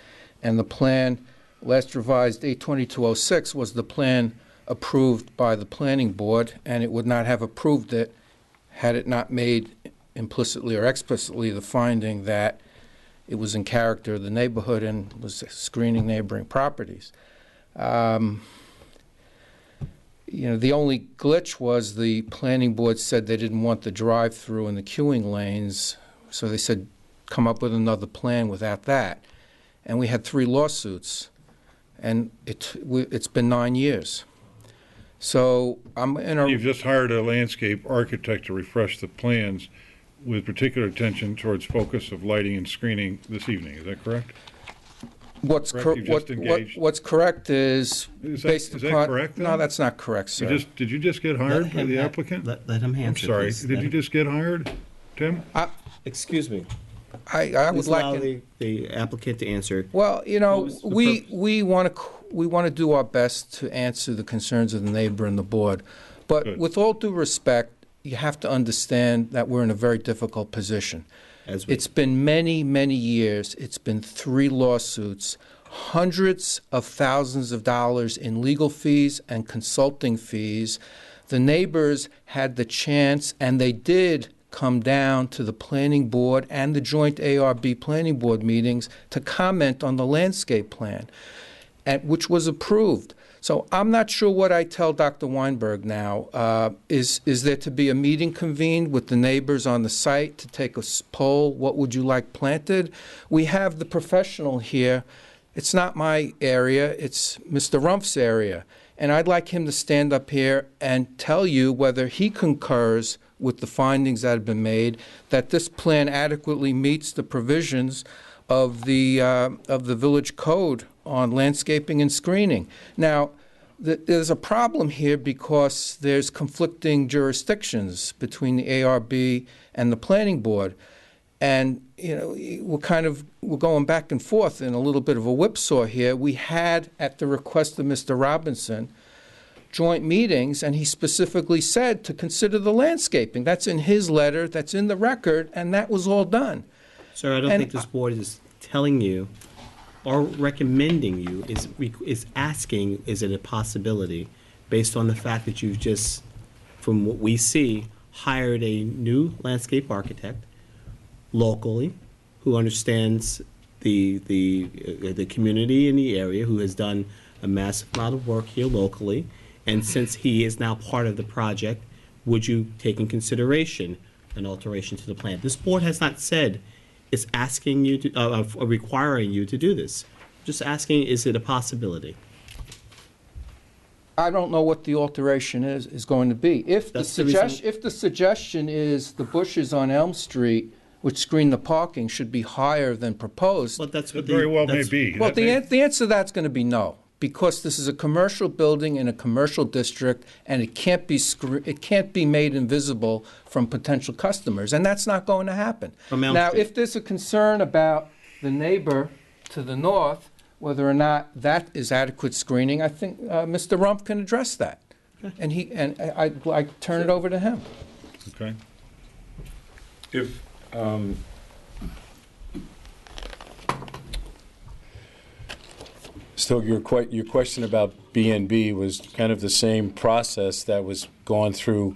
and the plan, last revised 8/2206, was the plan approved by the planning board, and it would not have approved it had it not made implicitly or explicitly the finding that it was in character of the neighborhood and was screening neighboring properties. The only glitch was the planning board said they didn't want the drive-through and the queuing lanes, so they said come up with another plan without that. And we had 3 lawsuits, and it's been 9 years. So I'm in a... You've just hired a landscape architect to refresh the plans with particular attention towards focus of lighting and screening this evening, is that correct? What's Correct? You just engaged- what's correct is based is that upon... correct, No, then? that's not correct, sir. Did you just get hired by the applicant? Let him I'm answer, sorry, please. did you just get hired, Tim? Excuse me. I would Please like... allow the applicant to answer. Well, What was the purpose? we want to do our best to answer the concerns of the neighbor and the board. But Good. with all due respect, you have to understand that we're in a very difficult position. It's been many, many years. It's been 3 lawsuits, hundreds of thousands of dollars in legal fees and consulting fees. The neighbors had the chance, and they did come down to the planning board and the joint ARB planning board meetings to comment on the landscape plan, which was approved. So I'm not sure what I tell Dr. Weinberg now. Is there to be a meeting convened with the neighbors on the site to take a poll? What would you like planted? We have the professional here. It's not my area. It's Mr. Rumpf's area. And I'd like him to stand up here and tell you whether he concurs with the findings that have been made, that this plan adequately meets the provisions of the village code on landscaping and screening. Now, there's a problem here because there's conflicting jurisdictions between the ARB and the planning board. And, we're going back and forth in a little bit of a whipsaw here. We had, at the request of Mr. Robinson, joint meetings, and he specifically said to consider the landscaping. That's in his letter, that's in the record, and that was all done. Sir, I don't think this board is telling you or recommending you, is asking, is it a possibility, based on the fact that you've just, from what we see, hired a new landscape architect locally who understands the community in the area, who has done a massive amount of work here locally, and since he is now part of the project, would you take in consideration an alteration to the plan? This board has not said it's asking you to, requiring you to do this. Just asking, is it a possibility? I don't know what the alteration is going to be. If the suggestion is the bushes on Elm Street, which screen the parking, should be higher than proposed. Well, that's what very well may be. Well, the answer to that's going to be no, because this is a commercial building in a commercial district, and it can't be made invisible from potential customers, and that's not going to happen. Now, if there's a concern about the neighbor to the north, whether or not that is adequate screening, I think Mr. Rumpf can address that. and I turn it over to him. Okay. If, so your question about B&B was kind of the same process that was gone through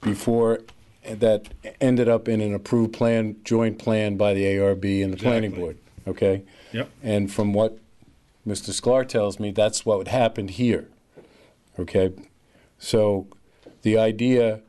before, that ended up in an approved plan, joint plan by the ARB and the planning board, okay? Yep. And from what Mr. Sklar tells me, that's what happened here, okay? So the idea,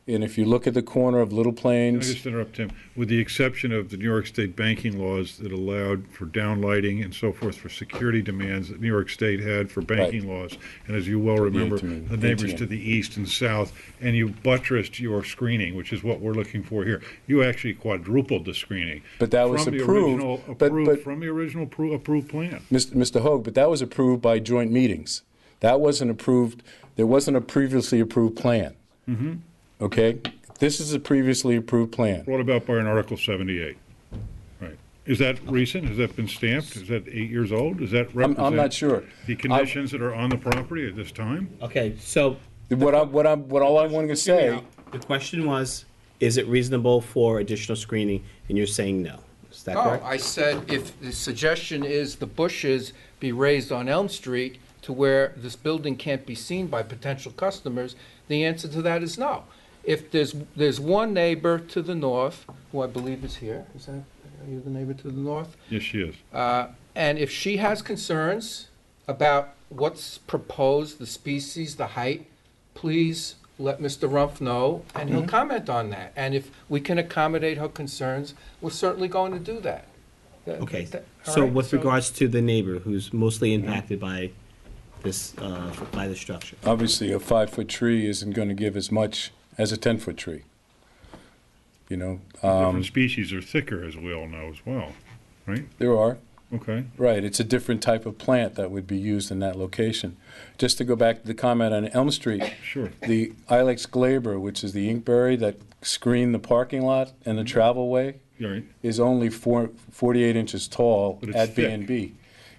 and if you look at the corner of Little Can I Plains, just interrupt, Tim? With the exception of the New York State banking laws that allowed for downlighting and so forth for security demands that New York State had for banking laws, and as you well remember, the neighbors to the east and south, and you buttressed your screening, which is what we're looking for here. You actually quadrupled the screening. But that was from the approved, original, from the original approved plan. Mr. Hoag, but that was approved by joint meetings. That wasn't approved, there wasn't a previously approved plan. Mm-hmm. Okay? This is a previously approved plan. Brought about by an Article 78. Right. Is that recent? Has that been stamped? Is that 8 years old? Does that represent I'm not sure. the conditions that are on the property at this time? Okay, so all I wanted to say, the question was, is it reasonable for additional screening? And you're saying no. Is that Oh, correct? I said if the suggestion is the bushes be raised on Elm Street to where this building can't be seen by potential customers, the answer to that is no. If there's one neighbor to the north, who I believe is here, are you the neighbor to the north? Yes, she is. And if she has concerns about what's proposed, the species, the height, please let Mr. Rumpf know, and he'll comment on that. And if we can accommodate her concerns, we're certainly going to do that. Okay, All so right, with regards to the neighbor who's mostly impacted by this, by the structure. obviously, a 5-foot tree isn't going to give as much as a 10-foot tree. You know? Different species are thicker, as we all know as well, right? There are. Okay. Right, it's a different type of plant that would be used in that location. Just to go back to the comment on Elm Street. Sure. The Ilex glaber, which is the inkberry that screened the parking lot and the travel way, Right. is only 48 inches tall But it's at thick. B&B.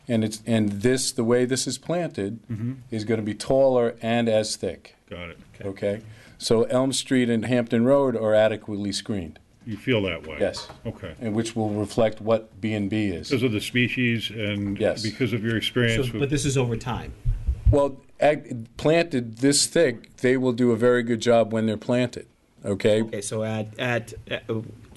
And this, the way this is planted, Mhm. is going to be taller and as thick. Got it. Okay? So Elm Street and Hampton Road are adequately screened. You feel that way? Yes. Okay. And which will reflect what B&B is. Because of the species and Yes. because of your experience So, with... but this is over time. Well, planted this thick, they will do a very good job when they're planted, okay? Okay, so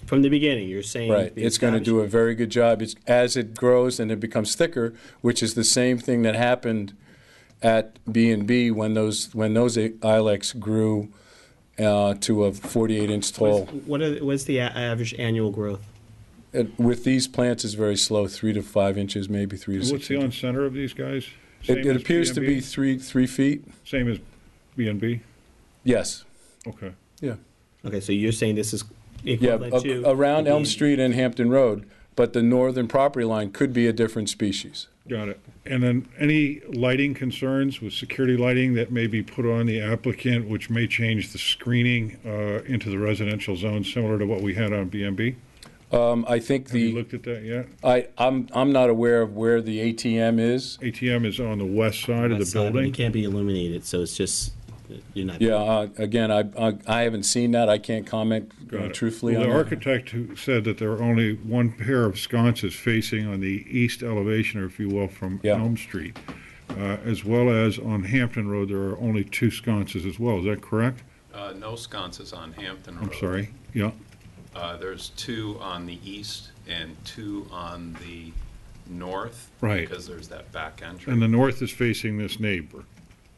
from the beginning, you're saying. Right, the it's going to do a very good job. It's, as it grows and it becomes thicker, which is the same thing that happened at B&B when those ilex grew to a 48-inch tall. What's the average annual growth? With these plants, it's very slow, 3 to 5 inches, maybe 3 to 6 What's the inches. on center of these guys? It Same as appears to B&B? be 3 feet. Same as B&B? Yes. Okay. Yeah. Okay, so you're saying this is Yeah, equivalent to. around the Elm B&B. Street and Hampton Road, but the northern property line could be a different species. Got it. And then any lighting concerns with security lighting that may be put on the applicant, which may change the screening into the residential zone, similar to what we had on B&B? I think Have you looked at that yet? I'm not aware of where the ATM is. ATM is on the west side of the West side, but building. It can't be illuminated, so it's just, you're not. Yeah, again, I haven't seen that. I can't comment Got it. truthfully Well, on the that. architect who said that there are only one pair of sconces facing on the east elevation, or if you will, from Elm Street, as well as on Hampton Road, there are only 2 sconces as well. Is that correct? No sconces on Hampton Road. I'm sorry. Yeah. There's 2 on the east and 2 on the north. Right. Because there's that back entry. And the north is facing this neighbor.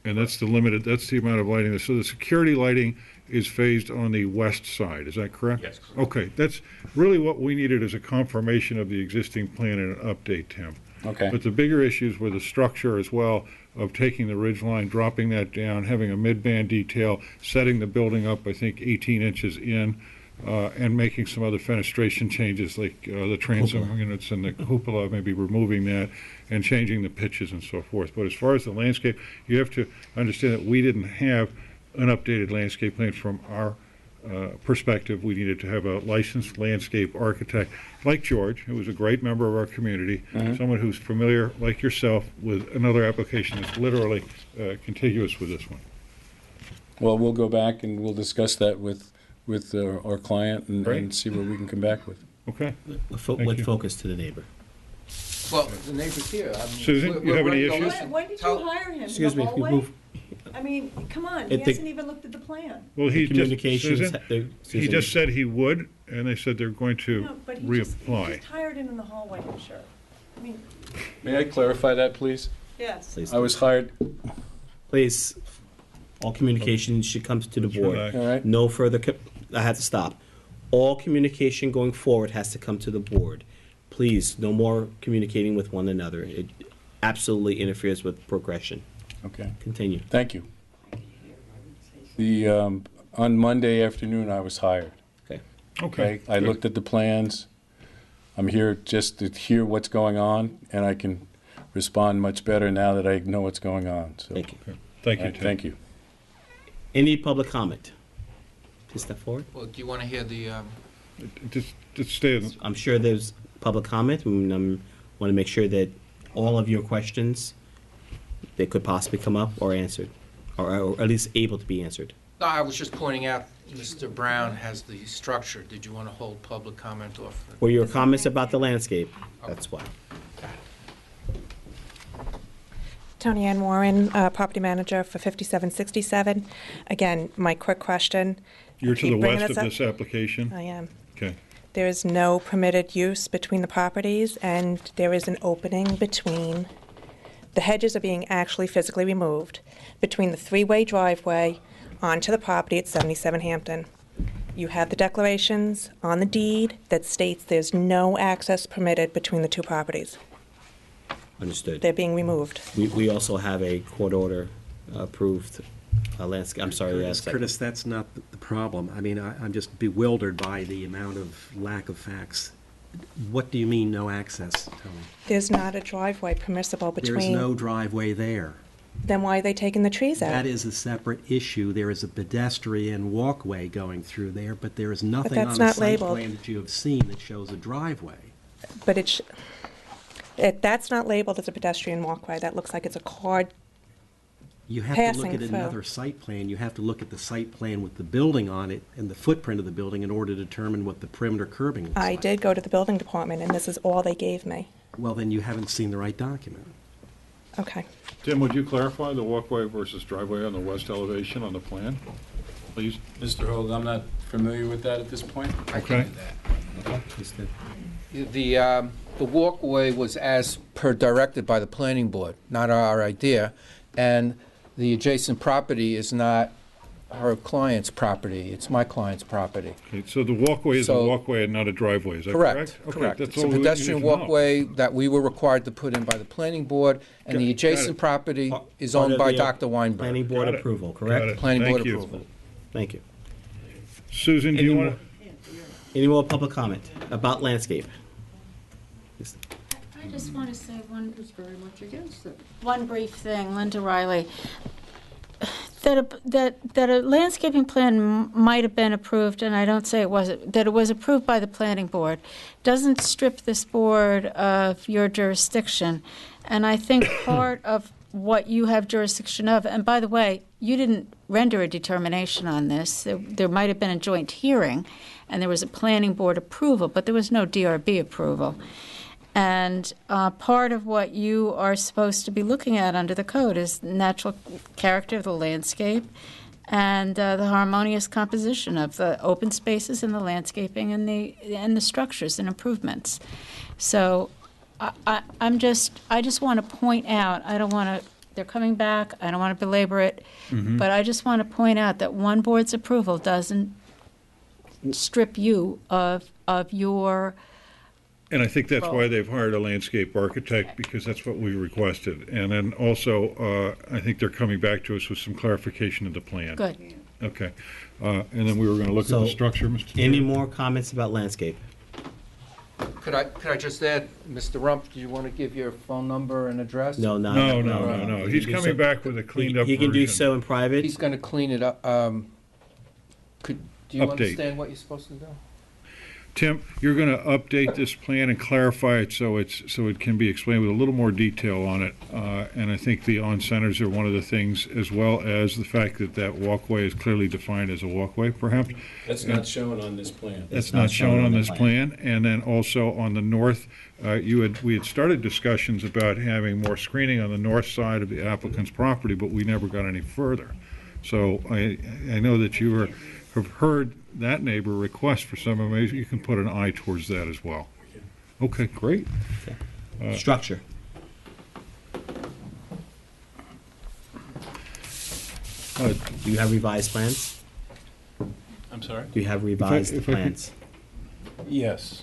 And that's the amount of lighting. So the security lighting is phased on the west side, is that correct? Yes. Okay, that's really what we needed, is a confirmation of the existing plan and an update, Tim. Okay. But the bigger issues were the structure as well, of taking the ridge line, dropping that down, having a mid-band detail, setting the building up, I think, 18 inches in, and making some other fenestration changes, like the transom units and the cupola, maybe removing that, and changing the pitches and so forth. But as far as the landscape, you have to understand that we didn't have an updated landscape plan from our perspective. We needed to have a licensed landscape architect like George, who was a great member of our community, someone who's familiar, like yourself, with another application that's literally contiguous with this one. Well, we'll go back and we'll discuss that with our client and Great. see what we can come back with. Okay. With focus to the neighbor. Well, the neighbor's here. I mean, Susan, we're- you have we're any ready to issues? listen. When did you hire him? Excuse in the me, if you hallway? move- I mean, come on, he If the- hasn't even looked at the plan. Well, he just, Communications, Susan, he Susan. just said he would, and they said they're going to No, but he reapply. just hired him in the hallway, I'm sure. I mean, May I clarify that, please? yes. I was hired. Please, all communication should come to the board. Should I? All right. No further, I had to stop. All communication going forward has to come to the board. Please, no more communicating with one another. It absolutely interferes with progression. Okay. Continue. Thank you. On Monday afternoon, I was hired. Okay. Okay. I looked at the plans. I'm here just to hear what's going on, and I can respond much better now that I know what's going on. So, Thank you. Thank you, Tim. Thank you. Any public comment? Please step forward. Well, do you want to hear the, Just stay in. I'm sure there's public comment, and I want to make sure that all of your questions that could possibly come up are answered, or at least able to be answered. no, I was just pointing out, Mr. Brown has the structure. Did you want to hold public comment off? Or your comments about the landscape, that's why. Tony Ann Warren, property manager for 5767. Again, my quick question. You're I to keep the bringing west of up. this application? I am. Okay. There is no permitted use between the properties, and there is an opening between, the hedges are being actually physically removed, between the three-way driveway onto the property at 77 Hampton. You have the declarations on the deed that states there's no access permitted between the two properties. Understood. They're being removed. We also have a court order approved landscape, I'm sorry, yes. Curtis, that's not the problem. I mean, I'm just bewildered by the amount of lack of facts. What do you mean, no access, Tony? There's not a driveway permissible There's between. no driveway there. Then why are they taking the trees out? That is a separate issue. There is a pedestrian walkway going through there, but there is nothing that's on the not site labeled. plan that you have seen that shows a driveway. But that's not labeled as a pedestrian walkway. That looks like it's a car. You have to look Passing at through. another site plan. You have to look at the site plan with the building on it and the footprint of the building in order to determine what the perimeter curbing looks I like. did go to the building department, and this is all they gave me. Well, then you haven't seen the right document. Okay. Tim, would you clarify the walkway versus driveway on the west elevation on the plan, please? Mr. Hoag, I'm not familiar with that at this point. Okay. The walkway was as per directed by the planning board, not our idea, and the adjacent property is not her client's property, it's my client's property. Okay, so the walkway is a So- walkway and not a driveway, is that correct? Okay, Correct. that's It's a all we pedestrian need to know. walkway that we were required to put in by the planning board, and the Got it. adjacent property is Part owned of by the, Dr. Weinberg. Planning board Got it. approval, Got correct? it. Planning board Thank you. approval. Thank you. Susan, do you want to? Any more public comment about landscape? I just want to say one brief thing, Linda Riley. That a landscaping plan might have been approved, and I don't say it wasn't, that it was approved by the planning board, doesn't strip this board of your jurisdiction. And I think part of what you have jurisdiction of, and by the way, you didn't render a determination on this. There might have been a joint hearing, and there was a planning board approval, but there was no DRB approval. And part of what you are supposed to be looking at under the code is natural character of the landscape and the harmonious composition of the open spaces and the landscaping and the structures and improvements. So I just want to point out, I don't want to, they're coming back, I don't want to belabor it, but I just want to point out that one board's approval doesn't strip you of your. And I think that's why they've hired a landscape architect, because that's what we requested. And then also, I think they're coming back to us with some clarification of the plan. Good. Okay. And then we were going to look at the So, structure, Mr. Any Chair. more comments about landscape? Could I just add, Mr. Rump, do you want to give your phone number and address? No. No. He's coming back with a cleaned up He can do version. so in private. He's going to clean it up. Do you Update. understand what you're supposed to do? Tim, you're going to update this plan and clarify it so it can be explained with a little more detail on it. And I think the on-centers are one of the things, as well as the fact that that walkway is clearly defined as a walkway, perhaps. That's not shown on this plan. That's not shown on this plan. And then also on the north, we had started discussions about having more screening on the north side of the applicant's property, but we never got any further. So I know that you have heard that neighbor request for some of it. You can put an eye towards that as well. Okay, great. Structure. Do you have revised plans? I'm sorry? Do you have revised if I could- plans? Yes.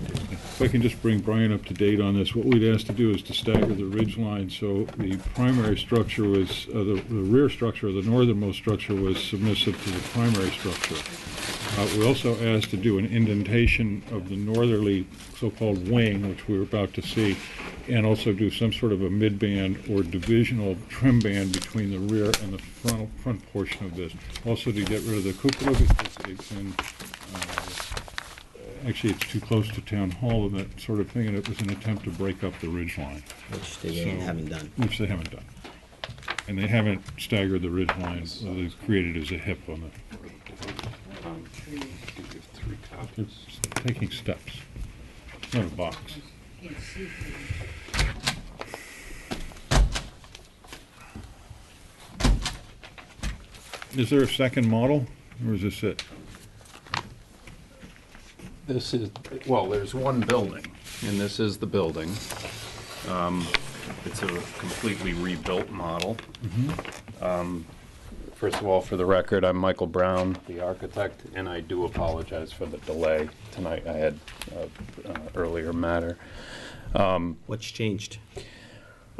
If I can just bring Brian up to date on this, what we'd asked to do is to stagger the ridge line, so the primary structure was, the rear structure, the northernmost structure was submissive to the primary structure. We also asked to do an indentation of the northerly so-called wing, which we're about to see, and also do some sort of a mid-band or divisional trim band between the rear and the front portion of this. Also to get rid of the cupola because it's in, actually it's too close to town hall and that sort of thing, and it was an attempt to break up the ridge line. Which they haven't done. Which they haven't done. And they haven't staggered the ridge line, they've created as a hip on the. It's taking steps, it's not a box. Is there a second model, or is this it? This is, well, there's one building, and this is the building. It's a completely rebuilt model. First of all, for the record, I'm Michael Brown, the architect, and I do apologize for the delay tonight. I had earlier matter. What's changed?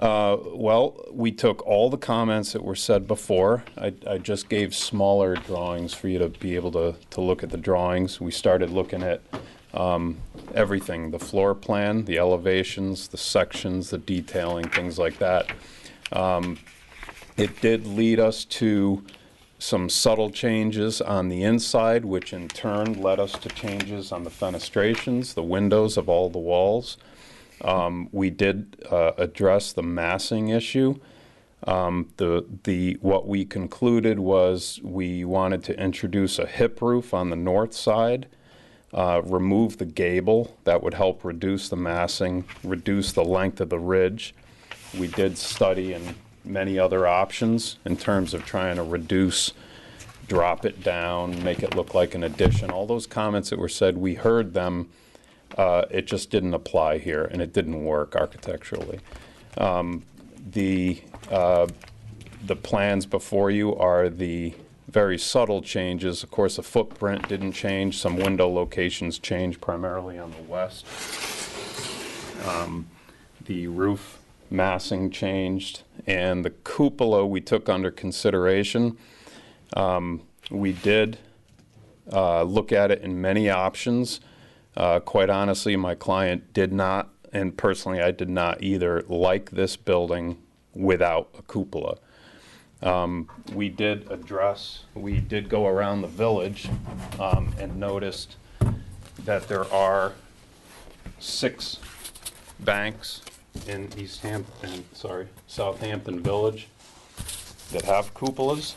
Well, we took all the comments that were said before. I just gave smaller drawings for you to be able to look at the drawings. We started looking at everything, the floor plan, the elevations, the sections, the detailing, things like that. It did lead us to some subtle changes on the inside, which in turn led us to changes on the fenestrations, the windows of all the walls. We did address the massing issue. What we concluded was we wanted to introduce a hip roof on the north side, remove the gable. That would help reduce the massing, reduce the length of the ridge. We did study in many other options in terms of trying to reduce, drop it down, make it look like an addition. All those comments that were said, we heard them. It just didn't apply here, and it didn't work architecturally. The plans before you are the very subtle changes. Of course, the footprint didn't change. Some window locations changed, primarily on the west. The roof massing changed, and the cupola we took under consideration. We did look at it in many options. Quite honestly, my client did not, and personally I did not either, like this building without a cupola. We did go around the village and noticed that there are 6 banks in Southampton Village that have cupolas,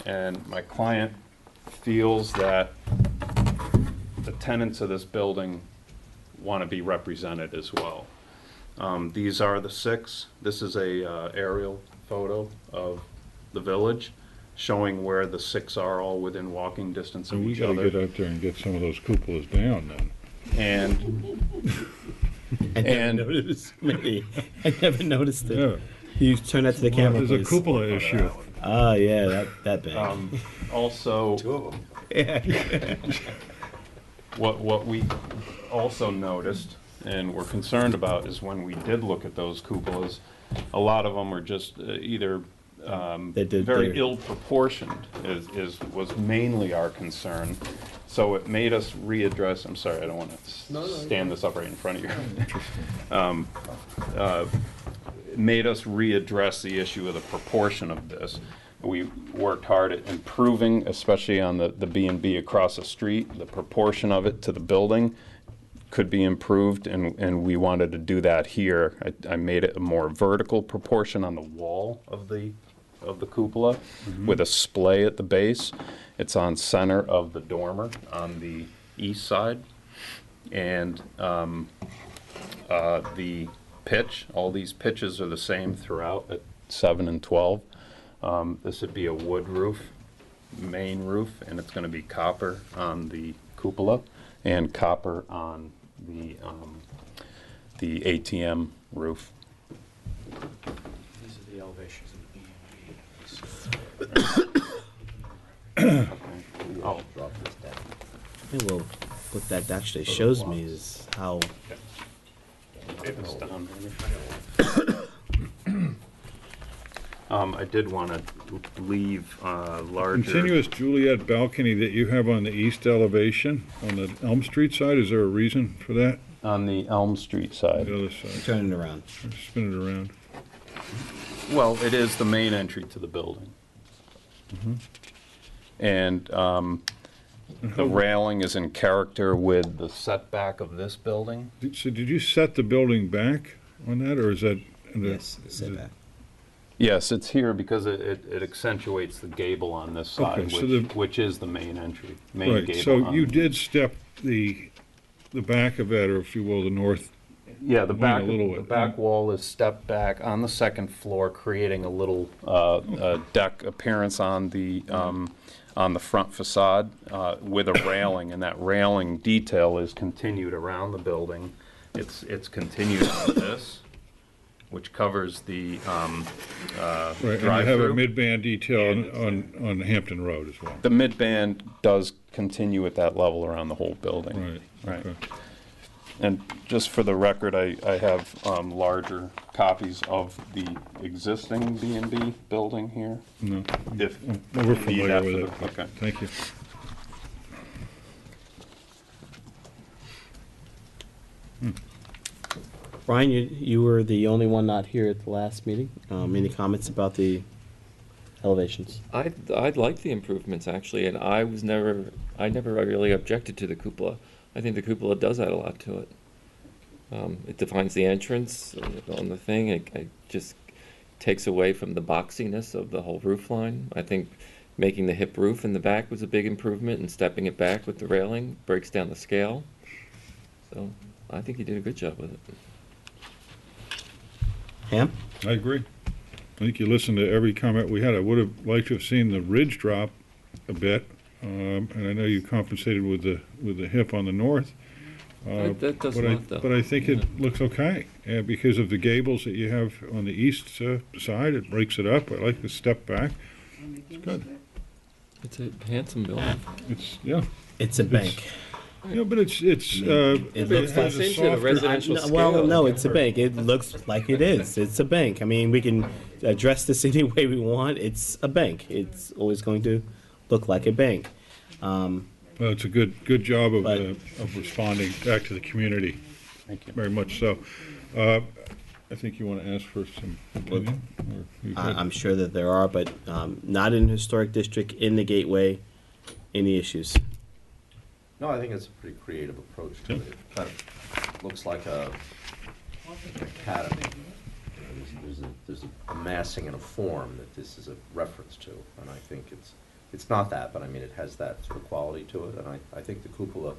and my client feels that the tenants of this building want to be represented as well. These are the 6. This is a aerial photo of the village showing where the 6 are, all within walking distance of each other. We gotta get out there and get some of those cupolas down then. I never noticed it. Yeah. You turn that to the camera, there's a cupola issue. Oh, yeah, that big. Also, 2 of them. Yeah. What we also noticed and were concerned about is when we did look at those cupolas, a lot of them were just either very ill proportioned was mainly our concern. So it made us readdress, I'm sorry, I don't want to stand this up right in front of you. It made us readdress the issue of the proportion of this. We worked hard at improving, especially on the B&B across the street, the proportion of it to the building could be improved, and we wanted to do that here. I made it a more vertical proportion on the wall of the cupola with a splay at the base. It's on center of the dormer on the east side. And the pitch, all these pitches are the same throughout at 7 and 12. This would be a wood roof, main roof, and it's going to be copper on the cupola and copper on the ATM roof. These are the elevations Oh, maybe we'll what that actually shows me is how. I did want to leave larger. Continuous Juliet balcony that you have on the east elevation, on the Elm Street side, is there a reason for that? On the Elm Street side. The other side. Turn it around. Spin it around. Well, it is the main entry to the building. And the railing is in character with the setback of this building. So did you set the building back on that, or is that? Yes, setback. Yes, it's here because it accentuates the gable on this side, Okay, so which is the main entry, main Right, gable. so on you the- did step the back of that, or if you will, the north. Yeah, the wing back, a little the bit. back wall is stepped back on the second floor, creating a little deck appearance on the front facade with a railing, and that railing detail is continued around the building. It's continued on this, which covers the Right, and you have a drive-through. mid-band detail on Hampton Road as well. The mid-band does continue at that level around the whole building. Right, okay. And just for the record, I have larger copies of the existing B&B building here. No, If we're you need familiar that with for it. the- Okay. Thank you. Brian, you were the only one not here at the last meeting. Any comments about the elevations? I like the improvements actually, and I never really objected to the cupola. I think the cupola does add a lot to it. It defines the entrance on the thing. It just takes away from the boxiness of the whole roof line. I think making the hip roof in the back was a big improvement, and stepping it back with the railing breaks down the scale. So I think you did a good job with it. Ham? I agree. I think you listened to every comment we had. I would have liked to have seen the ridge drop a bit, and I know you compensated with the hip on the north. That does not, though. But I think it looks okay, because of the gables that you have on the east side. It breaks it up. I like the step back. It's good. It's a handsome building. It's a bank. Yeah, but it looks has like a soft. Well, no, it's a bank. It looks like it is. It's a bank. I mean, we can address this any way we want. It's a bank. It's always going to look like a bank. Well, it's a good job of responding back to the community. Thank you. Very much so. I think you want to ask for some opinion? or you good? I'm sure that there are, but not in historic district, in the gateway. Any issues? No, I think it's a pretty creative approach to it. It kind of looks like an academy. You know, there's a massing and a form that this is a reference to, and I think it's not that, but I mean it has that sort of quality to it, and I think the cupola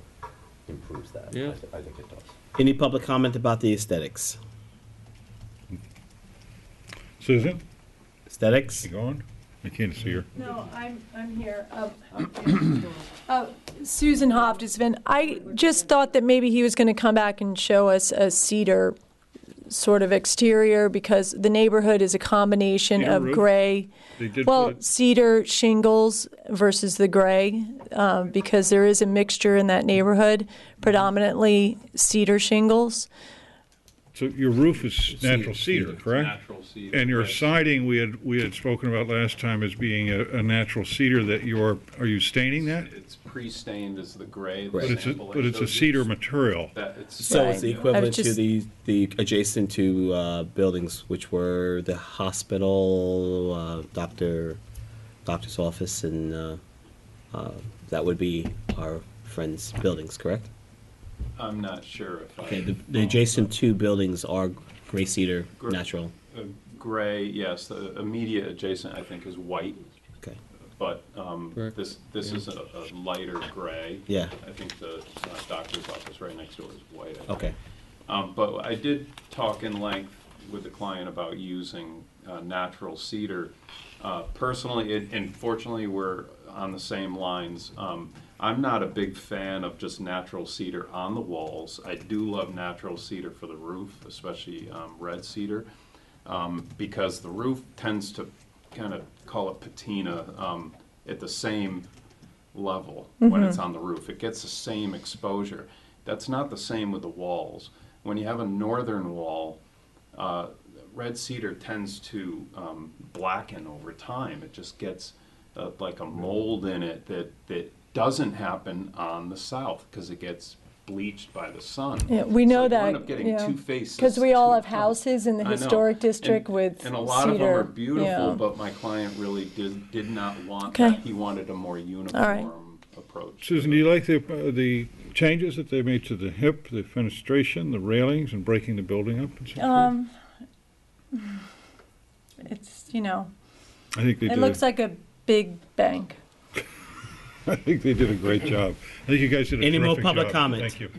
improves that. Yeah. I think it does. Any public comment about the aesthetics? Susan? Aesthetics? You going? I can't see her. No, I'm here. Susan Hoftisman. I just thought that maybe he was going to come back and show us a cedar sort of exterior, because the neighborhood is a combination Cedar of roof? gray. They did Well, put it- cedar shingles versus the gray, because there is a mixture in that neighborhood, predominantly cedar shingles. So your roof is natural cedar, correct? natural cedar, And your right. siding, we had spoken about last time as being a natural cedar that are you staining that? It's pre-stained as the gray. But it's a cedar material. So it's the equivalent just- to the adjacent to buildings, which were the hospital, Dr. doctor's office, and that would be our friend's buildings, correct? I'm not sure if I. Okay, the adjacent two buildings are Gray Cedar Natural. Gray, yes, the immediate adjacent, I think, is white. Okay. But this is a lighter gray. Yeah. I think the doctor's office right next door is white. I think. Okay. But I did talk in length with the client about using natural cedar. Personally, and fortunately, we're on the same lines. I'm not a big fan of just natural cedar on the walls. I do love natural cedar for the roof, especially red cedar, because the roof tends to kind of call it patina at the same level when it's on the roof. It gets the same exposure. That's not the same with the walls. When you have a northern wall, red cedar tends to blacken over time. It just gets like a mold in it that doesn't happen on the south because it gets bleached by the sun. Yeah, we know so that. You end up getting two faces. Because we all have two tones. houses in the I know. historic district with and a lot of them cedar, are beautiful, yeah. but my client really did not want Okay. that. He wanted a more uniform approach. Susan, do you like the changes that they made to the hip, the fenestration, the railings, and breaking the building up and so forth? It's, you know, I think they it did. looks like a big bank. I think they did a great job. I think you guys did a Any more terrific public job. comment? Thank you.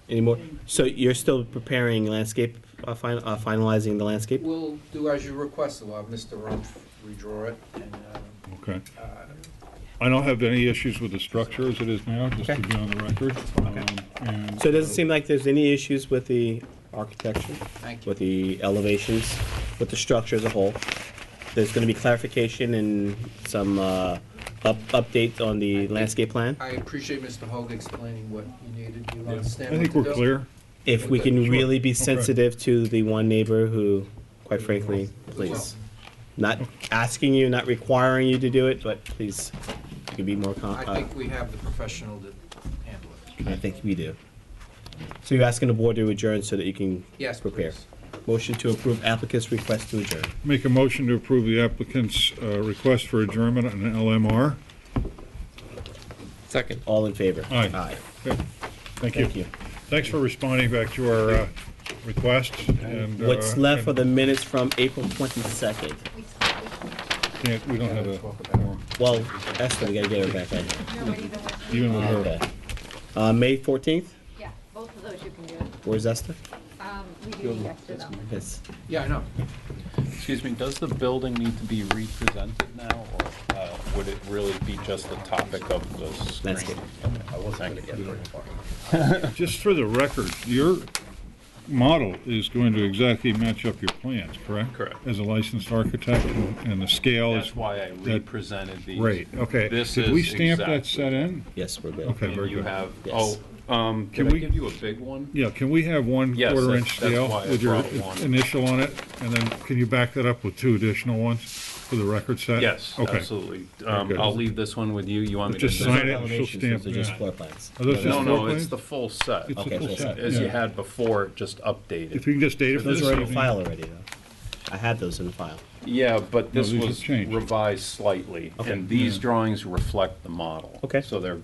Any more? So you're still preparing landscape, finalizing the landscape? We'll do as you requested. We'll have Mr. Rumpf redraw it. And, Okay. I don't have any issues with the structure as it is now, just to be on the record. And So it doesn't seem like there's any issues with the architecture, Thank you. with the elevations, with the structure as a whole. There's going to be clarification and some update on the landscape plan. I appreciate Mr. Hoag explaining what you needed. You understand I what think to we're do? clear. If we Okay, can sure. really be Okay. sensitive to the one neighbor who, quite frankly, please. Not asking you, not requiring you to do it, but please, you can be more I think we have the professional to handle it. I think we do. So you're asking the board to adjourn so that you can Yes, prepare? please. Motion to approve applicant's request to adjourn. Make a motion to approve the applicant's request for adjournment on LMR. Second. All in favor? Aye. Okay. Thank you. Thank you. Thanks for responding back to our request. And, What's left for the minutes from April 22nd? We don't have a quorum. Well, Esther, we gotta get her back in. Even with her. Okay. May 14th? Yeah, both of those you can do. Where's Esther? We do the extra though. Yes. Yeah, I know. Excuse me, does the building need to be represented now, or would it really be just the topic of the screen? Landscape. I wasn't going to get very far. Just for the record, your model is going to exactly match up your plans, correct? Correct. As a licensed architect, and the scale is... That's why I represented these. Great, okay. This Did we is stamp that exactly set in? Yes, we're good. Okay, And very you good. have, Yes. can Can I we- give you a big one? Yeah, can we have one Yes, quarter-inch that's scale why I with your brought one. initial on it? And then can you back that up with two additional ones for the record set? Yes, Okay. absolutely. Very good. I'll leave this one with you. You want me to? Just Those sign are it and she'll elevations, stamp those are just that. floor plans. Are those just No, floor no, plans? it's the full set. It's the Okay, full full set, set. As you yeah. had before, just updated. If you can just date it for Those this are in the evening. file already, though. I had those in the file. Yeah, but No, this these have was changed. revised slightly, Okay. and these drawings reflect the model. Okay. So they're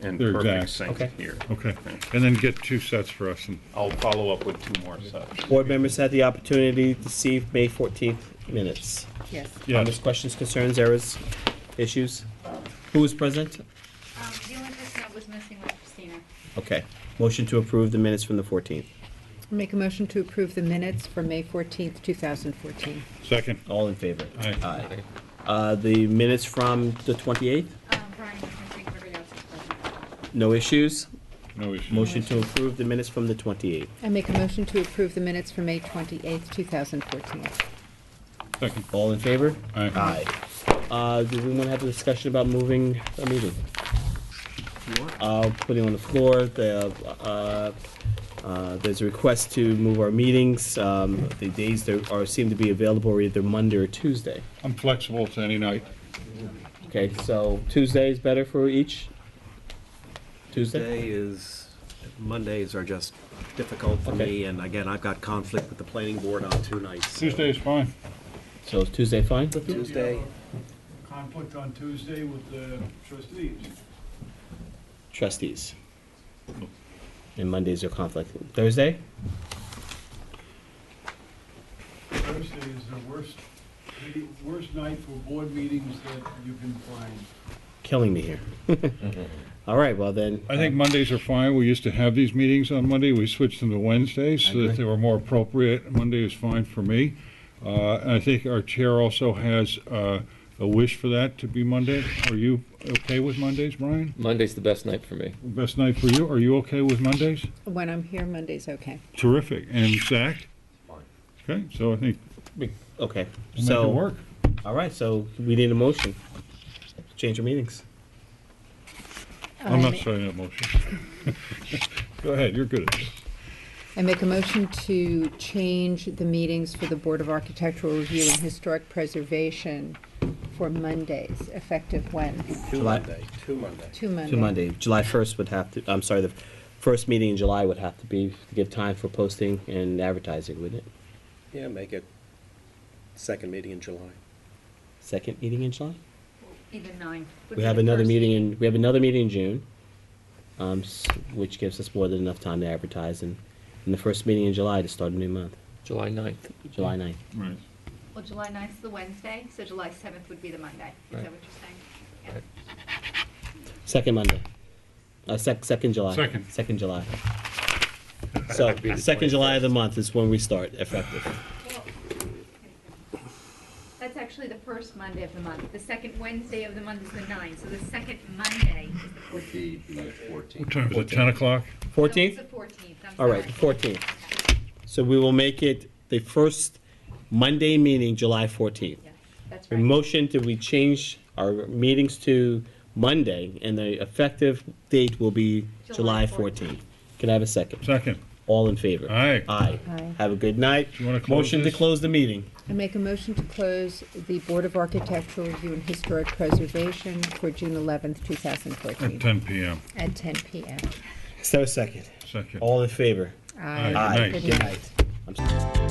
in They're perfect exact. sync Okay. here. Okay, and then get two sets for us. And I'll follow up with 2 more sets. Board members had the opportunity to see May 14th minutes. Yes. Yes. Comments, questions, concerns, errors, issues? Who was present? The only person that was missing was Christina. Okay. Motion to approve the minutes from the 14th. Make a motion to approve the minutes for May 14th, 2014. Second. All in favor? Aye. The minutes from the 28th? Brian was missing, everybody else is present. No issues? No issue. Motion to approve the minutes from the 28th. I make a motion to approve the minutes for May 28th, 2014. Second. All in favor? Aye. Do we want to have a discussion about moving a meeting? I'll put it on the floor. There's a request to move our meetings. The days that seem to be available are either Monday or Tuesday. I'm flexible to any night. Okay, so Tuesday is better for each? Mondays are just difficult for Okay. me, and again, I've got conflict with the planning board on 2 nights. Tuesday is fine. So is Tuesday fine? Tuesday. Conflict on Tuesday with the trustees. Trustees. And Mondays are conflict. Thursday? Thursday is the worst night for board meetings that you can find. Killing me here. All right, well then. I think Mondays are fine. We used to have these meetings on Monday. We switched them to Wednesdays so that they were more appropriate. Monday is fine for me. And I think our chair also has a wish for that to be Monday. Are you okay with Mondays, Brian? Monday's the best night for me. Best night for you. Are you okay with Mondays? When I'm here, Monday's okay. Terrific. And Zach? Fine. Okay, so I think Okay. we'll So make it work. all right, so we need a motion. Change your meetings. I'm not starting that motion. Go ahead, you're good at this. I make a motion to change the meetings for the Board of Architectural Review and Historic Preservation for Mondays, effective when? Two July- Monday. To Monday. July 1st would have to, I'm sorry, the first meeting in July would have to be, to give time for posting and advertising, wouldn't it? Yeah, make it second meeting in July. Second meeting in July? Either 9. We have another meeting in June, which gives us more than enough time to advertise, and the first meeting in July to start a new month. July 9th. July 9th. Right. Well, July 9th is the Wednesday, so July 7th would be the Monday. Is that what you're saying? Yeah. Second Monday. Second July. Second July. So, second July of the month is when we start, effective. That's actually the first Monday of the month. The second Wednesday of the month is the 9th, so the second Monday is the 14th. Would be the 14th. What time is it, 10 o'clock? 14th? No, it's the 14th. I'm All right, the 14th. So we will make it the first Monday meeting, July 14th. That's A motion to we change our meetings to Monday, and the effective date will be July 14th. Can I have a second? Second. All in favor? Aye. Aye. Aye. Have a good night. You wanna close Motion to this? close the meeting. I make a motion to close the Board of Architectural Review and Historic Preservation for June 11th, 2014. At 10 p.m. At 10 p.m. Is there a second? Second. All in favor? Aye. Aye. Good night. Good night. I'm sorry.